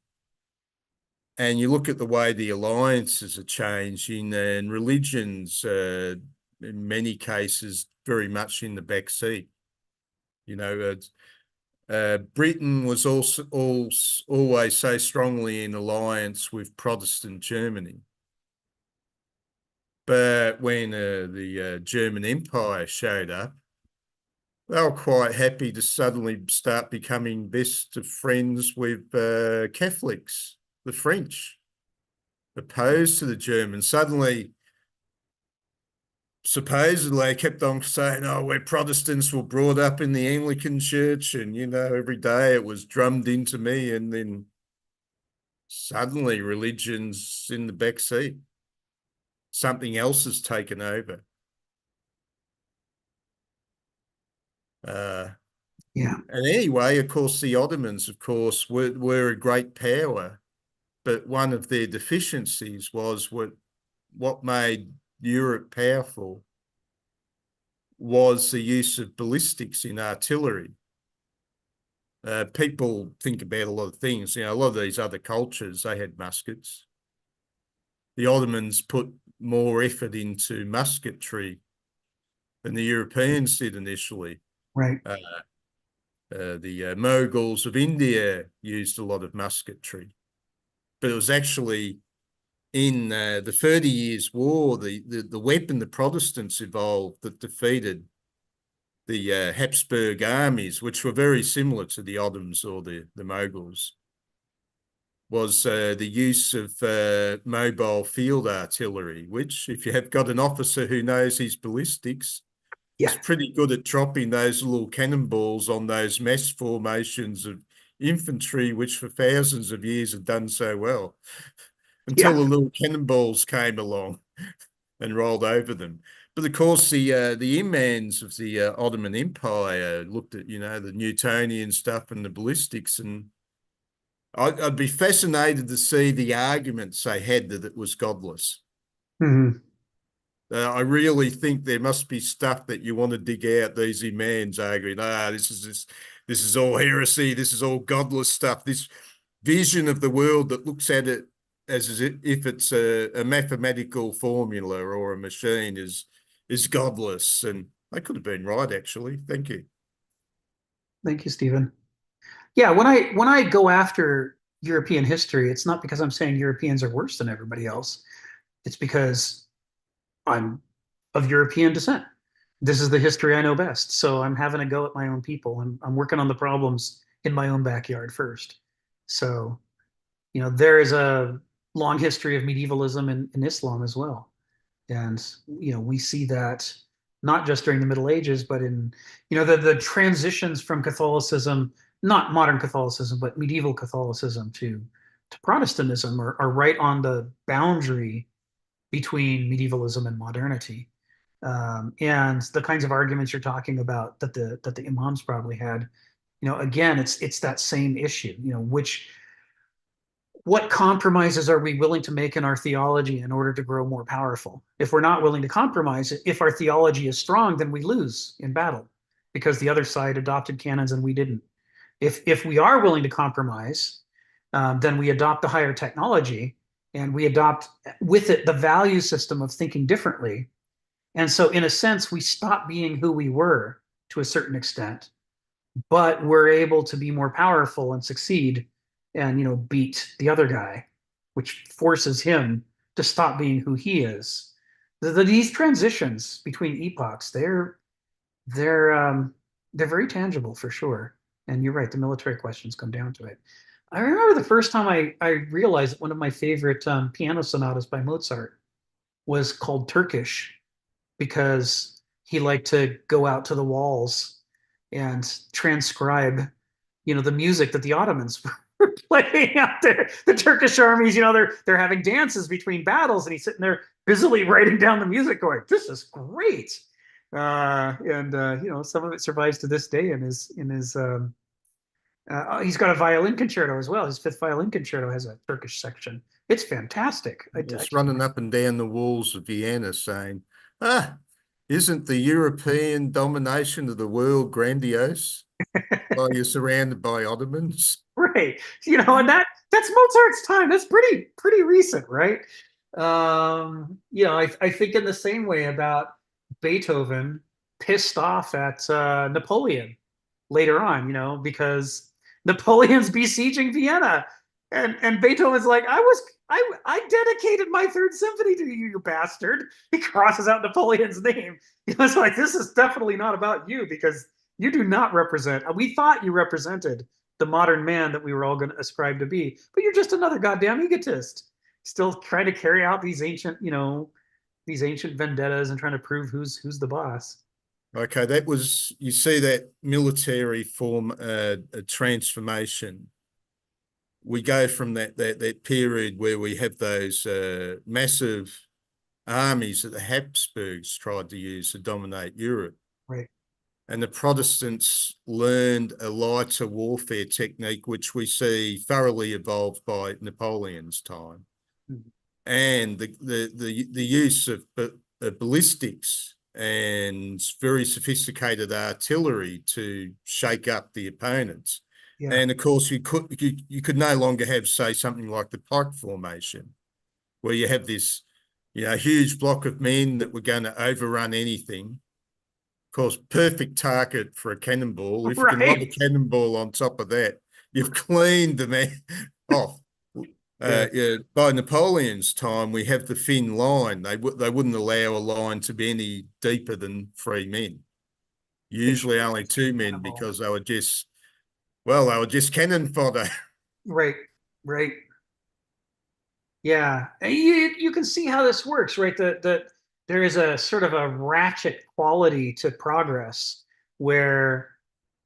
and you look at the way the alliances are changing, and religions, in many cases, very much in the back seat. Britain was also always so strongly in alliance with Protestant Germany. But when the German Empire showed up, they were quite happy to suddenly start becoming best of friends with Catholics, the French, opposed to the Germans. Suddenly, supposedly, they kept on saying, oh, we're Protestants, were brought up in the Anglican Church, and, every day it was drummed into me, and then suddenly religion's in the back seat. Something else has taken over. Yeah. And anyway, of course, the Ottomans, of course, were a great power, but one of their deficiencies was what made Europe powerful was the use of ballistics in artillery. People think about a lot of things. A lot of these other cultures, they had muskets. The Ottomans put more effort into musketry than the Europeans did initially. Right. The Mughals of India used a lot of musketry, but it was actually in the 30 Years' War, the weapon the Protestants evolved that defeated the Habsburg armies, which were very similar to the Ottomans or the Mughals, was the use of mobile field artillery, which, if you have got an officer who knows his ballistics, Yeah. is pretty good at dropping those little cannonballs on those mass formations of infantry, which for thousands of years had done so well, until the little cannonballs came along and rolled over them. But of course, the imams of the Ottoman Empire looked at, the Newtonian stuff and the ballistics, and I'd be fascinated to see the arguments they had that it was godless. Mm-hmm. I really think there must be stuff that you want to dig out, these imams arguing, this is all heresy, this is all godless stuff, this vision of the world that looks at it as if it's a mathematical formula or a machine is godless. And they could have been right, actually. Thank you. Thank you, Stephen. Yeah, when I go after European history, it's not because I'm saying Europeans are worse than everybody else. It's because I'm of European descent. This is the history I know best. So I'm having a go at my own people. I'm working on the problems in my own backyard first. So, there is a long history of medievalism in Islam as well. And, we see that not just during the Middle Ages, but in, the transitions from Catholicism, not modern Catholicism, but medieval Catholicism to Protestantism are right on the boundary between medievalism and modernity. And the kinds of arguments you're talking about that the imams probably had, again, it's that same issue. What compromises are we willing to make in our theology in order to grow more powerful? If we're not willing to compromise, if our theology is strong, then we lose in battle because the other side adopted canons and we didn't. If we are willing to compromise, then we adopt the higher technology and we adopt with it the value system of thinking differently. And so, in a sense, we stop being who we were to a certain extent, but we're able to be more powerful and succeed and beat the other guy, which forces him to stop being who he is. These transitions between epochs, they're very tangible for sure. And you're right, the military questions come down to it. I remember the first time I realized that one of my favorite piano sonatas by Mozart was called Turkish, because he liked to go out to the walls and transcribe, the music that the Ottomans were playing out there. The Turkish armies, they're having dances between battles, and he's sitting there busily writing down the music, going, "This is great." And some of it survives to this day in his. He's got a violin concerto as well. His fifth violin concerto has a Turkish section. It's fantastic. It's running up and down the walls of Vienna saying, isn't the European domination of the world grandiose while you're surrounded by Ottomans? Right. And that's Mozart's time. That's pretty recent, right? I think in the same way about Beethoven pissed off at Napoleon later on, because Napoleon's besieging Vienna. And Beethoven's like, I dedicated my third symphony to you, you bastard. He crosses out Napoleon's name. It's like, this is definitely not about you, because you do not represent. We thought you represented the modern man that we were all going to ascribe to be, but you're just another goddamn egotist, still trying to carry out these ancient vendettas and trying to prove who's the boss. Okay, you see that military form a transformation. We go from that period where we have those massive armies that the Habsburgs tried to use to dominate Europe. Right. And the Protestants learned a lighter warfare technique, which we see thoroughly evolved by Napoleon's time. Mm-hmm. And the use of ballistics and very sophisticated artillery to shake up the opponents. Yeah. And of course, you could no longer have, say, something like the pike formation, where you have this, huge block of men that were going to overrun anything. Of course, perfect target for a cannonball. If you can lob a cannonball on top of that, you've cleaned the man off. By Napoleon's time, we have the thin line. They wouldn't allow a line to be any deeper than 3 men. Usually only 2 men, because they were just cannon fodder. Right. Yeah, and you can see how this works, right? There is a sort of a ratchet quality to progress where,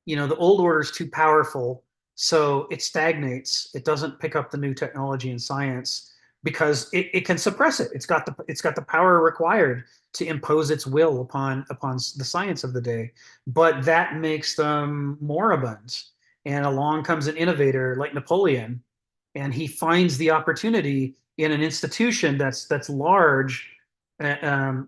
the old order is too powerful, so it stagnates. It doesn't pick up the new technology and science because it can suppress it. It's got the power required to impose its will upon the science of the day, but that makes them moribund. And along comes an innovator like Napoleon, and he finds the opportunity in an institution that's large and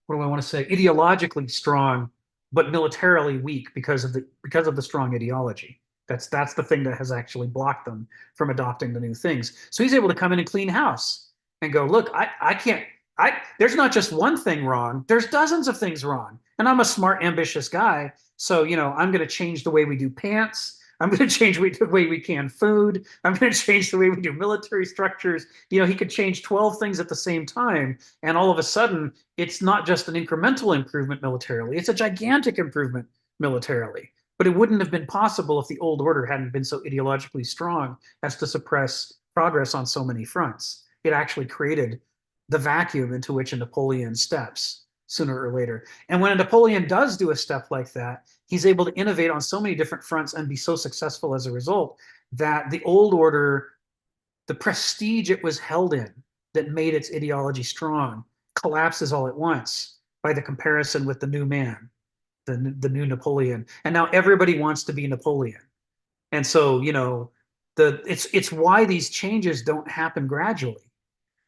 what do I want to say, ideologically strong, but militarily weak because of the strong ideology. That's the thing that has actually blocked them from adopting the new things. So he's able to come in and clean house and go, look, There's not just one thing wrong, there's dozens of things wrong. And I'm a smart, ambitious guy. So, I'm going to change the way we do pants. I'm going to change the way we can food. I'm going to change the way we do military structures. He could change 12 things at the same time. And all of a sudden, it's not just an incremental improvement militarily, it's a gigantic improvement militarily. But it wouldn't have been possible if the old order hadn't been so ideologically strong as to suppress progress on so many fronts. It actually created the vacuum into which a Napoleon steps sooner or later. And when a Napoleon does do a step like that, he's able to innovate on so many different fronts and be so successful as a result that the old order, the prestige it was held in that made its ideology strong, collapses all at once by the comparison with the new man, the new Napoleon. And now everybody wants to be Napoleon. And so, it's why these changes don't happen gradually.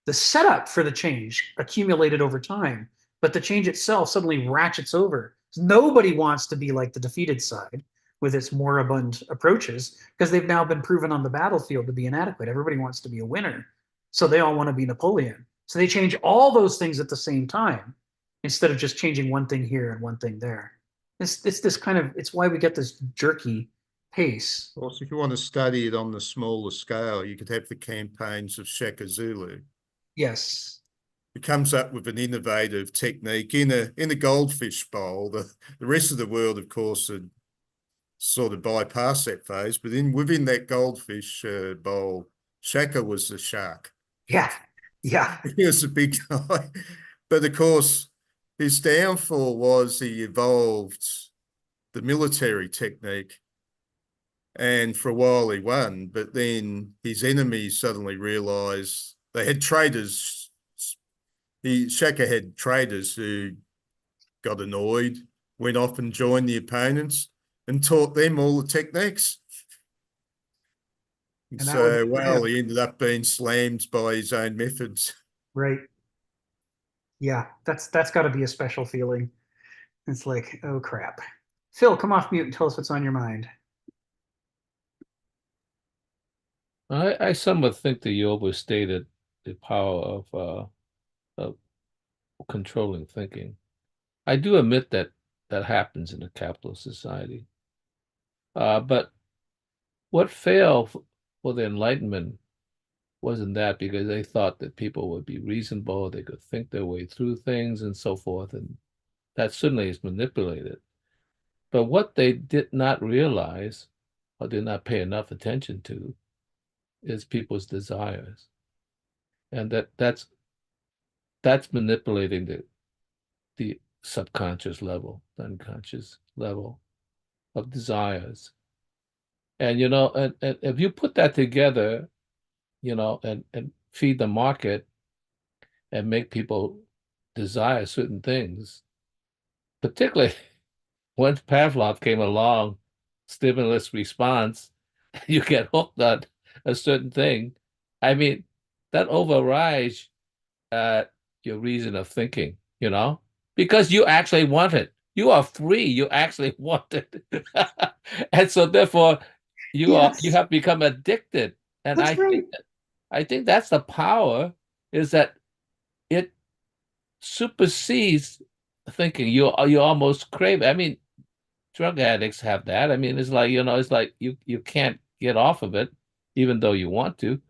The setup for the change accumulated over time, but the change itself suddenly ratchets over. Nobody wants to be like the defeated side with its moribund approaches because they've now been proven on the battlefield to be inadequate. Everybody wants to be a winner. So they all want to be Napoleon. So they change all those things at the same time instead of just changing one thing here and one thing there. It's why we get this jerky pace. Also, if you want to study it on the smaller scale, you could have the campaigns of Shaka Zulu. Yes. It comes up with an innovative technique in a goldfish bowl. The rest of the world, of course, had sort of bypassed that phase, but within that goldfish bowl, Shaka was the shark. Yeah. He was a big guy. But of course, his downfall was he evolved the military technique. And for a while he won, but then his enemies suddenly realized they had traitors. Shaka had traitors who got annoyed, went off and joined the opponents and taught them all the techniques. And so, he ended up being slammed by his own methods. Right. Yeah, that's got to be a special feeling. It's like, oh crap. Phil, come off mute and tell us what's on your mind. I somewhat think that you overstated the power of controlling thinking. I do admit that happens in a capitalist society. But what failed for the Enlightenment wasn't that, because they thought that people would be reasonable, they could think their way through things and so forth, and that certainly is manipulated. But what they did not realize or did not pay enough attention to is people's desires. And that's manipulating the subconscious level, the unconscious level of desires. And and if you put that together, and feed the market and make people desire certain things, particularly once Pavlov came along, stimulus response, you get hooked on a certain thing. I mean, that overrides your reason of thinking, because you actually want it. You are free. You actually want it. And so therefore you have become addicted. And I think that's the power, is that it supersedes thinking. You almost crave it. I mean, drug addicts have that. I mean, it's like, it's like you can't get off of it, even though you want to.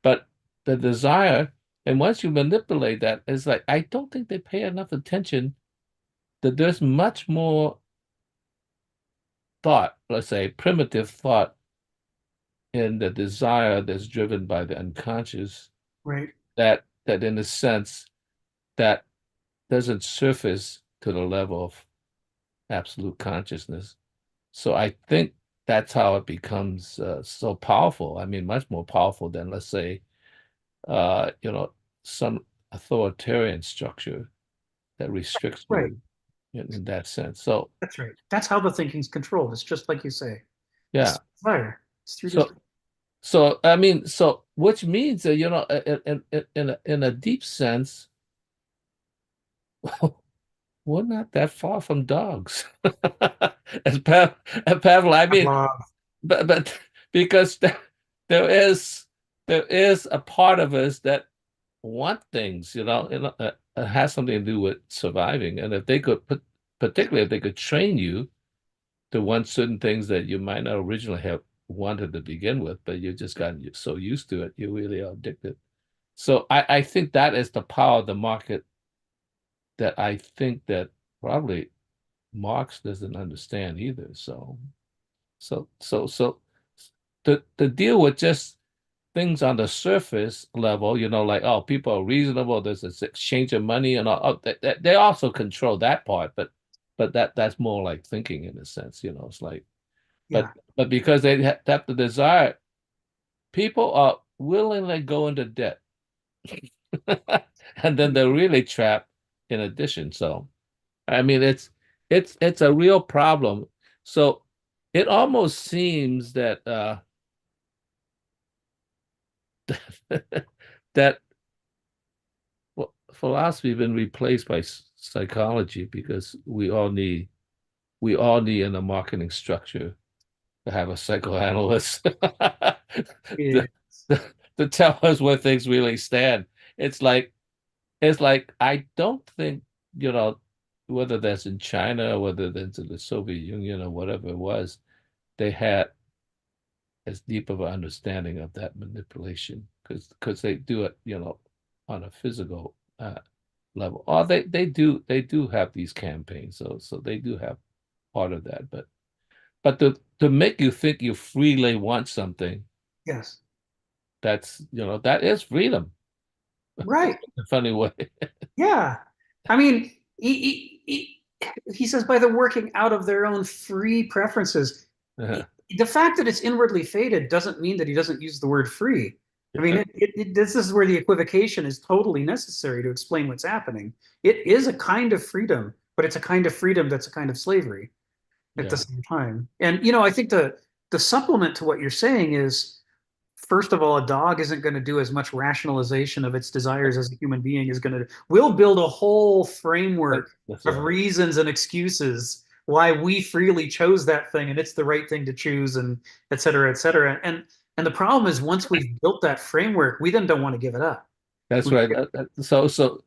But the desire, and once you manipulate that, it's like, I don't think they pay enough attention that there's much more thought, let's say primitive thought, in the desire that's driven by the unconscious, right? That in a sense, that doesn't surface to the level of absolute consciousness. So I think that's how it becomes so powerful. I mean, much more powerful than, let's say, some authoritarian structure that restricts you in that sense. So that's right. That's how the thinking's controlled. It's just like you say. Yeah. It's through so I mean, which means that, in a deep sense, we're not that far from dogs. As Pavel, I mean, but because there is a part of us that want things, it has something to do with surviving. And if they could put, particularly if they could train you to want certain things that you might not originally have wanted to begin with, but you just gotten so used to it, you really are addicted. So I think that is the power of the market that I think that probably Marx doesn't understand either. So to deal with just things on the surface level, like, oh, people are reasonable, there's this exchange of money and all, they also control that part, but that's more like thinking in a sense, it's like, Yeah. but because they have the desire, people are willingly go into debt. And then they're really trapped in addition. So I mean, it's a real problem. So it almost seems that that philosophy has been replaced by psychology because we all need in a marketing structure to have a psychoanalyst Yeah. to tell us where things really stand. It's like I don't think, whether that's in China or whether that's in the Soviet Union or whatever it was, they had as deep of an understanding of that manipulation because they do it, on a physical level. Or they do have these campaigns, so they do have part of that. But to make you think you freely want something, Yes. that's that is freedom. Right. In a funny way. Yeah. I mean, he says by the working out of their own free preferences. The fact that it's inwardly fated doesn't mean that he doesn't use the word free. I mean, this is where the equivocation is totally necessary to explain what's happening. It is a kind of freedom, but it's a kind of freedom that's a kind of slavery at the same time. And, I think the supplement to what you're saying is, first of all, a dog isn't going to do as much rationalization of its desires as a human being is going to. We'll build a whole framework of reasons and excuses why we freely chose that thing and it's the right thing to choose, and et cetera, et cetera. And the problem is, once we've built that framework, we then don't want to give it up. That's right. So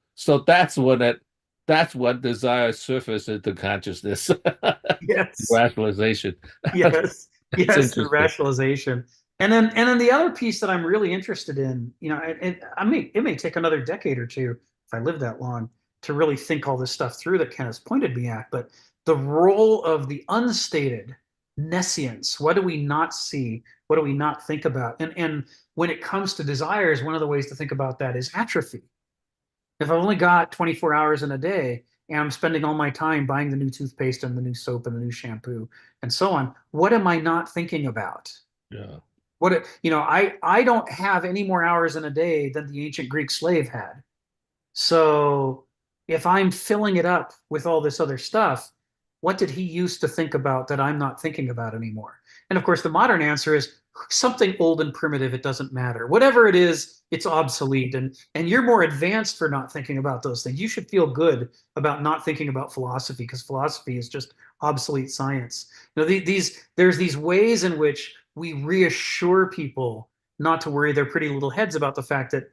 that's what desire surfaces into consciousness. Yes. Rationalization. Yes. Yes. The Interesting. rationalization. And then the other piece that I'm really interested in, it may take another decade or two if I live that long to really think all this stuff through that Kenneth pointed me at, but the role of the unstated nescience. What do we not see? What do we not think about? And when it comes to desires, one of the ways to think about that is atrophy. If I've only got 24 hours in a day and I'm spending all my time buying the new toothpaste and the new soap and the new shampoo and so on, what am I not thinking about? Yeah. I don't have any more hours in a day than the ancient Greek slave had. So if I'm filling it up with all this other stuff, what did he used to think about that I'm not thinking about anymore? And of course, the modern answer is something old and primitive. It doesn't matter. Whatever it is, it's obsolete. And you're more advanced for not thinking about those things. You should feel good about not thinking about philosophy, because philosophy is just obsolete science. There's these ways in which we reassure people not to worry their pretty little heads about the fact that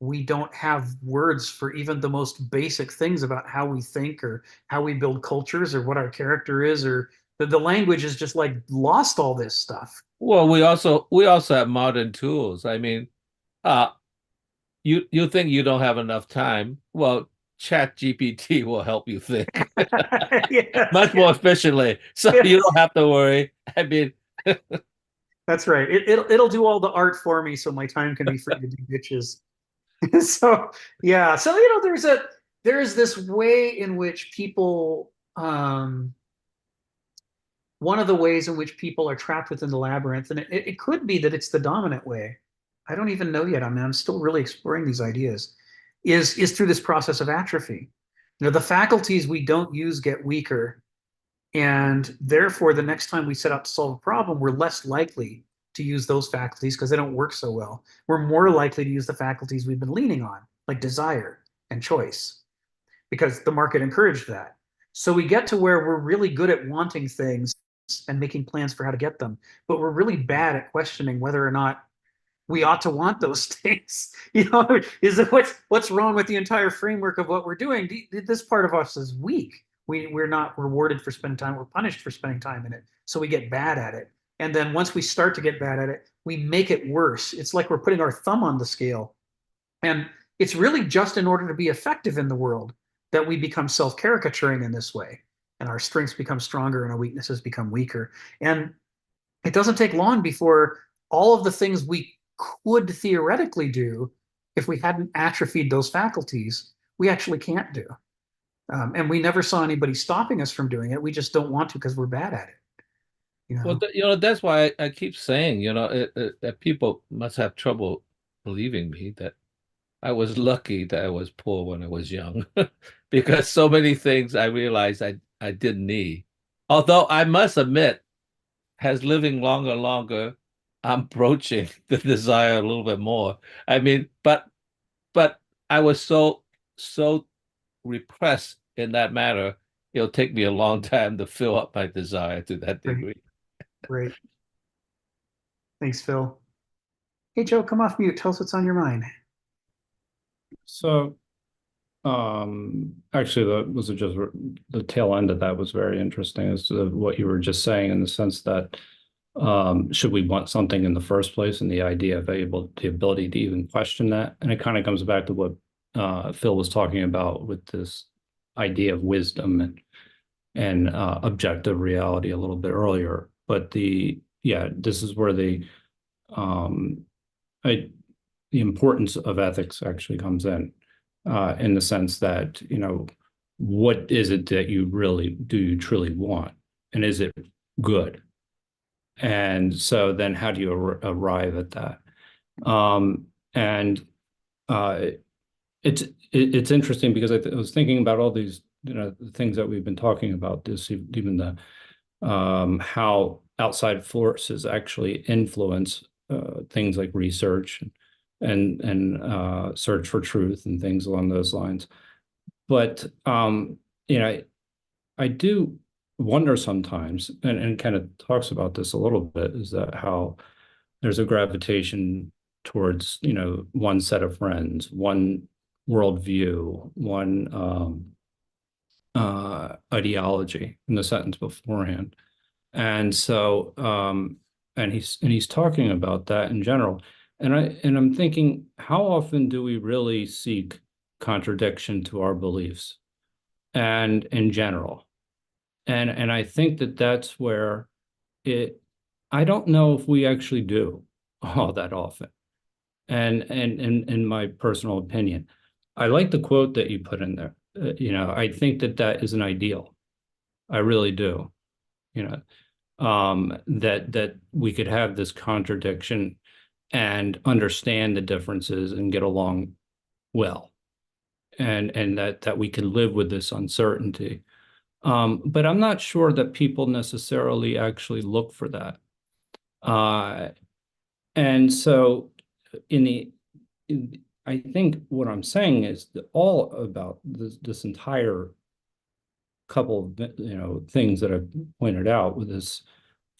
we don't have words for even the most basic things about how we think or how we build cultures or what our character is, or the language is just like lost all this stuff. Well, we also have modern tools. I mean, you think you don't have enough time. Well, Chat GPT will help you think Yes, much more efficiently. So yes. you don't have to worry. I mean, That's right. It'll do all the art for me, so my time can be free to do bitches. So yeah, so there's this way in which people one of the ways in which people are trapped within the labyrinth, and it could be that it's the dominant way. I don't even know yet. I mean, I'm still really exploring these ideas. Is through this process of atrophy. The faculties we don't use get weaker, and therefore, the next time we set out to solve a problem, we're less likely to use those faculties because they don't work so well. We're more likely to use the faculties we've been leaning on, like desire and choice, because the market encouraged that. So we get to where we're really good at wanting things and making plans for how to get them, but we're really bad at questioning whether or not we ought to want those things. Is it what's wrong with the entire framework of what we're doing? This part of us is weak. We're not rewarded for spending time. We're punished for spending time in it. So we get bad at it. And then once we start to get bad at it, we make it worse. It's like we're putting our thumb on the scale. And it's really just in order to be effective in the world that we become self-caricaturing in this way. And our strengths become stronger and our weaknesses become weaker. And it doesn't take long before all of the things we could theoretically do, if we hadn't atrophied those faculties, we actually can't do. And we never saw anybody stopping us from doing it. We just don't want to because we're bad at it. Well, that's why I keep saying, that people must have trouble believing me that I was lucky that I was poor when I was young, because so many things I realized I didn't need. Although I must admit, as living longer, I'm broaching the desire a little bit more. I mean, but I was so repressed in that matter. It'll take me a long time to fill up my desire to that degree. Great. Thanks, Phil. Hey, Joe, come off mute. Tell us what's on your mind. So, actually, that was just the tail end of that was very interesting as to what you were just saying, in the sense that should we want something in the first place, and the idea of the ability to even question that. And it kind of comes back to what Phil was talking about with this idea of wisdom and objective reality a little bit earlier. But this is where the importance of ethics actually comes in the sense that, what is it that you truly want, and is it good? And so then how do you arrive at that? It's interesting because I was thinking about all these, the things that we've been talking about, this, even the how outside forces actually influence things like research and search for truth and things along those lines. But I do wonder sometimes, and kind of talks about this a little bit, is that how there's a gravitation towards one set of friends, one worldview, one ideology in the sentence beforehand. And so and he's talking about that in general. And I'm thinking, how often do we really seek contradiction to our beliefs and in general? And I think that's where I don't know if we actually do all that often. And in my personal opinion, I like the quote that you put in there. I think that is an ideal. I really do. That we could have this contradiction and understand the differences and get along well, and that we can live with this uncertainty. But I'm not sure that people necessarily actually look for that. And so I think what I'm saying is that all about this entire couple of things that I've pointed out with this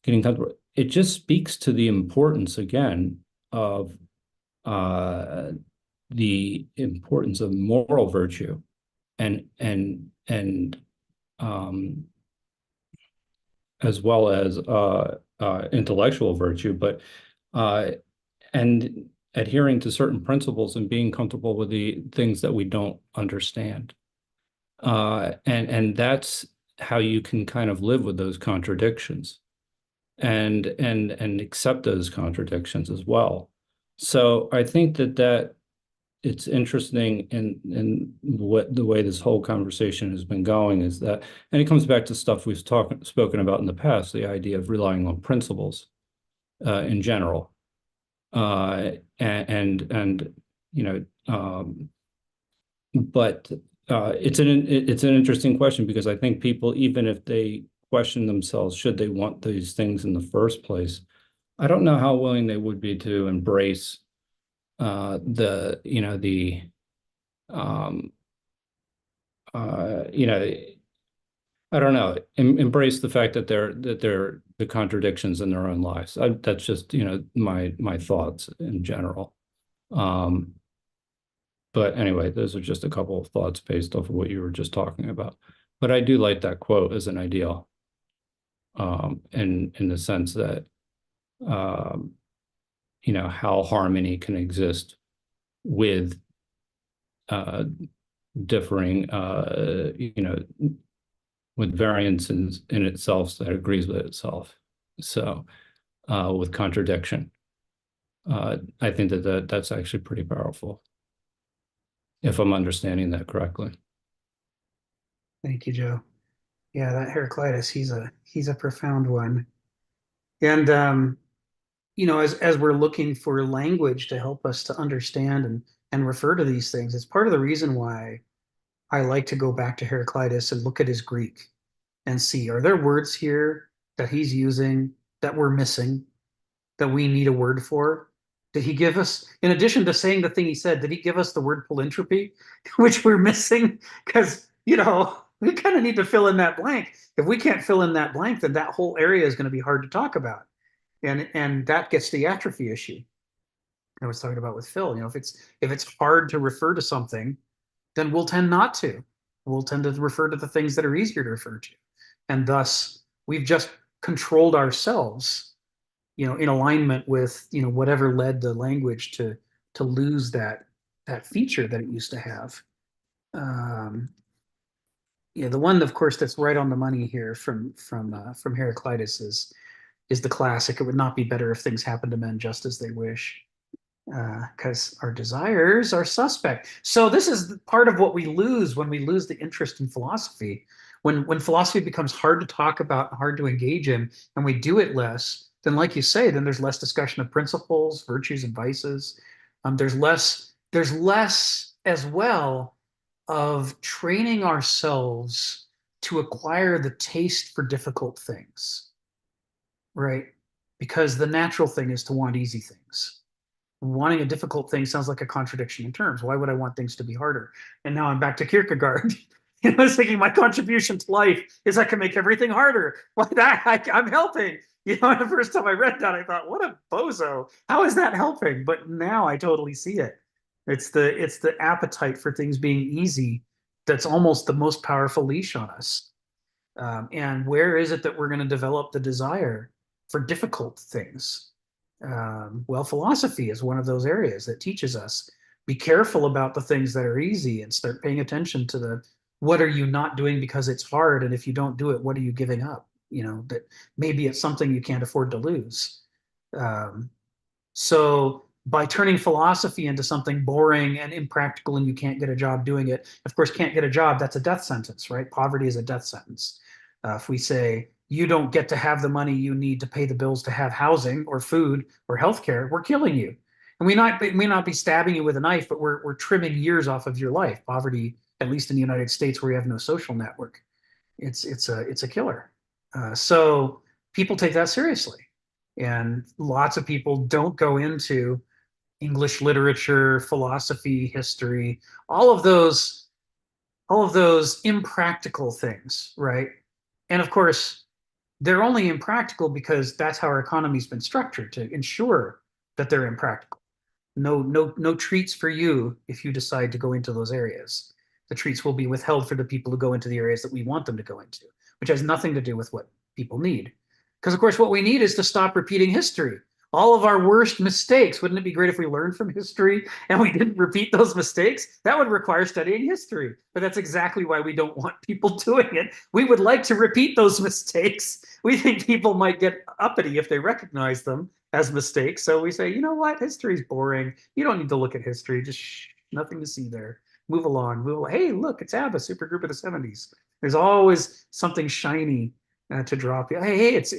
getting comfortable, it just speaks to the importance again of the importance of moral virtue and as well as intellectual virtue, but and adhering to certain principles and being comfortable with the things that we don't understand. And that's how you can kind of live with those contradictions and accept those contradictions as well. So I think that it's interesting in what the way this whole conversation has been going is that, and it comes back to stuff we've spoken about in the past, the idea of relying on principles in general. But it's an interesting question, because I think people, even if they question themselves, should they want these things in the first place, I don't know how willing they would be to embrace I don't know, embrace the fact that they're the contradictions in their own lives. That's just, my thoughts in general. But anyway, those are just a couple of thoughts based off of what you were just talking about. But I do like that quote as an ideal, in the sense that, how harmony can exist with differing, with variance in itself that agrees with itself. So with contradiction, I think that's actually pretty powerful, if I'm understanding that correctly. Thank you, Joe. Yeah, that Heraclitus, he's a profound one. And as we're looking for language to help us to understand and refer to these things, it's part of the reason why I like to go back to Heraclitus and look at his Greek and see, are there words here that he's using that we're missing, that we need a word for? Did he give us, in addition to saying the thing he said, did he give us the word polyntropy, which we're missing? Because, we kind of need to fill in that blank. If we can't fill in that blank, then that whole area is going to be hard to talk about. And that gets the atrophy issue I was talking about with Phil. If it's hard to refer to something, then we'll tend not to. We'll tend to refer to the things that are easier to refer to. And thus, we've just controlled ourselves, in alignment with, whatever led the language to lose that feature that it used to have. The one, of course, that's right on the money here from Heraclitus is the classic. It would not be better if things happened to men just as they wish, because our desires are suspect. So this is part of what we lose when we lose the interest in philosophy. When philosophy becomes hard to talk about, hard to engage in, and we do it less, then, like you say, then there's less discussion of principles, virtues, and vices. There's less as well of training ourselves to acquire the taste for difficult things, right? Because the natural thing is to want easy things. Wanting a difficult thing sounds like a contradiction in terms. Why would I want things to be harder? And now I'm back to Kierkegaard. I was thinking my contribution to life is I can make everything harder. Well, I'm helping. The first time I read that, I thought, what a bozo. How is that helping? But now I totally see it. It's the appetite for things being easy that's almost the most powerful leash on us. And where is it that we're going to develop the desire for difficult things? Well, philosophy is one of those areas that teaches us, be careful about the things that are easy and start paying attention to what are you not doing because it's hard, and if you don't do it, what are you giving up? That maybe it's something you can't afford to lose. So by turning philosophy into something boring and impractical and you can't get a job doing it, of course, can't get a job, that's a death sentence, right? Poverty is a death sentence. If we say, you don't get to have the money you need to pay the bills to have housing or food or healthcare, we're killing you. And we may not be stabbing you with a knife, but we're trimming years off of your life. Poverty, at least in the United States, where you have no social network, it's a killer. So people take that seriously. And lots of people don't go into English literature, philosophy, history, all of those impractical things, right? And of course, they're only impractical because that's how our economy's been structured, to ensure that they're impractical. No treats for you if you decide to go into those areas. The treats will be withheld for the people who go into the areas that we want them to go into, which has nothing to do with what people need. Because, of course, what we need is to stop repeating history. All of our worst mistakes. Wouldn't it be great if we learned from history and we didn't repeat those mistakes? That would require studying history. But that's exactly why we don't want people doing it. We would like to repeat those mistakes. We think people might get uppity if they recognize them as mistakes. So we say, you know what? History's boring. You don't need to look at history. Just nothing to see there. Move along. Hey, look, it's ABBA, supergroup of the 70s. There's always something shiny to drop you. Hey, it's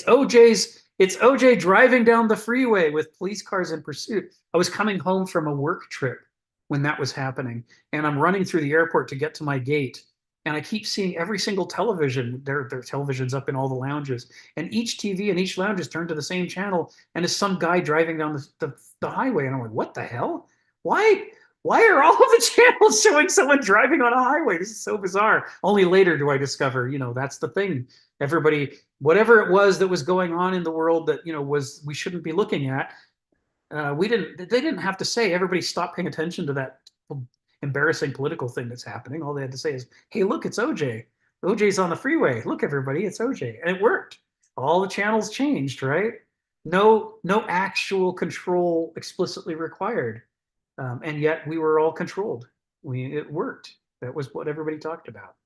OJ driving down the freeway with police cars in pursuit. I was coming home from a work trip when that was happening, and I'm running through the airport to get to my gate, and I keep seeing every single television. There are televisions up in all the lounges, and each TV in each lounge is turned to the same channel, and it's some guy driving down the highway, and I'm like, what the hell? Why why are all of the channels showing someone driving on a highway? This is so bizarre. Only later do I discover, that's the thing. Everybody, whatever it was that was going on in the world that, we shouldn't be looking at, they didn't have to say, everybody stop paying attention to that embarrassing political thing that's happening. All they had to say is, hey, look, it's OJ. OJ's on the freeway. Look, everybody, it's OJ. And it worked. All the channels changed, right? No actual control explicitly required. And yet we were all controlled. It worked. That was what everybody talked about.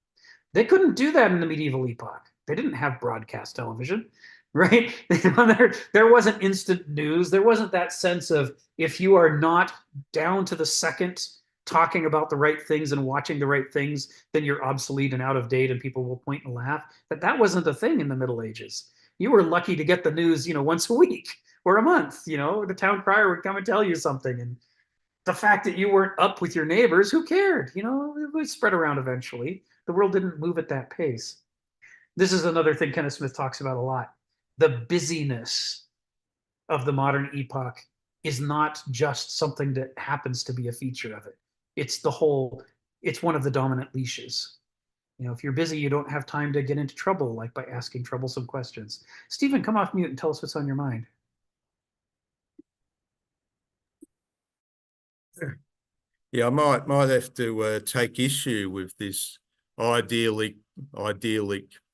They couldn't do that in the medieval epoch. They didn't have broadcast television, right? There wasn't instant news. There wasn't that sense of, if you are not down to the second talking about the right things and watching the right things, then you're obsolete and out of date and people will point and laugh. That wasn't a thing in the Middle Ages. You were lucky to get the news, once a week or a month. The town crier would come and tell you something, and the fact that you weren't up with your neighbors, who cared? It would spread around eventually. The world didn't move at that pace. This is another thing Kenneth Smith talks about a lot. The busyness of the modern epoch is not just something that happens to be a feature of it. It's one of the dominant leashes. If you're busy, you don't have time to get into trouble, like by asking troublesome questions. Stephen, come off mute and tell us what's on your mind. Yeah, I might have to take issue with this idyllic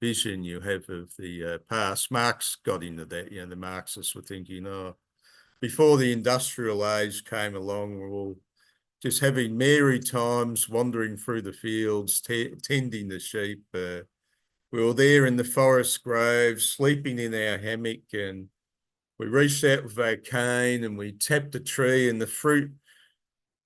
vision you have of the past. Marx got into that. The Marxists were thinking, before the industrial age came along, we're all just having merry times, wandering through the fields, tending the sheep. We were there in the forest groves, sleeping in our hammock, and we reached out with our cane and we tapped a tree, and the fruit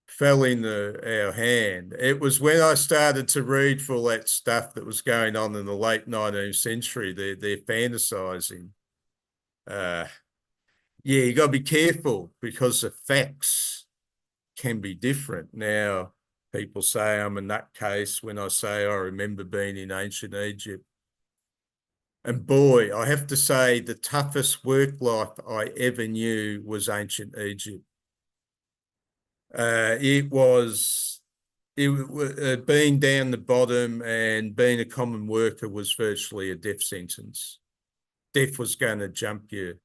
fell in our hand. It was when I started to read for all that stuff that was going on in the late 19th century. They're fantasizing. You got to be careful, because the facts can be different. Now, people say I'm a nutcase when I say I remember being in ancient Egypt. And boy, I have to say, the toughest work life I ever knew was ancient Egypt. Being down the bottom and being a common worker was virtually a death sentence. Death was going to jump you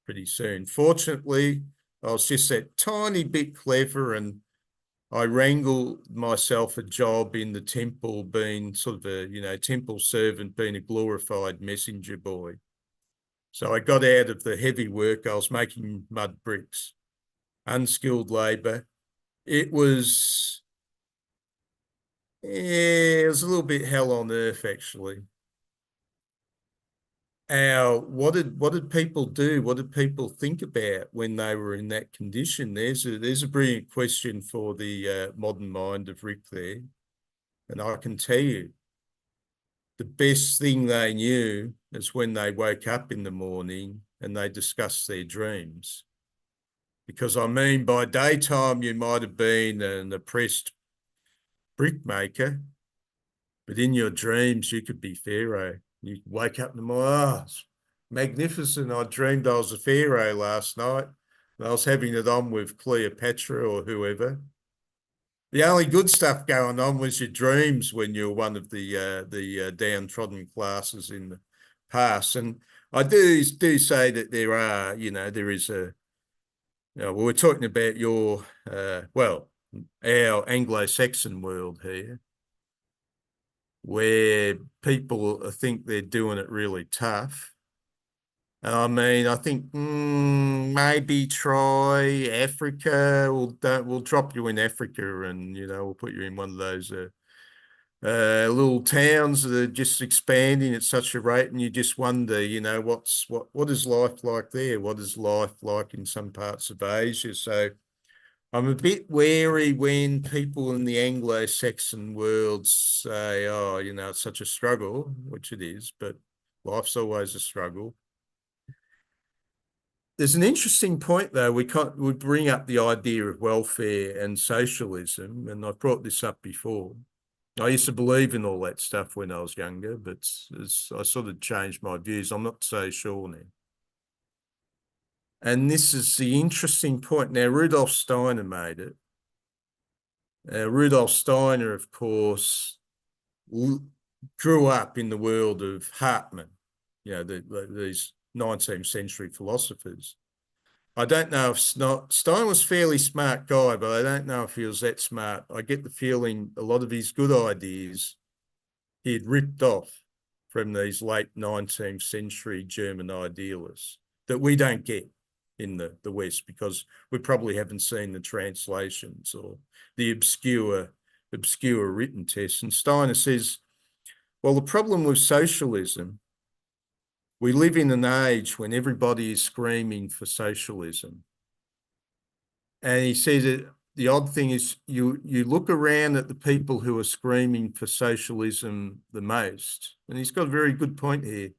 pretty soon. Fortunately, I was just that tiny bit clever, and I wrangled myself a job in the temple, being sort of a, temple servant, being a glorified messenger boy. So I got out of the heavy work. I was making mud bricks, unskilled labor. It was a little bit hell on earth, actually. What did people do? What did people think about when they were in that condition? There's a brilliant question for the modern mind of Rick there. And I can tell you, the best thing they knew is when they woke up in the morning and they discussed their dreams. Because by daytime, you might have been an oppressed brickmaker, but in your dreams, you could be Pharaoh. You wake up in the morning, magnificent. I dreamed I was a Pharaoh last night, and I was having it on with Cleopatra or whoever. The only good stuff going on was your dreams when you're one of the downtrodden classes in the past. And I do say that there is a, we're talking about our Anglo-Saxon world here, where people think they're doing it really tough. And I think maybe try Africa. We'll drop you in Africa, and we'll put you in one of those little towns that are just expanding at such a rate, and you just wonder, what is life like there? What is life like in some parts of Asia? So I'm a bit wary when people in the Anglo-Saxon world say, it's such a struggle, which it is, but life's always a struggle. There's an interesting point, though. We bring up the idea of welfare and socialism, and I've brought this up before. I used to believe in all that stuff when I was younger, but I sort of changed my views. I'm not so sure now. And this is the interesting point. Now, Rudolf Steiner made it. Rudolf Steiner, of course, grew up in the world of Hartmann, you know, these 19th century philosophers. I don't know if Steiner was a fairly smart guy, but I don't know if he was that smart. I get the feeling a lot of his good ideas he had ripped off from these late 19th century German idealists that we don't get in the West, because we probably haven't seen the translations or the obscure written tests. And Steiner says, well, the problem with socialism, we live in an age when everybody is screaming for socialism. And he says that the odd thing is you look around at the people who are screaming for socialism the most, and he's got a very good point here.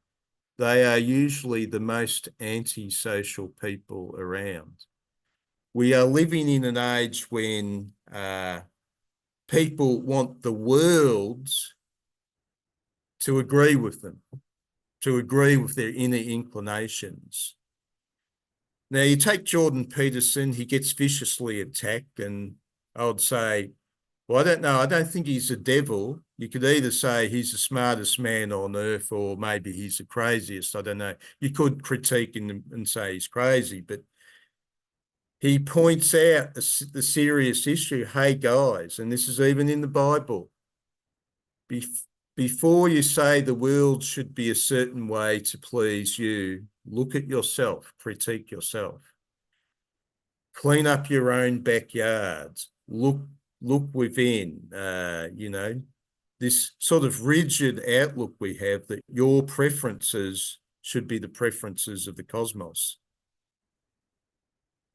They are usually the most anti-social people around. We are living in an age when people want the world to agree with them, to agree with their inner inclinations. Now, you take Jordan Peterson, he gets viciously attacked, and I would say, well, I don't know, I don't think he's a devil. You could either say he's the smartest man on earth, or maybe he's the craziest, I don't know. You could critique him and say he's crazy, but he points out the serious issue. Hey, guys, and this is even in the Bible, before you say the world should be a certain way to please you, look at yourself, critique yourself. Clean up your own backyards. Look within, you know, this sort of rigid outlook we have that your preferences should be the preferences of the cosmos.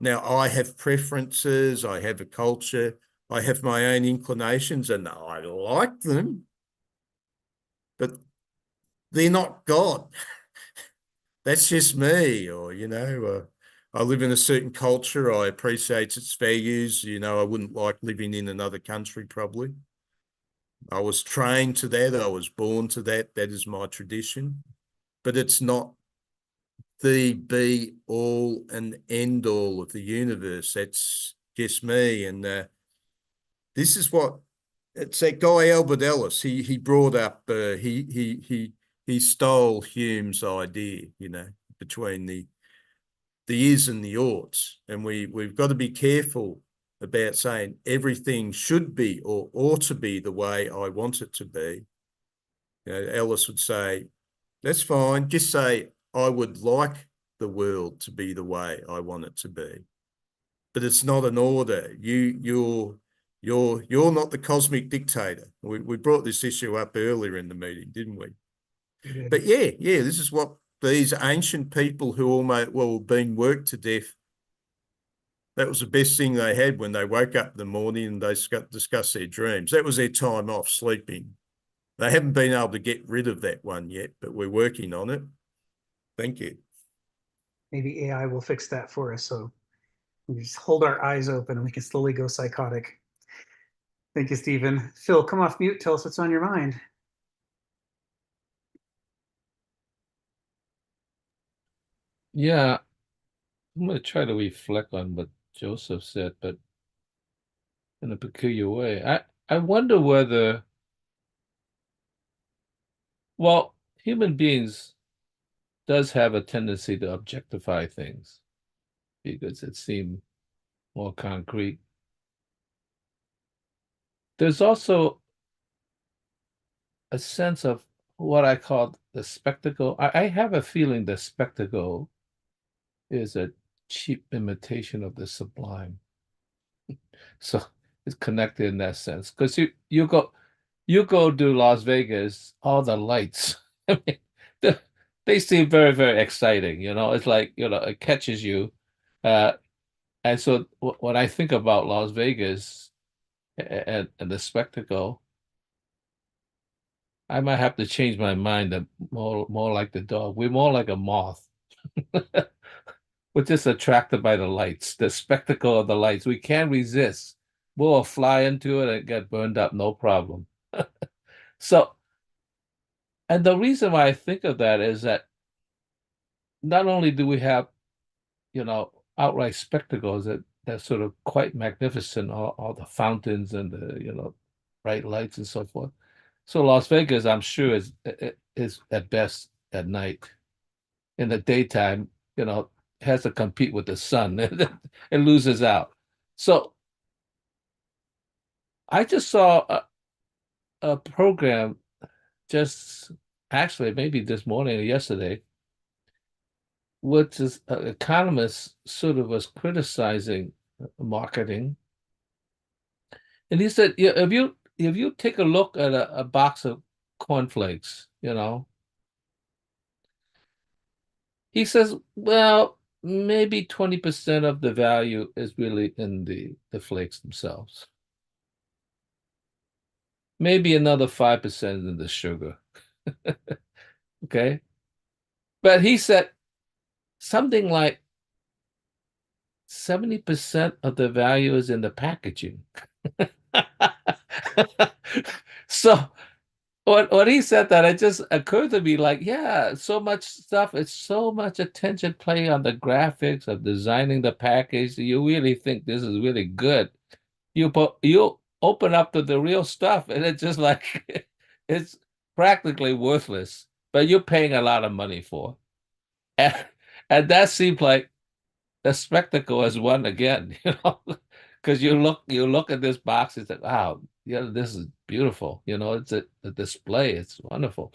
Now, I have preferences, I have a culture, I have my own inclinations, and I like them, but they're not God. That's just me. Or, you know, I live in a certain culture, I appreciate its values, you know, I wouldn't like living in another country probably. I was trained to that, I was born to that, that is my tradition, but it's not the be all and end all of the universe. That's just me. And this is what it's that guy Albert Ellis. He brought up. He stole Hume's idea. You know, between the is and the oughts, and we've got to be careful about saying everything should be or ought to be the way I want it to be. You know, Ellis would say, that's fine. Just say, I would like the world to be the way I want it to be. But it's not an order. You're not the cosmic dictator. We brought this issue up earlier in the meeting, didn't we? But yeah, this is what these ancient people who almost, well, been worked to death, that was the best thing they had when they woke up in the morning and they discussed their dreams. That was their time off, sleeping. They haven't been able to get rid of that one yet, but we're working on it. Thank you. Maybe AI will fix that for us, so we just hold our eyes open and we can slowly go psychotic. Thank you, Stephen. Phil, come off mute. Tell us what's on your mind. Yeah, I'm going to try to reflect on what Joseph said, but in a peculiar way. I wonder whether, well, human beings does have a tendency to objectify things because it seems more concrete. There's also a sense of what I call the spectacle. I have a feeling the spectacle is a cheap imitation of the sublime. So it's connected in that sense. Because you go to Las Vegas, all the lights. I mean, they seem very, very exciting. You know, it's like, you know, it catches you. And so when I think about Las Vegas and the spectacle, I might have to change my mind to more like the dog. We're more like a moth. We're just attracted by the lights, the spectacle of the lights. We can't resist. We'll fly into it and get burned up, no problem. So, and the reason why I think of that is that not only do we have, you know, outright spectacles, that that's sort of quite magnificent, all the fountains and the bright lights and so forth. So Las Vegas, I'm sure, is at best at night. In the daytime, has to compete with the sun and loses out. So I just saw a program just actually maybe this morning or yesterday, which is economist sort of was criticizing marketing. And he said, yeah, if you take a look at a box of cornflakes, he says, well, maybe 20% of the value is really in the flakes themselves. Maybe another 5% in the sugar. Okay. But he said something like 70% of the value is in the packaging. So when he said that, it just occurred to me like, yeah, so much stuff, it's so much attention play on the graphics of designing the package. You really think this is really good. You open up to the real stuff and it's just like it's practically worthless, but you're paying a lot of money for. And, and that seemed like the spectacle has won again, because you look at this box, it's like, wow, this is beautiful. It's a display, it's wonderful.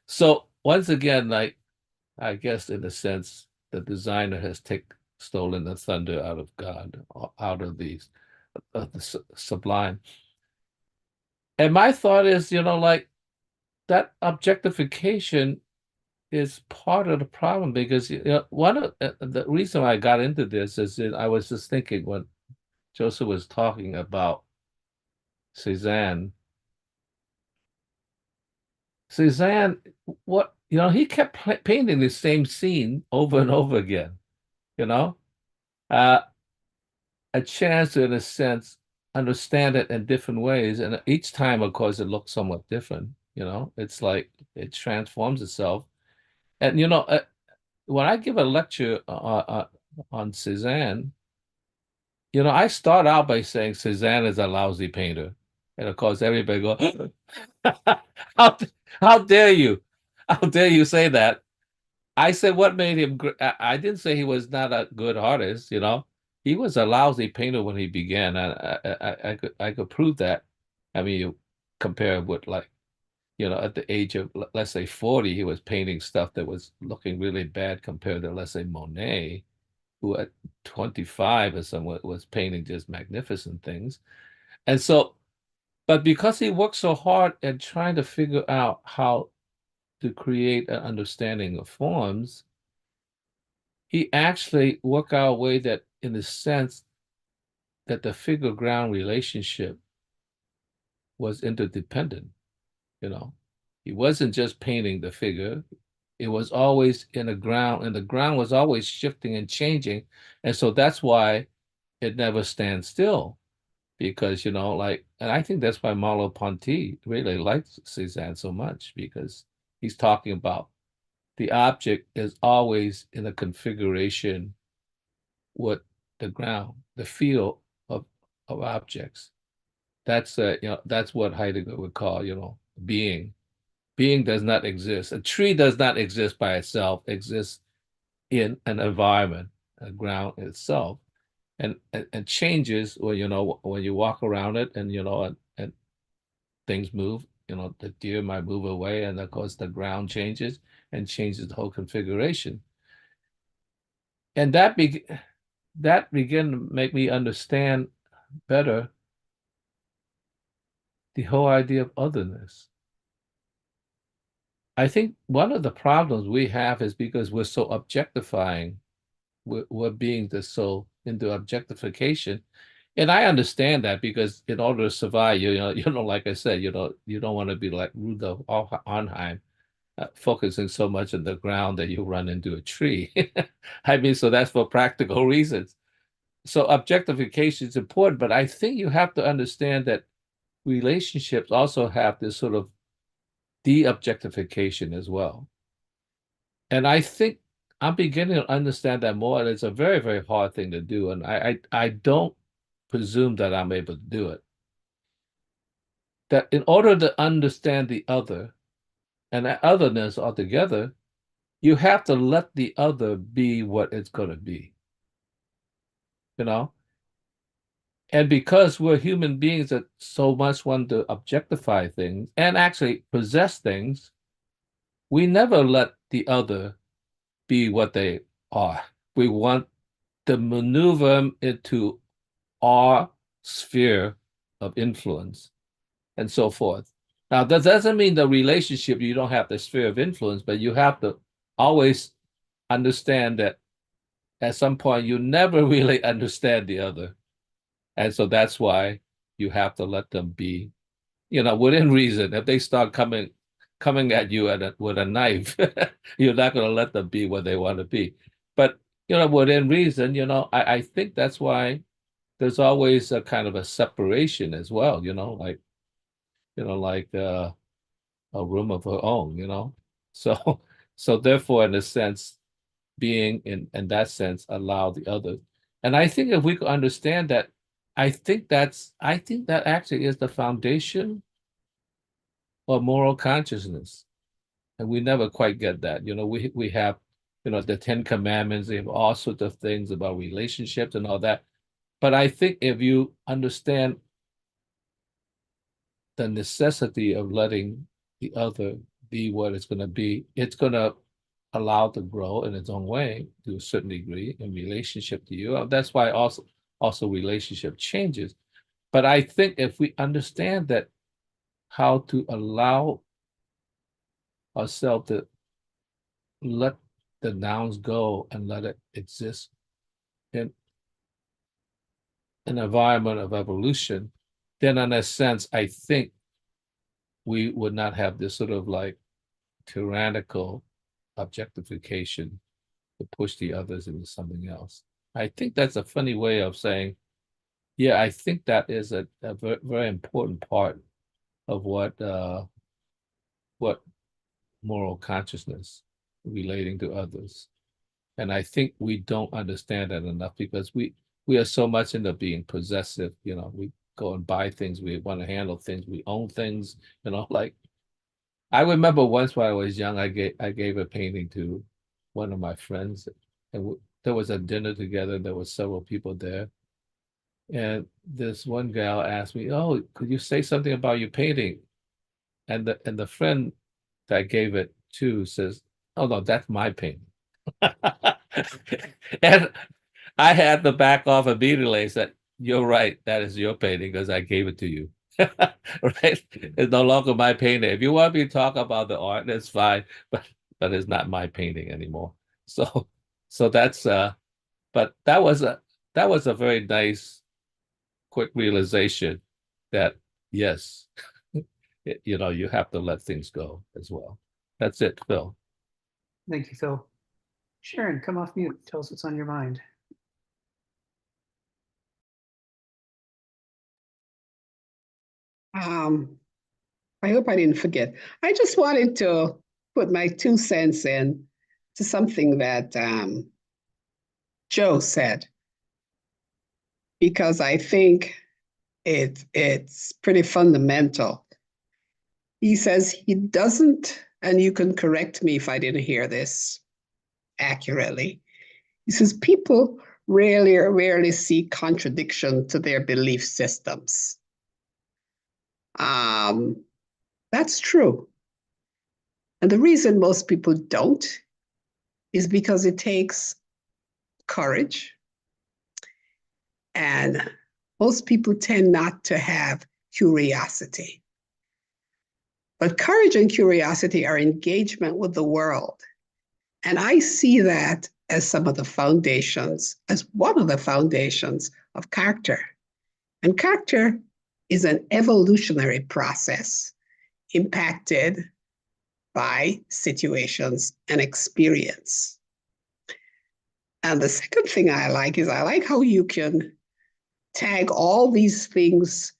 So once again, like, I guess in a sense, the designer has stolen the thunder out of God, out of the sublime. And my thought is, like, that objectification is part of the problem, because one of the reason I got into this is that I was just thinking when Joseph was talking about Cézanne. Cézanne, he kept painting the same scene over and over again. A chance to, in a sense, understand it in different ways, and each time, of course, it looks somewhat different. It's like it transforms itself. And when I give a lecture on Cézanne, I start out by saying Cézanne is a lousy painter, and of course everybody goes, "How dare you? How dare you say that?" I said, "What made him?" I didn't say he was not a good artist. He was a lousy painter when he began. I could prove that. I mean, you compare with, like, at the age of, let's say, 40, he was painting stuff that was looking really bad compared to, let's say, Monet, who at 25 or somewhat was painting just magnificent things. And so, but because he worked so hard at trying to figure out how to create an understanding of forms, he actually worked out a way that, in the sense that the figure-ground relationship was interdependent. He wasn't just painting the figure. It was always in the ground, and the ground was always shifting and changing. And so that's why it never stands still, because, like, and I think that's why Merleau-Ponty really likes Cézanne so much, because he's talking about the object is always in a configuration with the ground, the feel of objects. That's that's what Heidegger would call, being. Being does not exist. A tree does not exist by itself, exists in an environment, a ground itself, and changes when you walk around it, and and things move. The deer might move away, and of course the ground changes and changes the whole configuration. And that began to make me understand better the whole idea of otherness. I think one of the problems we have is because we're so objectifying, we're being just so into objectification. And I understand that, because in order to survive, like I said, you don't want to be like Rudolf Arnheim, focusing so much on the ground that you run into a tree. I mean, so that's for practical reasons. So objectification is important, but I think you have to understand that relationships also have this sort of de-objectification as well. And I think I'm beginning to understand that more, and it's a very, very hard thing to do. And I don't presume that I'm able to do it. That in order to understand the other and that otherness altogether, you have to let the other be what it's going to be. You know? And because we're human beings that so much want to objectify things and actually possess things, we never let the other be what they are. We want to maneuver them into our sphere of influence and so forth. Now, that doesn't mean the relationship, you don't have the sphere of influence, but you have to always understand that at some point you never really understand the other. And so that's why you have to let them be, within reason. If they start coming at you with a knife, you're not going to let them be what they want to be. But, within reason, I think that's why there's always a kind of a separation as well, like a room of her own. So therefore, in a sense, being in that sense, allow the other. And I think if we could understand that, I think that actually is the foundation of moral consciousness. And we never quite get that. We have, the 10 Commandments, we have all sorts of things about relationships and all that. But I think if you understand the necessity of letting the other be what it's going to be, it's going to allow it to grow in its own way to a certain degree in relationship to you. That's why also relationship changes. But I think if we understand that, how to allow ourselves to let the nouns go and let it exist in an environment of evolution, then in a sense, I think we would not have this sort of like tyrannical objectification to push the others into something else. I think that's a funny way of saying, yeah, I think that is a very, very important part of what moral consciousness relating to others. And I think we don't understand that enough because we are so much into being possessive. We go and buy things, we want to handle things, we own things. Like I remember once when I was young, I gave a painting to one of my friends, and there was a dinner together. There were several people there, and this one gal asked me, "Oh, could you say something about your painting?" And the friend that I gave it to says, "Oh no, that's my painting." And I had to back off immediately. I said, "You're right. That is your painting because I gave it to you." Right? It's no longer my painting. If you want me to talk about the art, that's fine, but it's not my painting anymore. So that's but that was a very nice, quick realization that yes, you have to let things go as well. That's it, Phil. Thank you, Phil. Sharon, come off mute. Tell us what's on your mind. I hope I didn't forget. I just wanted to put my 2 cents in to something that Joe said, because I think it's pretty fundamental. He says he doesn't, and you can correct me if I didn't hear this accurately. He says people rarely see contradiction to their belief systems. That's true. And the reason most people don't is because it takes courage. And most people tend not to have curiosity. But courage and curiosity are engagement with the world. And I see that as some of the foundations, as one of the foundations of character. And character is an evolutionary process impacted by situations and experience. And the second thing I like is I like how you can tag all these things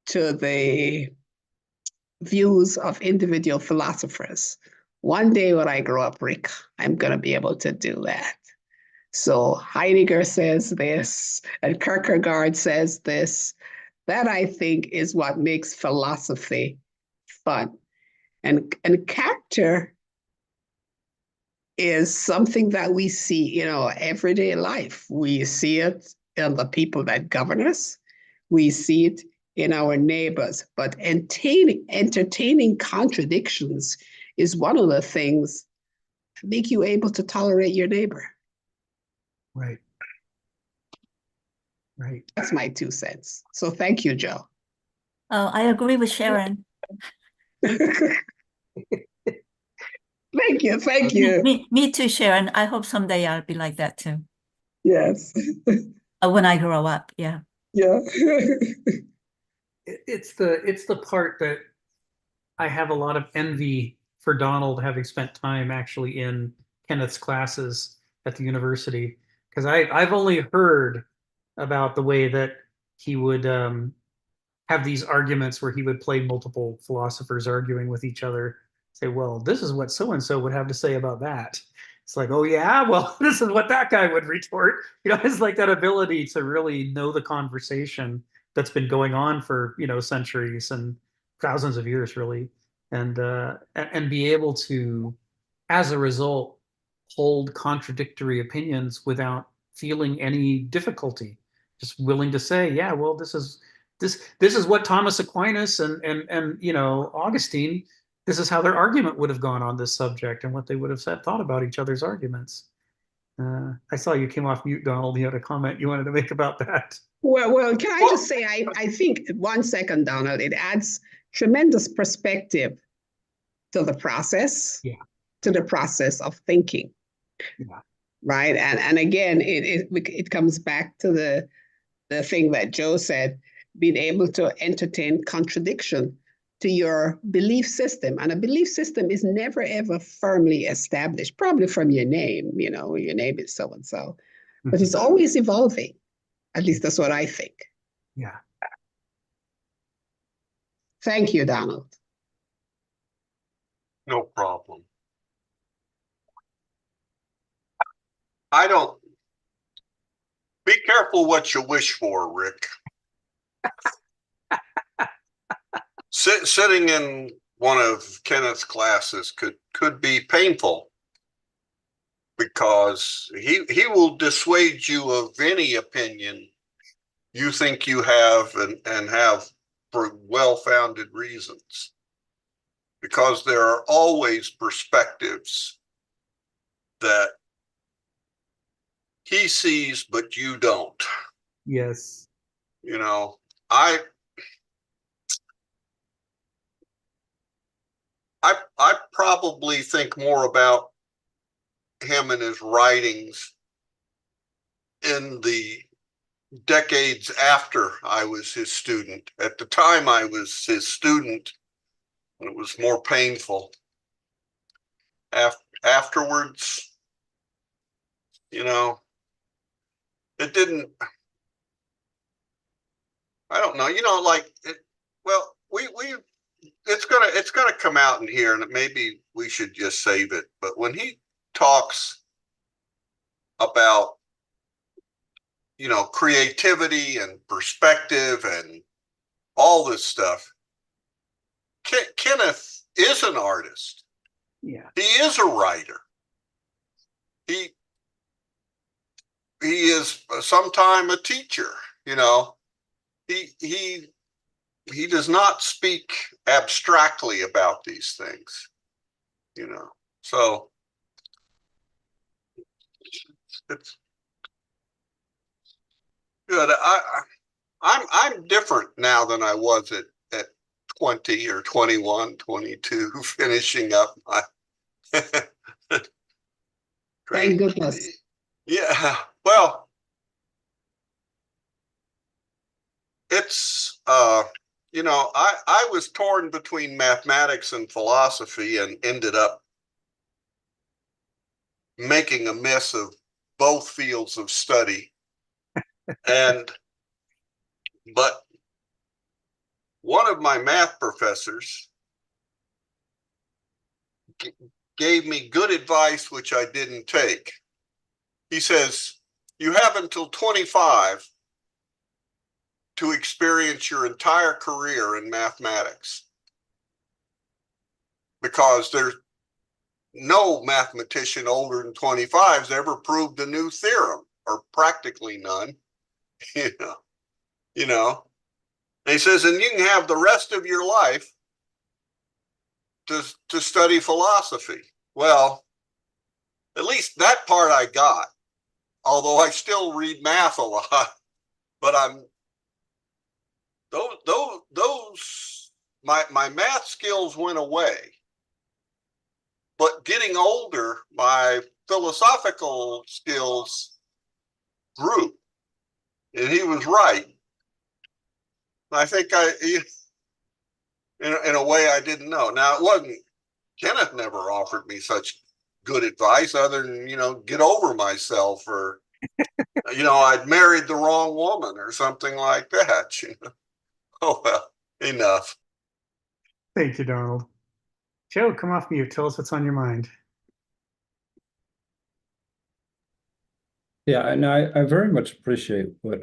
to the views of individual philosophers. One day when I grow up, Rick, I'm going to be able to do that. So Heidegger says this, and Kierkegaard says this. That, I think, is what makes philosophy fun. And character is something that we see in our everyday life. We see it in the people that govern us. We see it in our neighbors. But entertaining contradictions is one of the things that make you able to tolerate your neighbor. Right. Right. That's my 2 cents. So thank you, Joe. I agree with Sharon. Thank you. Thank you. Me too, Sharon. I hope someday I'll be like that too. Yes. When I grow up, yeah. Yeah. It's the part that I have a lot of envy for Donald, having spent time actually in Kenneth's classes at the university, because I've only heard about the way that he would have these arguments where he would play multiple philosophers arguing with each other, say, well, this is what so and so would have to say about that. It's like, oh yeah, well, this is what that guy would retort. It's like that ability to really know the conversation that's been going on for centuries and thousands of years, really, and be able to, as a result, hold contradictory opinions without feeling any difficulty. Just willing to say, yeah, well, this is what Thomas Aquinas and Augustine, this is how their argument would have gone on this subject and what they would have thought about each other's arguments. I saw you came off mute, Donald. You had a comment you wanted to make about that. Well, can I just say, I think 1 second, Donald, it adds tremendous perspective to the process, to the process of thinking. Yeah. Right. And again, it comes back to the thing that Joe said, being able to entertain contradiction to your belief system. And a belief system is never, ever firmly established, probably from your name, your name is so-and-so, but it's always evolving. At least that's what I think. Yeah. Thank you, Donald. No problem. Be careful what you wish for, Rick. Sitting in one of Kenneth's classes could be painful, because he will dissuade you of any opinion you think you have and have for well-founded reasons, because there are always perspectives that he sees but you don't. Yes. I probably think more about him and his writings in the decades after I was his student. At the time I was his student, it was more painful. Afterwards, it didn't, I don't know, well, it's gonna come out in here, and maybe we should just save it. But when he talks about creativity and perspective and all this stuff, Kenneth is an artist. Yeah. He is a writer. He is sometime a teacher. He does not speak abstractly about these things. So it's good. I'm different now than I was at 20 or 21, 22, finishing up my Thank goodness. Yeah, well, it's I was torn between mathematics and philosophy and ended up making a mess of both fields of study. But one of my math professors gave me good advice, which I didn't take. He says, you have until 25 to experience your entire career in mathematics, because there's no mathematician older than 25 has ever proved a new theorem, or practically none. you know. And he says, and you can have the rest of your life to study philosophy. Well, at least that part I got, although I still read math a lot. But my math skills went away. But getting older, my philosophical skills grew. And he was right. I think in a way I didn't know. Now, it wasn't, Kenneth never offered me such good advice other than, get over myself, or, I'd married the wrong woman or something like that. Oh, well, enough. Thank you, Donald. Joe, come off mute. Tell us what's on your mind. Yeah, and I very much appreciate what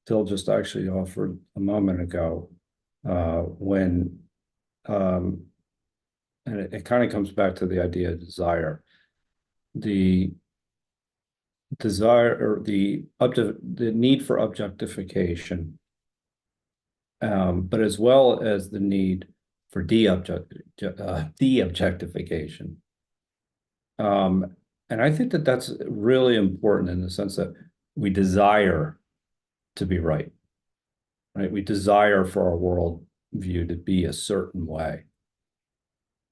Phil just actually offered a moment ago, when and it kind of comes back to the idea of desire. The desire, or the need for objectification, but as well as the need for de-objectification. And I think that that's really important, in the sense that we desire to be right? We desire for our world view to be a certain way.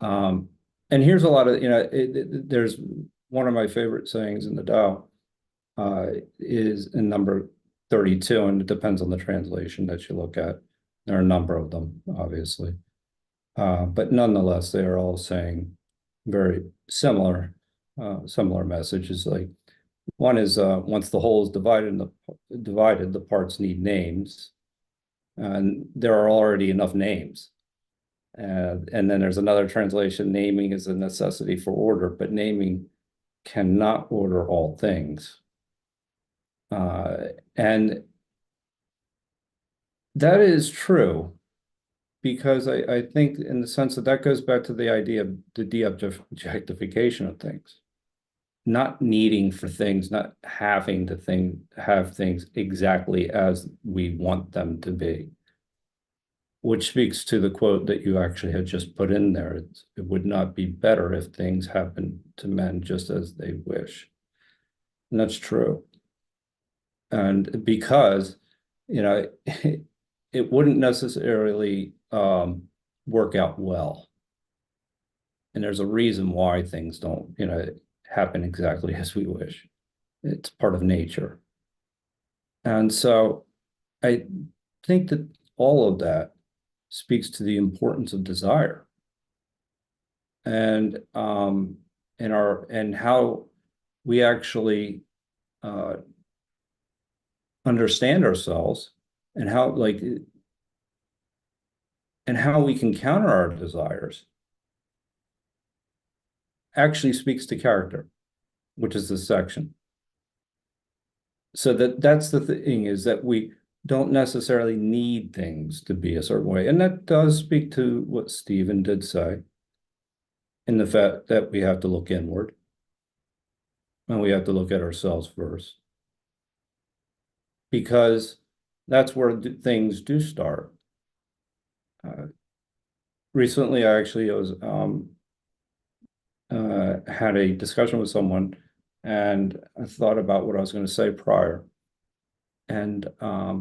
And here's a lot of, there's one of my favorite sayings in the Tao, is in number 32, and it depends on the translation that you look at. There are a number of them, obviously. But nonetheless, they are all saying very similar messages. Like, one is, once the whole is divided, the parts need names, and there are already enough names. And then there's another translation: naming is a necessity for order, but naming cannot order all things. And that is true, because I think, in the sense that goes back to the idea of the de-objectification of things. Not needing for things, not having to have things exactly as we want them to be. Which speaks to the quote that you actually had just put in there. It would not be better if things happen to men just as they wish. And that's true. And because, it wouldn't necessarily work out well. And there's a reason why things don't, happen exactly as we wish. It's part of nature. And so I think that all of that speaks to the importance of desire, and how we actually understand ourselves, and how we can counter our desires, actually speaks to character, which is this section. So that's the thing, is that we don't necessarily need things to be a certain way. And that does speak to what Stephen did say, in the fact that we have to look inward, and we have to look at ourselves first, because that's where things do start. Recently, I actually was had a discussion with someone, and I thought about what I was going to say prior, and I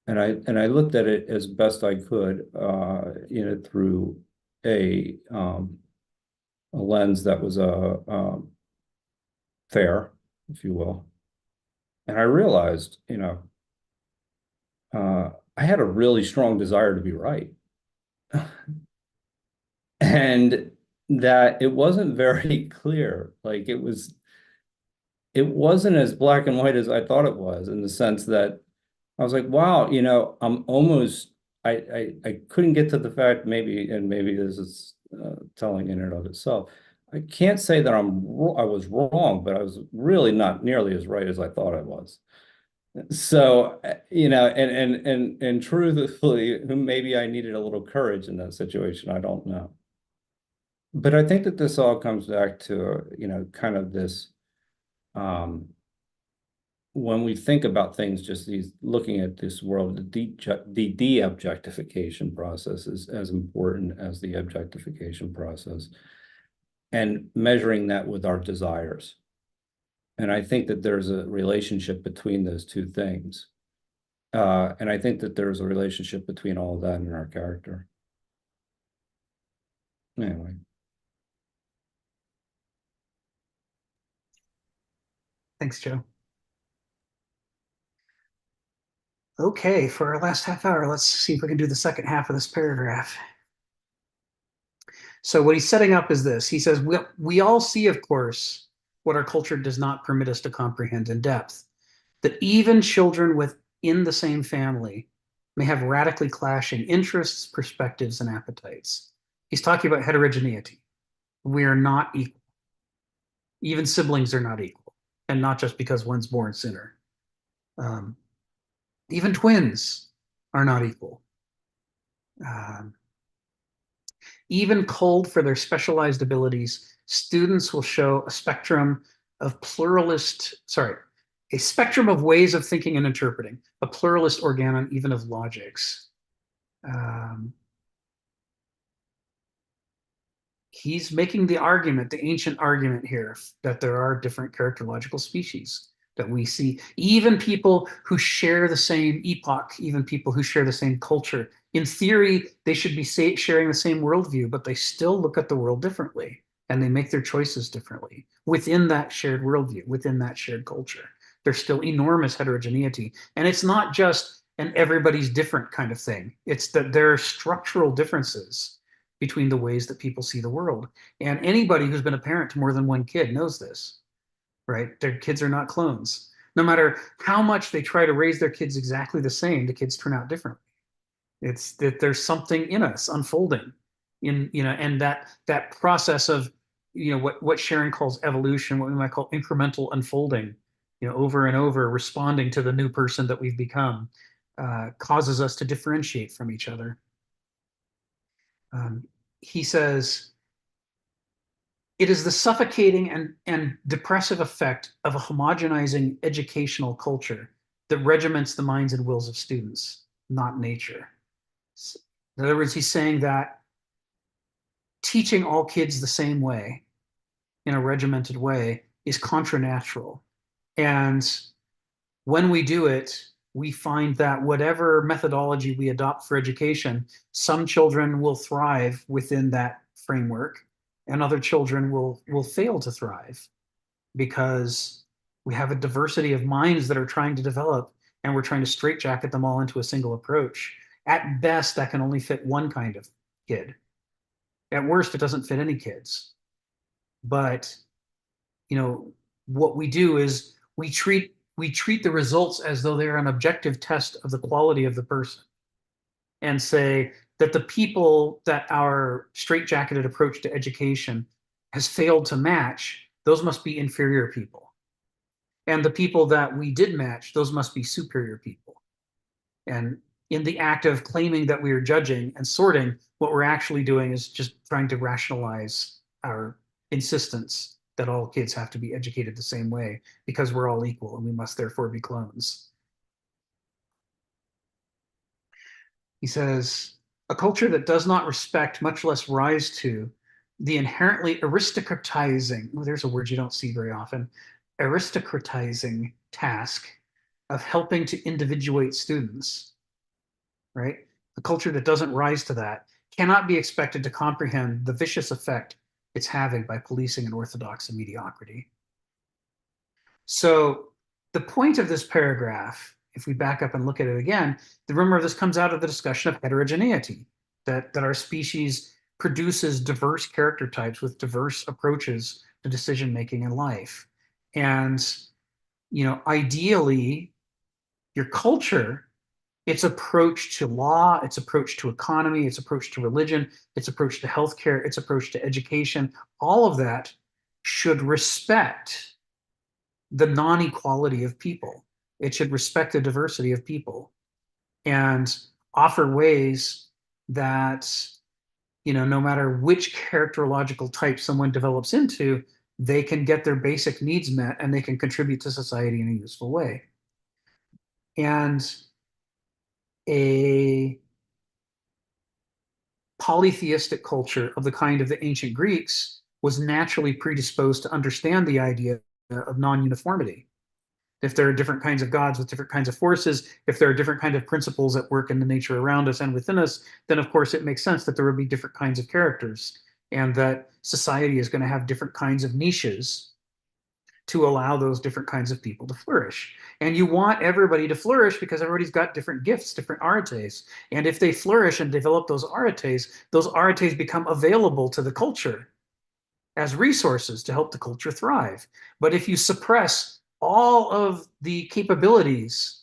looked at it as best I could, through a lens that was fair, if you will, and I realized, I had a really strong desire to be right, and that it wasn't very clear. Like, it wasn't as black and white as I thought it was, in the sense that I was like, wow, I'm almost, I couldn't get to the fact, maybe this is telling in and of itself, I can't say that I was wrong, but I was really not nearly as right as I thought I was. So, you know, and truthfully, maybe I needed a little courage in that situation. I don't know. But I think that this all comes back to, you know, kind of this, when we think about things, just these looking at this world, the de-objectification process is as important as the objectification process, and measuring that with our desires. And I think that there's a relationship between those two things. And I think that there's a relationship between all of that and our character. Anyway. Thanks, Joe. Okay, for our last half hour, let's see if we can do the second half of this paragraph. So what he's setting up is this. He says, we all see, of course, what our culture does not permit us to comprehend in depth, that even children within the same family may have radically clashing interests, perspectives, and appetites. He's talking about heterogeneity. We are not equal. Even siblings are not equal, and not just because one's born sooner. Even twins are not equal. Even culled for their specialized abilities, students will show a spectrum of a spectrum of ways of thinking and interpreting, a pluralist organon even of logics. He's making the argument, the ancient argument here, that there are different characterological species that we see. Even people who share the same epoch, even people who share the same culture. In theory, they should be sharing the same worldview, but they still look at the world differently, and they make their choices differently within that shared worldview, within that shared culture. There's still enormous heterogeneity. And it's not just an everybody's different kind of thing. It's that there are structural differences between the ways that people see the world. And anybody who's been a parent to more than one kid knows this, right? Their kids are not clones. No matter how much they try to raise their kids exactly the same, the kids turn out differently. It's that there's something in us unfolding in, you know, and that process of, you know, what Sharon calls evolution, what we might call incremental unfolding, you know, over and over, responding to the new person that we've become, causes us to differentiate from each other. He says, it is the suffocating and depressive effect of a homogenizing educational culture that regiments the minds and wills of students, not nature. In other words, he's saying that teaching all kids the same way, in a regimented way, is contranatural. And when we do it, we find that whatever methodology we adopt for education, some children will thrive within that framework, and other children will fail to thrive because we have a diversity of minds that are trying to develop, and we're trying to straitjacket them all into a single approach. At best, that can only fit one kind of kid. At worst, it doesn't fit any kids. But, you know, what we do is we treat the results as though they're an objective test of the quality of the person, and say that the people that our straitjacketed approach to education has failed to match, those must be inferior people. And the people that we did match, those must be superior people. And in the act of claiming that we are judging and sorting, what we're actually doing is just trying to rationalize our insistence that all kids have to be educated the same way because we're all equal and we must therefore be clones. He says, a culture that does not respect, much less rise to, the inherently aristocratizing, oh, there's a word you don't see very often, aristocratizing task of helping to individuate students, right? A culture that doesn't rise to that cannot be expected to comprehend the vicious effect it's having by policing an orthodox and mediocrity. So the point of this paragraph, if we back up and look at it again, remember this comes out of the discussion of heterogeneity, that our species produces diverse character types with diverse approaches to decision-making in life. And, you know, ideally, your culture its approach to law, its approach to economy, its approach to religion, its approach to healthcare, its approach to education, all of that should respect the non-equality of people. It should respect the diversity of people and offer ways that, no matter which characterological type someone develops into, they can get their basic needs met and they can contribute to society in a useful way. And a polytheistic culture of the kind of the ancient Greeks was naturally predisposed to understand the idea of non-uniformity. If there are different kinds of gods with different kinds of forces, if there are different kinds of principles at work in the nature around us and within us, then of course it makes sense that there would be different kinds of characters and that society is going to have different kinds of niches to allow those different kinds of people to flourish. And you want everybody to flourish because everybody's got different gifts, different arites. And if they flourish and develop those arites become available to the culture as resources to help the culture thrive. But if you suppress all of the capabilities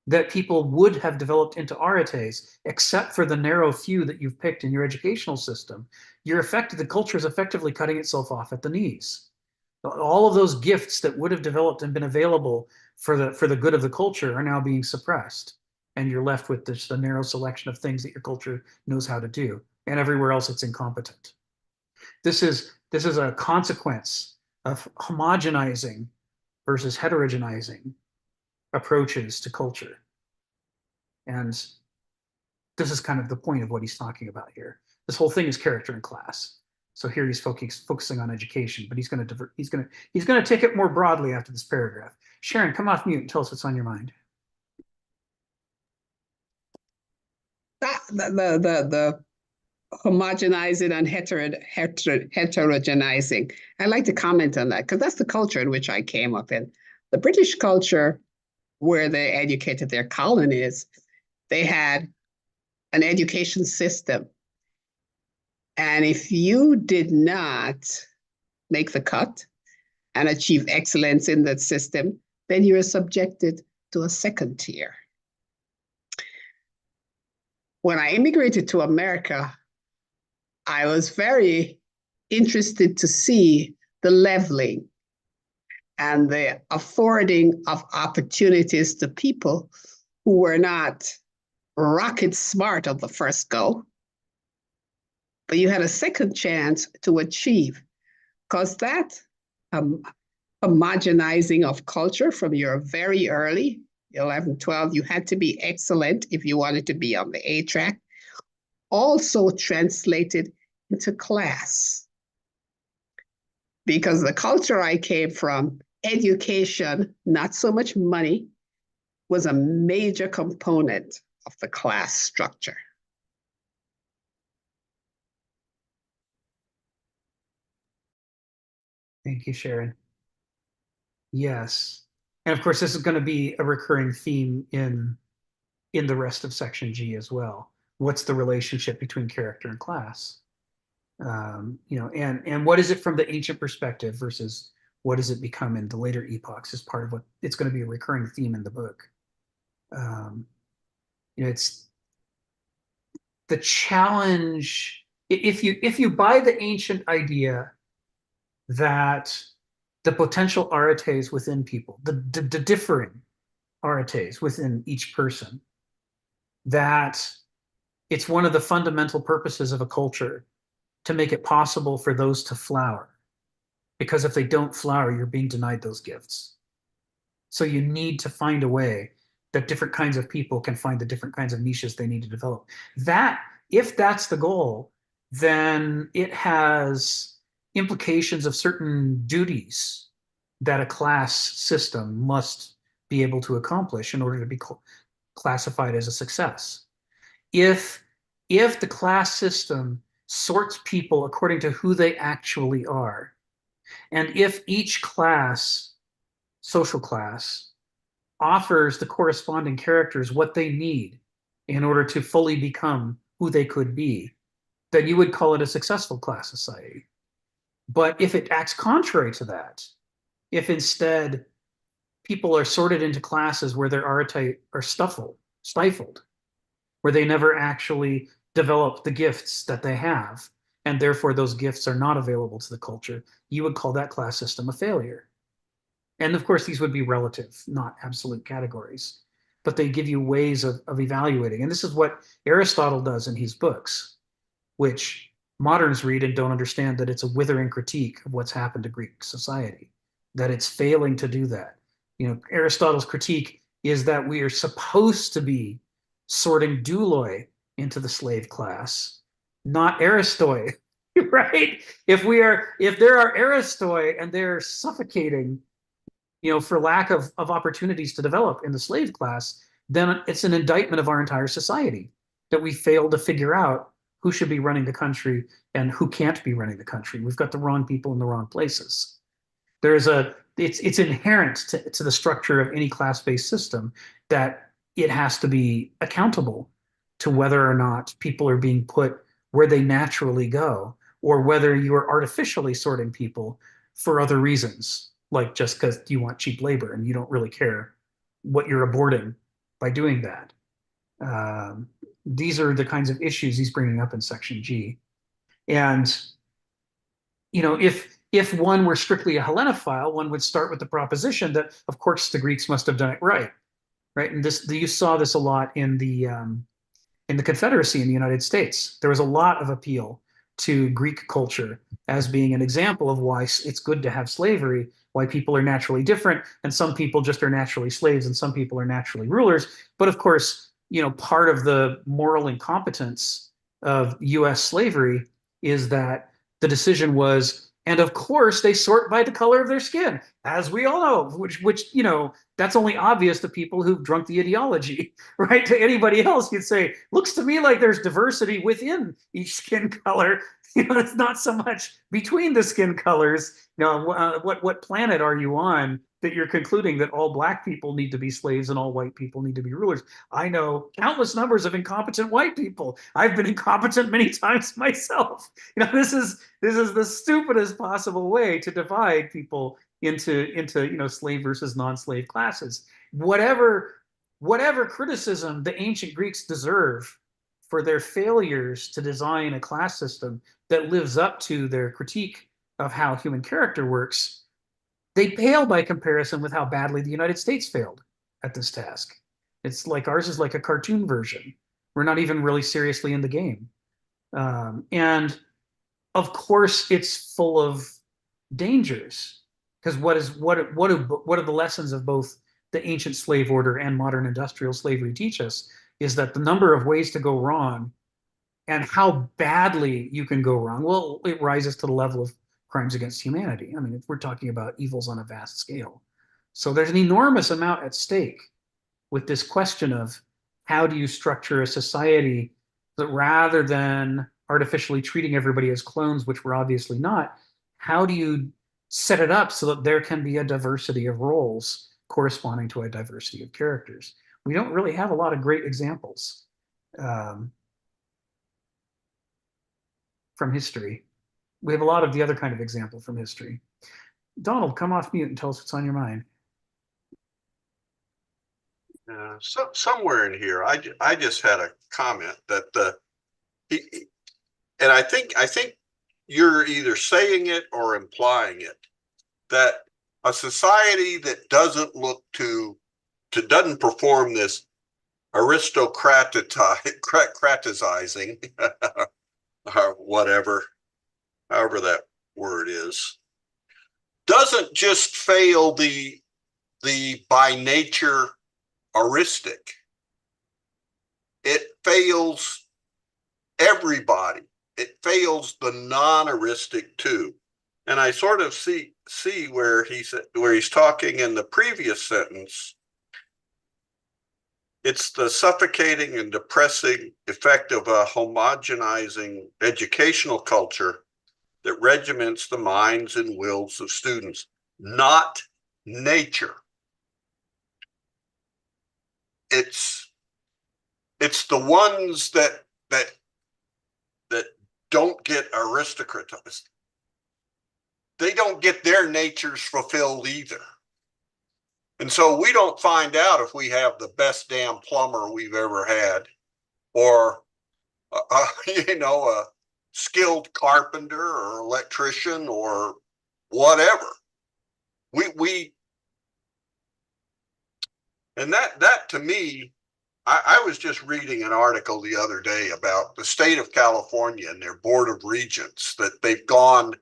that people would have developed into arites, except for the narrow few that you've picked in your educational system, the culture is effectively cutting itself off at the knees. All of those gifts that would have developed and been available for the good of the culture are now being suppressed. And you're left with just a narrow selection of things that your culture knows how to do. And everywhere else it's incompetent. This is a consequence of homogenizing versus heterogenizing approaches to culture. And this is kind of the point of what he's talking about here. This whole thing is character and class. So here he's focusing on education, but he's going to take it more broadly after this paragraph. Sharon, come off mute and tell us what's on your mind. The homogenizing and heterogenizing. I'd like to comment on that because that's the culture in which I came up in. The British culture, where they educated their colonies, they had an education system. And if you did not make the cut and achieve excellence in that system, then you are subjected to a second tier. When I immigrated to America, I was very interested to see the leveling and the affording of opportunities to people who were not rocket smart on the first go, but you had a second chance to achieve, because that homogenizing of culture from your very early, 11, 12, you had to be excellent if you wanted to be on the A track, also translated into class. Because the culture I came from, education, not so much money, was a major component of the class structure. Thank you, Sharon. Yes. And of course, this is going to be a recurring theme in the rest of section G as well. What's the relationship between character and class? And what is it from the ancient perspective versus what does it become in the later epochs is part of what it's going to be a recurring theme in the book. It's the challenge. If you buy the ancient idea that the potential arites within people, the differing arites within each person, that it's one of the fundamental purposes of a culture to make it possible for those to flower. Because if they don't flower, you're being denied those gifts. So you need to find a way that different kinds of people can find the different kinds of niches they need to develop. That, if that's the goal, then it has implications of certain duties that a class system must be able to accomplish in order to be classified as a success. If the class system sorts people according to who they actually are, and if each class, social class, offers the corresponding characters what they need in order to fully become who they could be, then you would call it a successful class society. But if it acts contrary to that, if instead people are sorted into classes where their archetype are stuffle, stifled, where they never actually develop the gifts that they have, and therefore those gifts are not available to the culture, you would call that class system a failure. And of course, these would be relative, not absolute categories, but they give you ways of evaluating. And this is what Aristotle does in his books, which moderns read and don't understand, that it's a withering critique of what's happened to Greek society, that it's failing to do that. You know, Aristotle's critique is that we are supposed to be sorting douloi into the slave class, not aristoi, right? If there are aristoi and they're suffocating, you know, for lack of opportunities to develop in the slave class, then it's an indictment of our entire society that we failed to figure out who should be running the country and who can't be running the country. We've got the wrong people in the wrong places. It's inherent to the structure of any class-based system that it has to be accountable to whether or not people are being put where they naturally go, or whether you are artificially sorting people for other reasons, like just because you want cheap labor and you don't really care what you're aborting by doing that. These are the kinds of issues he's bringing up in section G. And, you know, if one were strictly a Hellenophile, one would start with the proposition that, of course, the Greeks must have done it right, right? And you saw this a lot in the Confederacy in the United States. There was a lot of appeal to Greek culture as being an example of why it's good to have slavery, why people are naturally different, and some people just are naturally slaves, and some people are naturally rulers. But of course, you know, part of the moral incompetence of U.S. slavery is that the decision was, and of course they sort by the color of their skin, as we all know, which you know, that's only obvious to people who've drunk the ideology, right? To anybody else, you'd say, looks to me like there's diversity within each skin color. You know, it's not so much between the skin colors. You know, what planet are you on that you're concluding that all black people need to be slaves and all white people need to be rulers? I know countless numbers of incompetent white people. I've been incompetent many times myself. You know, this is the stupidest possible way to divide people into you know, slave versus non-slave classes. Whatever criticism the ancient Greeks deserve for their failures to design a class system that lives up to their critique of how human character works, they pale by comparison with how badly the United States failed at this task. It's like ours is like a cartoon version. We're not even really seriously in the game. And of course, it's full of dangers, because what are the lessons of both the ancient slave order and modern industrial slavery teach us is that the number of ways to go wrong and how badly you can go wrong, well, it rises to the level of crimes against humanity. I mean, if we're talking about evils on a vast scale. So there's an enormous amount at stake with this question of how do you structure a society that, rather than artificially treating everybody as clones, which we're obviously not, how do you set it up so that there can be a diversity of roles corresponding to a diversity of characters? We don't really have a lot of great examples from history. We have a lot of the other kind of example from history. Donald, come off mute and tell us what's on your mind. So somewhere in here, I just had a comment that and I think you're either saying it or implying it, that a society that doesn't doesn't perform this aristocratizing or whatever, however that word is, doesn't just fail the by nature aristic. It fails everybody. It fails the non-aristic too. And I sort of see where he's talking in the previous sentence. It's the suffocating and depressing effect of a homogenizing educational culture that regiments the minds and wills of students, not nature. It's the ones that don't get aristocratized. They don't get their natures fulfilled either. And so we don't find out if we have the best damn plumber we've ever had, or you know, a skilled carpenter or electrician or whatever. We and that to me, I was just reading an article the other day about the state of California and their board of regents, that they've gone,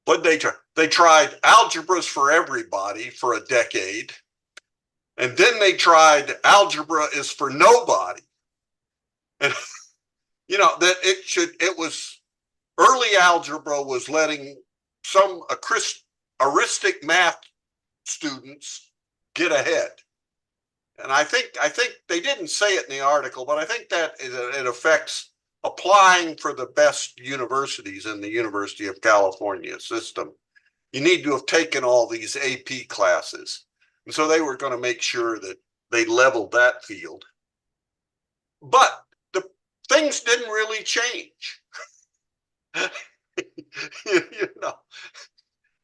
what they tried algebras for everybody for a decade, and then they tried algebra is for nobody. And you know, that it was, early algebra was letting some heuristic math students get ahead. And I think they didn't say it in the article, but I think that it affects applying for the best universities in the University of California system. You need to have taken all these AP classes. And so they were going to make sure that they leveled that field. But the things didn't really change. You know.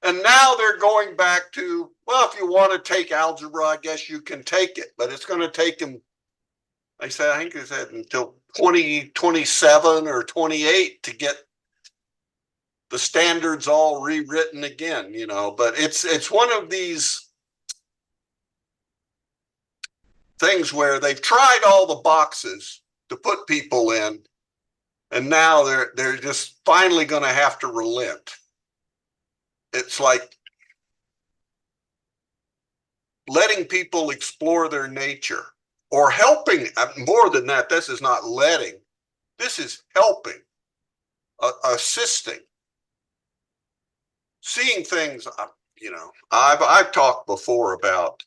And now they're going back to, well, if you want to take algebra, I guess you can take it, but it's going to take them, I think they said until 2027 or 28 to get the standards all rewritten again, you know. But it's one of these things where they've tried all the boxes to put people in, and now they're just finally going to have to relent. It's like letting people explore their nature, or helping. More than that, this is not letting, this is helping, assisting, seeing things. You know, I've talked before about,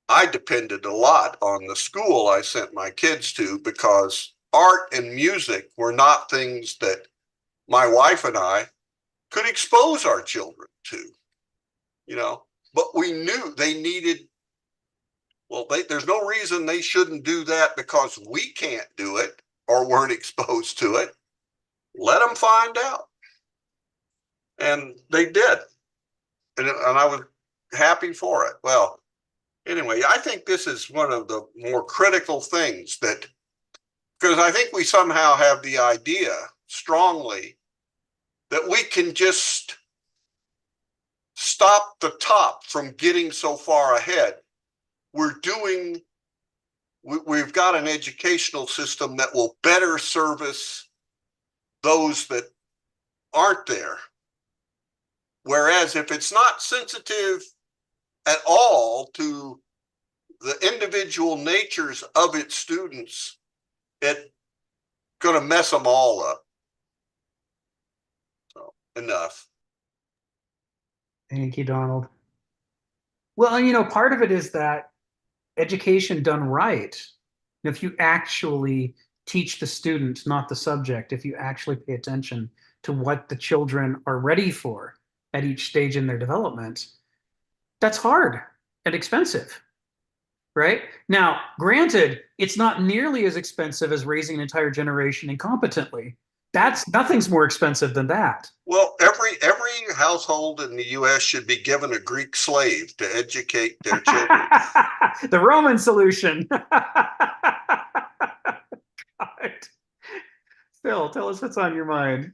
I depended a lot on the school I sent my kids to, because art and music were not things that my wife and I could expose our children to, you know. But we knew they needed, well, there's no reason they shouldn't do that because we can't do it or weren't exposed to it. Let them find out. And they did. And I was happy for it. Well, anyway, I think this is one of the more critical things, that, because I think we somehow have the idea strongly that we can just stop the top from getting so far ahead. We've got an educational system that will better service those that aren't there. Whereas if it's not sensitive at all to the individual natures of its students, it's going to mess them all up. So, enough. Thank you, Donald. Well, you know, part of it is that education done right, if you actually teach the student, not the subject, if you actually pay attention to what the children are ready for at each stage in their development, that's hard and expensive, right? Now, granted, it's not nearly as expensive as raising an entire generation incompetently. Nothing's more expensive than that. Well, every household in the U.S. should be given a Greek slave to educate their children. The Roman solution. Phil, tell us what's on your mind.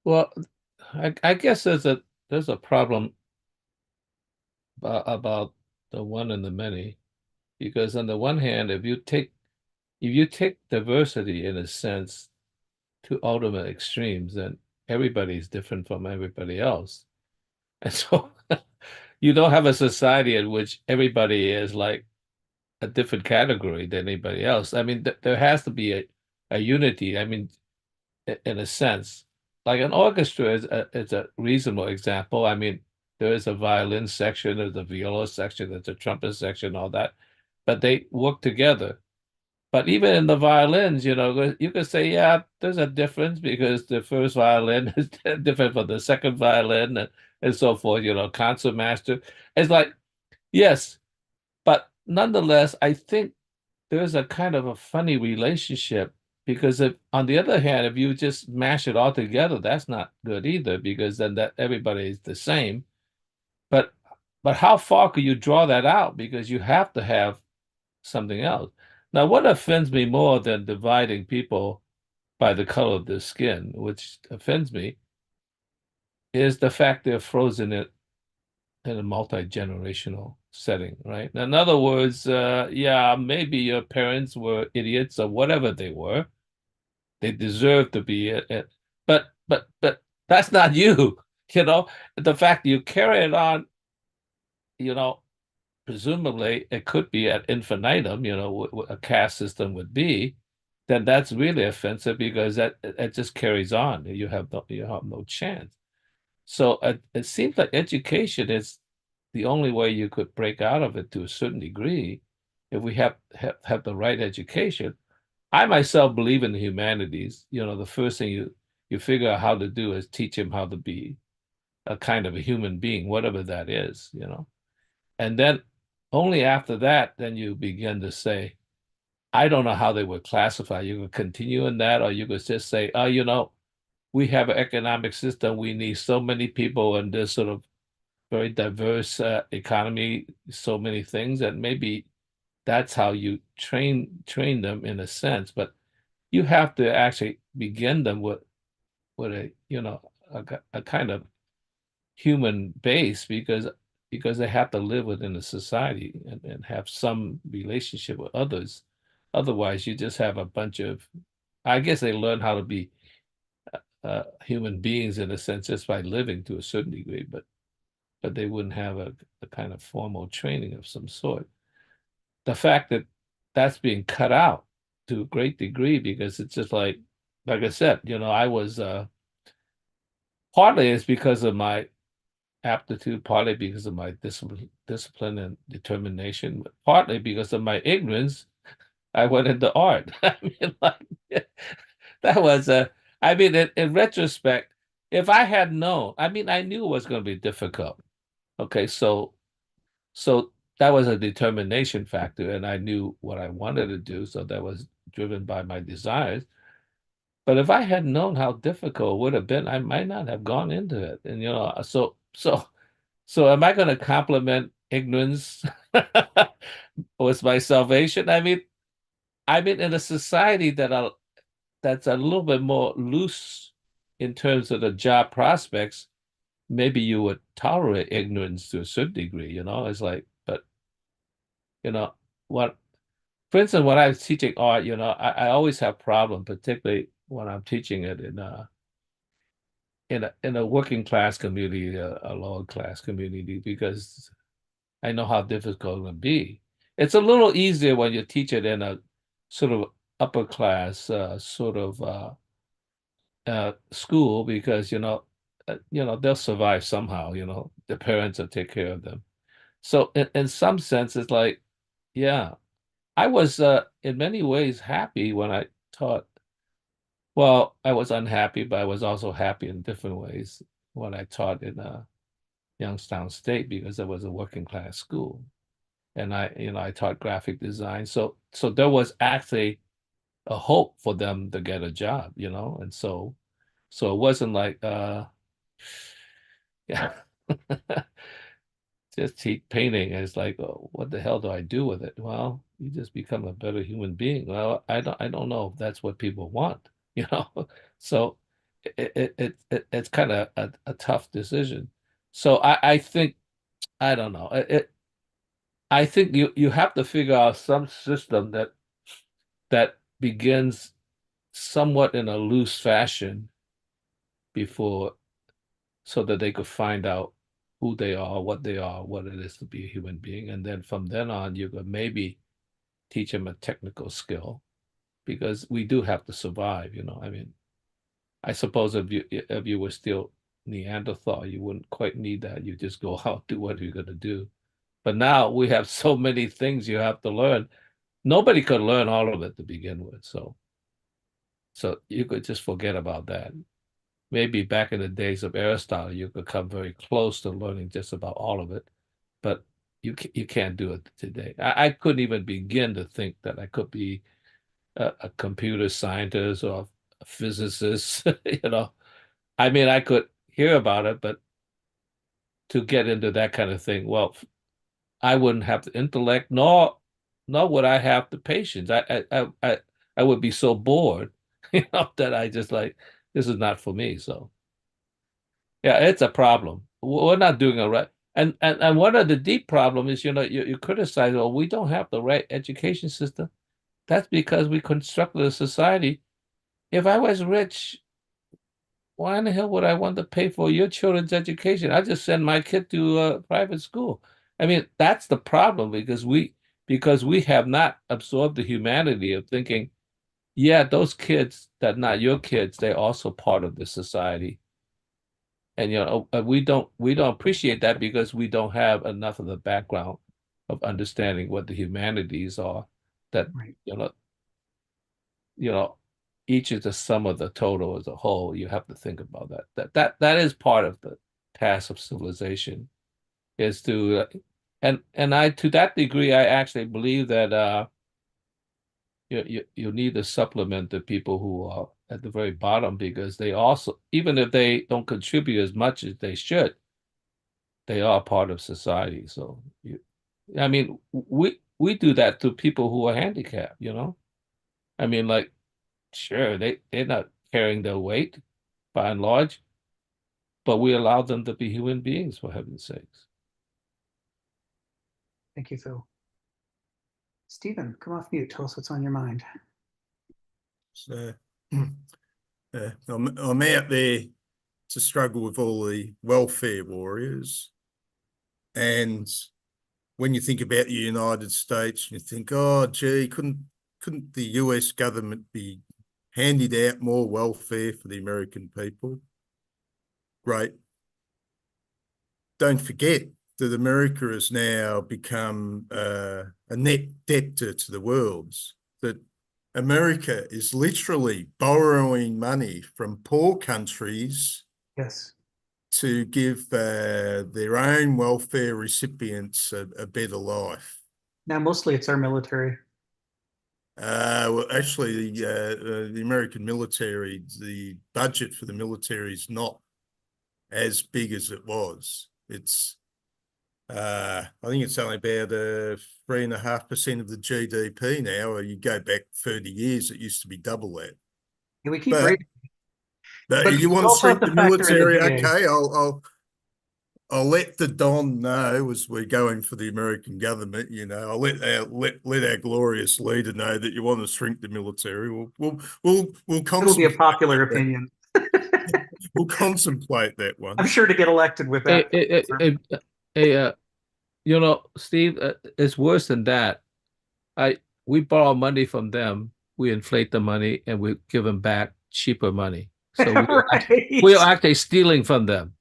Well, I guess there's a problem about the one and the many, because on the one hand, if you take diversity in a sense to ultimate extremes, then everybody's different from everybody else. And so you don't have a society in which everybody is like a different category than anybody else. I mean, there has to be a unity. I mean, in a sense, like an orchestra is a reasonable example. I mean, there is a violin section, there's a viola section, there's a trumpet section, all that, but they work together. But even in the violins, you know, you could say, yeah, there's a difference because the first violin is different from the second violin, and so forth, you know, concertmaster. It's like, yes, but nonetheless, I think there's a kind of a funny relationship, because if, on the other hand, if you just mash it all together, that's not good either, because then that everybody is the same. but how far could you draw that out? Because you have to have something else. Now, what offends me more than dividing people by the color of their skin, which offends me, is the fact they're frozen in a multi-generational setting, right? In other words, yeah, maybe your parents were idiots or whatever they were. They deserve to be it, but that's not you, you know. The fact you carry it on, you know, presumably it could be at infinitum, you know, what a caste system would be, then that's really offensive because that it just carries on. You have no chance. So it seems like education is the only way you could break out of it to a certain degree if we have the right education. I myself believe in the humanities. You know, the first thing you figure out how to do is teach him how to be a kind of a human being, whatever that is, you know. And then only after that, then you begin to say, I don't know how they would classify. You could continue in that, or you could just say, oh, you know, we have an economic system. We need so many people in this sort of very diverse economy, so many things, and maybe that's how you train them in a sense. But you have to actually begin them with a, you know, a kind of human base because they have to live within a society and have some relationship with others. Otherwise, you just have a bunch of, I guess they learn how to be human beings in a sense just by living to a certain degree, but they wouldn't have a kind of formal training of some sort. The fact that that's being cut out to a great degree because it's just like I said, you know, I was partly it's because of my aptitude, partly because of my discipline and determination, but partly because of my ignorance. I went into art. I mean, like that was a. I mean, in retrospect, if I had known, I mean, I knew it was going to be difficult. Okay, so that was a determination factor, and I knew what I wanted to do, so that was driven by my desires. But if I had known how difficult it would have been, I might not have gone into it. And you know, so am I going to compliment ignorance with my salvation? I mean, in a society that's a little bit more loose in terms of the job prospects, maybe you would tolerate ignorance to a certain degree, you know? It's like, but you know, what for instance, when I was teaching art, you know, I always have problem, particularly when I'm teaching it in a working class community, a lower class community, because I know how difficult it can be. It's a little easier when you teach it in a sort of upper class school because you know they'll survive somehow. You know the parents will take care of them. So in some sense, it's like, yeah, I was in many ways happy when I taught. Well, I was unhappy, but I was also happy in different ways when I taught in Youngstown State because it was a working class school. And I taught graphic design. So there was actually a hope for them to get a job, you know, and so it wasn't like yeah, just keep painting. And it's like, oh, what the hell do I do with it? Well, you just become a better human being. Well, I don't know if that's what people want, you know. So it's kind of a tough decision. So I think I don't know. I think you have to figure out some system that begins somewhat in a loose fashion before so that they could find out who they are, what it is to be a human being. And then from then on, you could maybe teach them a technical skill because we do have to survive, you know. I mean, I suppose if you were still Neanderthal, you wouldn't quite need that. You just go out, do what you're gonna do. But now we have so many things you have to learn. Nobody could learn all of it to begin with. So you could just forget about that. Maybe back in the days of Aristotle, you could come very close to learning just about all of it, but you can't do it today. I couldn't even begin to think that I could be a computer scientist or a physicist, you know. I mean, I could hear about it, but to get into that kind of thing. Well, I wouldn't have the intellect, nor would I have the patience. I would be so bored, that I just like, this is not for me. So yeah, it's a problem. We're not doing it right. And one of the deep problem is, you criticize, well, we don't have the right education system. That's because we constructed a society. If I was rich, why in the hell would I want to pay for your children's education? I just send my kid to a private school. I mean, that's the problem, because we have not absorbed the humanity of thinking, yeah, those kids that not your kids, they're also part of the society. And we don't appreciate that because we don't have enough of the background of understanding what the humanities are. That Right. Each is the sum of the total as a whole. You have to think about that. That is part of the task of civilization, is to and I, to that degree, I actually believe that you need to supplement the people who are at the very bottom, because they also, even if they don't contribute as much as they should, they are part of society. So I mean, we do that to people who are handicapped, I mean, like, sure, they're not carrying their weight by and large, but we allow them to be human beings, for heaven's sakes. Thank you, Phil. Stephen, come off mute. Tell us what's on your mind. So, I'm out there to struggle with all the welfare warriors. And when you think about the United States, you think, oh, gee, couldn't the US government be handed out more welfare for the American people? Great. Don't forget that America has now become a net debtor to the world, that America is literally borrowing money from poor countries, Yes, to give their own welfare recipients a better life. now mostly it's our military. Well, actually, the American military, the budget for the military is not as big as it was. It's, I think it's only about 3.5% of the GDP now. Or you go back 30 years, it used to be double that. And we keep But, raising. but you you want to also have shrink to the factor in the military? VA. Okay, I'll let the Don know as we're going for the American government. I'll let our glorious leader know that you want to shrink the military. We'll It'll be a popular opinion. We'll contemplate that one. I'm sure to get elected with that. Steve, it's worse than that. We borrow money from them, we inflate the money, and we give them back cheaper money. So Right. we are actually stealing from them.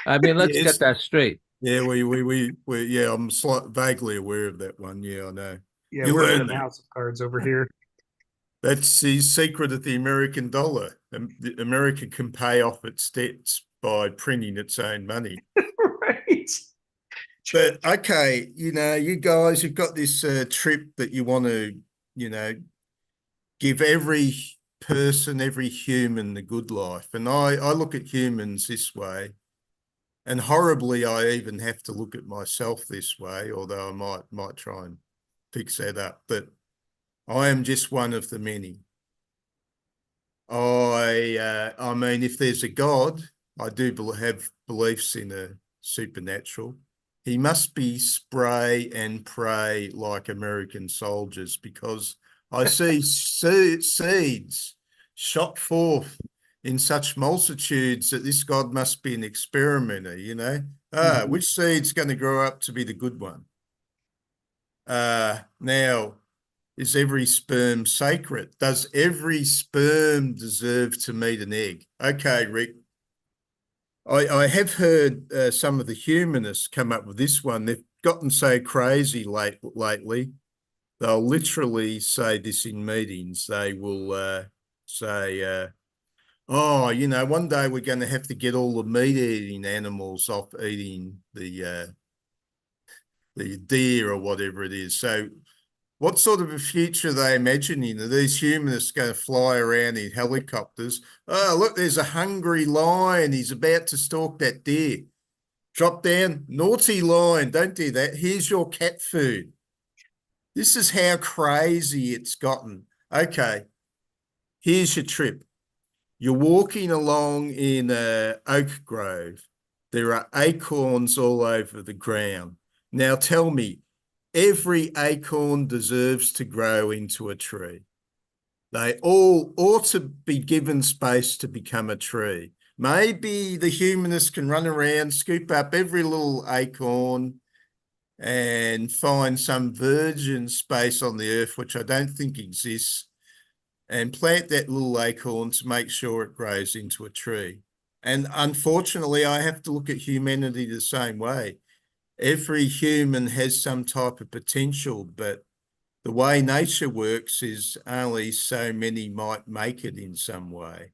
I mean, let's Yes. get that straight. Yeah, yeah, I'm vaguely aware of that one. Yeah, I know. Yeah, You we're learn in the house of cards over here. That's the secret of the American dollar. America can pay off its debts by printing its own money. Right. But okay, you guys, you've got this trip that you want to, give every person, every human the good life. And I look at humans this way, and horribly, I even have to look at myself this way, although I might try and fix that up. But I am just one of the many. I mean, if there's a God, I do have beliefs in a supernatural. He must be spray and pray like American soldiers, because I see seeds shot forth in such multitudes that this God must be an experimenter, Which seed's going to grow up to be the good one? Now, is every sperm sacred? Does every sperm deserve to meet an egg? Okay, Rick. I have heard some of the humanists come up with this one. They've gotten so crazy lately. They'll literally say this in meetings. They will say, one day we're going to have to get all the meat-eating animals off eating the deer or whatever it is. So what sort of a future are they imagining? Are these humanists going to fly around in helicopters? Oh, look, there's a hungry lion. He's about to stalk that deer. Drop down. Naughty line. Don't do that. Here's your cat food. This is how crazy it's gotten. Okay. Here's your trip. You're walking along in a oak grove. There are acorns all over the ground. Now tell me, every acorn deserves to grow into a tree. They all ought to be given space to become a tree. Maybe the humanists can run around, scoop up every little acorn and find some virgin space on the earth, which I don't think exists, and plant that little acorn to make sure it grows into a tree. And unfortunately, I have to look at humanity the same way. Every human has some type of potential, but the way nature works is only so many might make it in some way.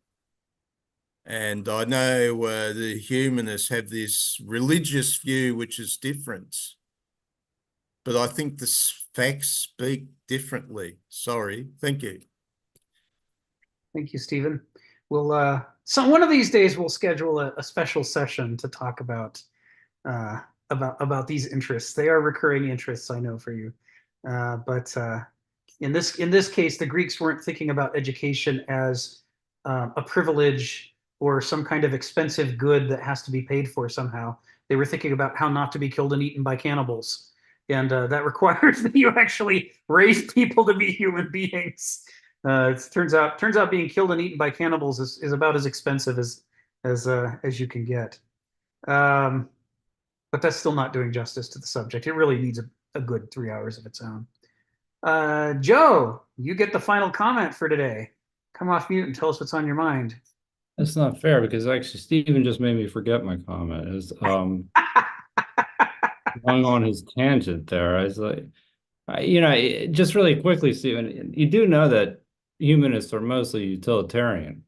And I know the humanists have this religious view, which is different. But I think the facts speak differently. Sorry. Thank you. Thank you, Stephen. We'll so one of these days we'll schedule a special session to talk about these interests. They are recurring interests, I know, for you. But in this case, the Greeks weren't thinking about education as a privilege or some kind of expensive good that has to be paid for somehow. They were thinking about how not to be killed and eaten by cannibals, and that requires that you actually raise people to be human beings. It turns out being killed and eaten by cannibals is about as expensive as you can get. But that's still not doing justice to the subject. It really needs a good 3 hours of its own. Joe, you get the final comment for today. Come off mute and tell us what's on your mind. That's not fair because actually Stephen just made me forget my comment. Is going on his tangent there. I was like, just really quickly, Stephen, you do know that humanists are mostly utilitarian,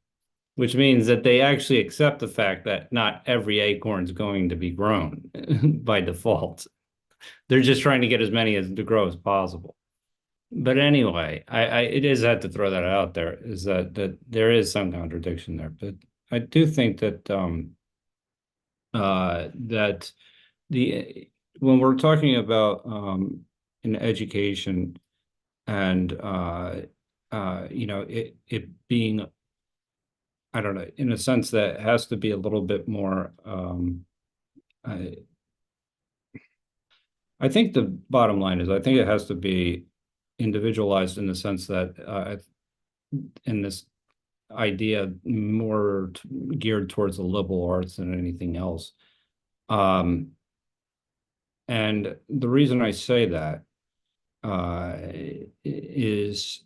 which means that they actually accept the fact that not every acorn is going to be grown by default. They're just trying to get as many to grow as possible. But anyway, it is had to throw that out there, is that there is some contradiction there. But I do think that that when we're talking about in education and it being, I don't know, in a sense that it has to be a little bit more I think the bottom line is I think it has to be individualized in the sense that in this idea more geared towards the liberal arts than anything else. And the reason I say that is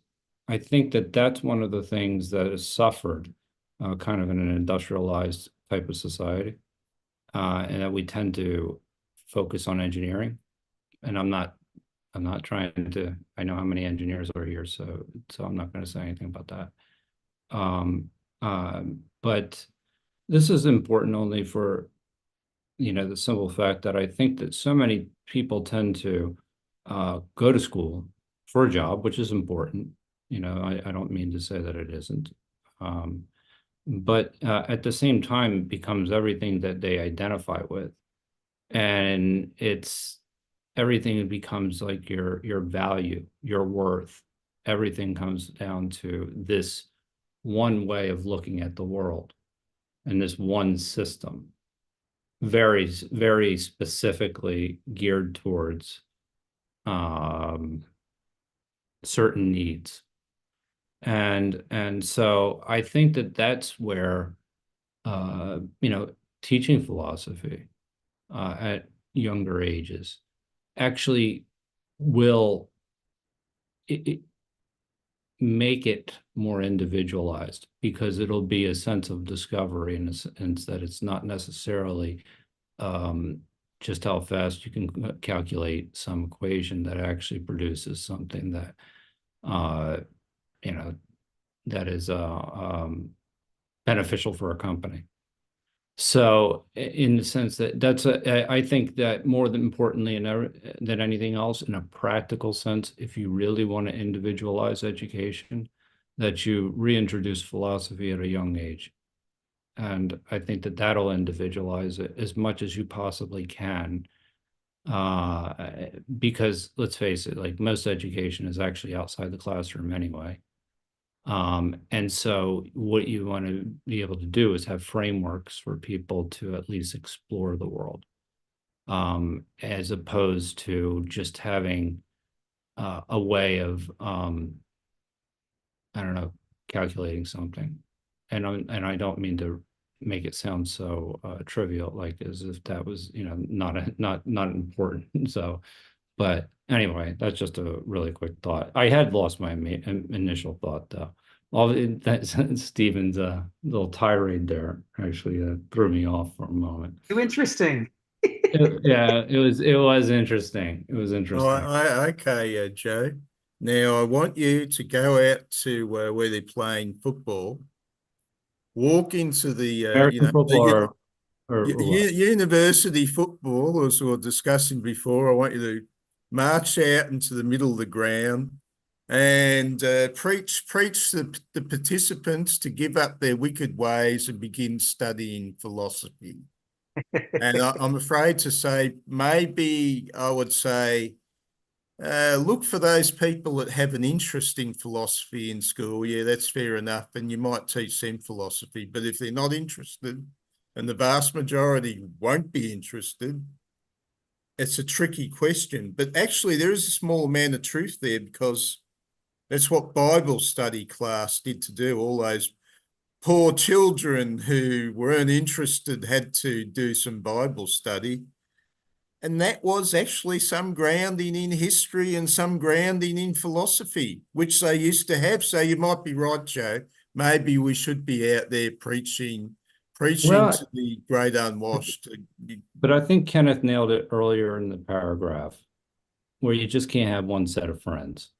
I think that that's one of the things that has suffered kind of in an industrialized type of society, and that we tend to focus on engineering. And I'm not trying to, I know how many engineers are here, so I'm not going to say anything about that. But this is important only for, the simple fact that I think that so many people tend to go to school for a job, which is important. I don't mean to say that it isn't. But at the same time, it becomes everything that they identify with. And everything becomes like your value, your worth. Everything comes down to this one way of looking at the world and this one system, very, very specifically geared towards certain needs. And so I think that that's where teaching philosophy at younger ages actually will make it more individualized, because it'll be a sense of discovery in a sense that it's not necessarily just how fast you can calculate some equation that actually produces something that that is beneficial for a company. So in the sense that I think that more than importantly than anything else, in a practical sense, if you really want to individualize education, that you reintroduce philosophy at a young age. And I think that that'll individualize it as much as you possibly can. Because let's face it, like most education is actually outside the classroom anyway. And so what you want to be able to do is have frameworks for people to at least explore the world, as opposed to just having a way of, I don't know, calculating something. And I don't mean to make it sound so trivial, like as if that was, you know, not important. So, but anyway, that's just a really quick thought. I had lost my initial thought though. That's Stephen's little tirade there actually threw me off for a moment. Too interesting. Yeah, it was interesting. It was Oh, interesting. okay, Joe. Now I want you to go out to where they're playing football. Walk into the American football or what? university football, as we were discussing before. I want you to march out into the middle of the ground and preach the participants to give up their wicked ways and begin studying philosophy. And I'm afraid to say, maybe I would say, look for those people that have an interest in philosophy in school. Yeah, that's fair enough. And you might teach them philosophy. But if they're not interested, and the vast majority won't be interested, it's a tricky question. But actually, there is a small amount of truth there, because that's what Bible study class did to do. All those poor children who weren't interested had to do some Bible study. And that was actually some grounding in history and some grounding in philosophy, which they used to have. So you might be right, Joe. Maybe we should be out there preaching Well, to the great unwashed. but I think Kenneth nailed it earlier in the paragraph, where you just can't have one set of friends.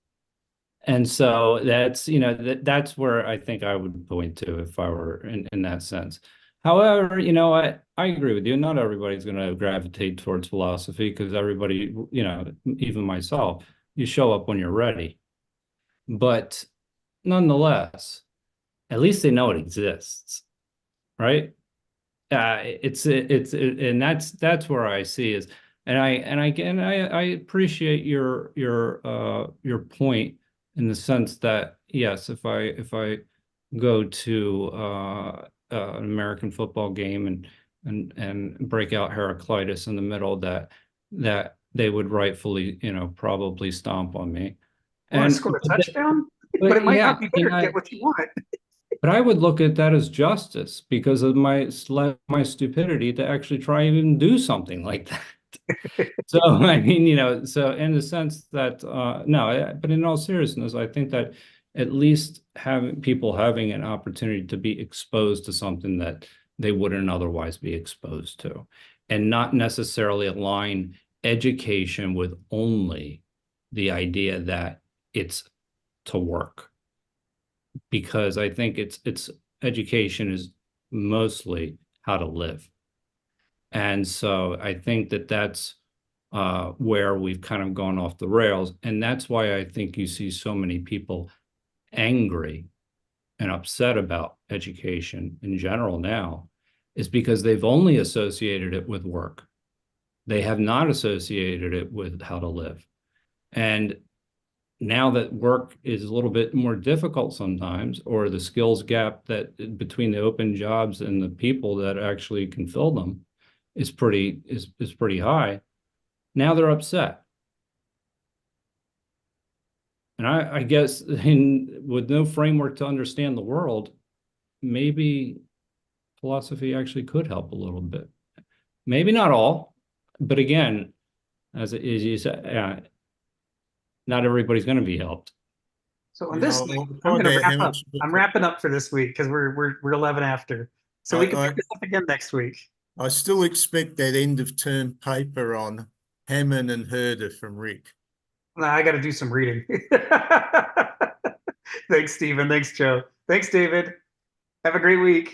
And so that's, you know, that's where I think I would point to if I were in that sense. However, you know, I agree with you. Not everybody's going to gravitate towards philosophy, because everybody, you know, even myself, you show up when you're ready. But nonetheless, at least they know it exists, right? And that's where I see is, and I appreciate your point, in the sense that, yes, if I go to an American football game and break out Heraclitus in the middle, that they would rightfully, you know, probably stomp on me. Want to score a touchdown? But it might yeah, not be better to get what you want. but I would look at that as justice, because of my stupidity to actually try and even do something like that. So, I mean, you know, so in the sense that, no, but in all seriousness, I think that at least having people having an opportunity to be exposed to something that they wouldn't otherwise be exposed to, and not necessarily align education with only the idea that it's to work. Because I think it's education is mostly how to live. And so I think that that's where we've kind of gone off the rails. And that's why I think you see so many people angry and upset about education in general now, is because they've only associated it with work. They have not associated it with how to live. And now that work is a little bit more difficult sometimes, or the skills gap that between the open jobs and the people that actually can fill them is pretty high. Now they're upset. And I guess with no framework to understand the world, maybe philosophy actually could help a little bit. Maybe not all, but again, as you said, not everybody's going to be helped. So on this note, I'm going to wrap up. I'm wrapping up for this week, because we're 11 after. So we can pick this up again next week. I still expect that end of term paper on Hammond and Herder from Rick. No, I got to do some reading. Thanks, Stephen. Thanks, Joe. Thanks, David. Have a great week.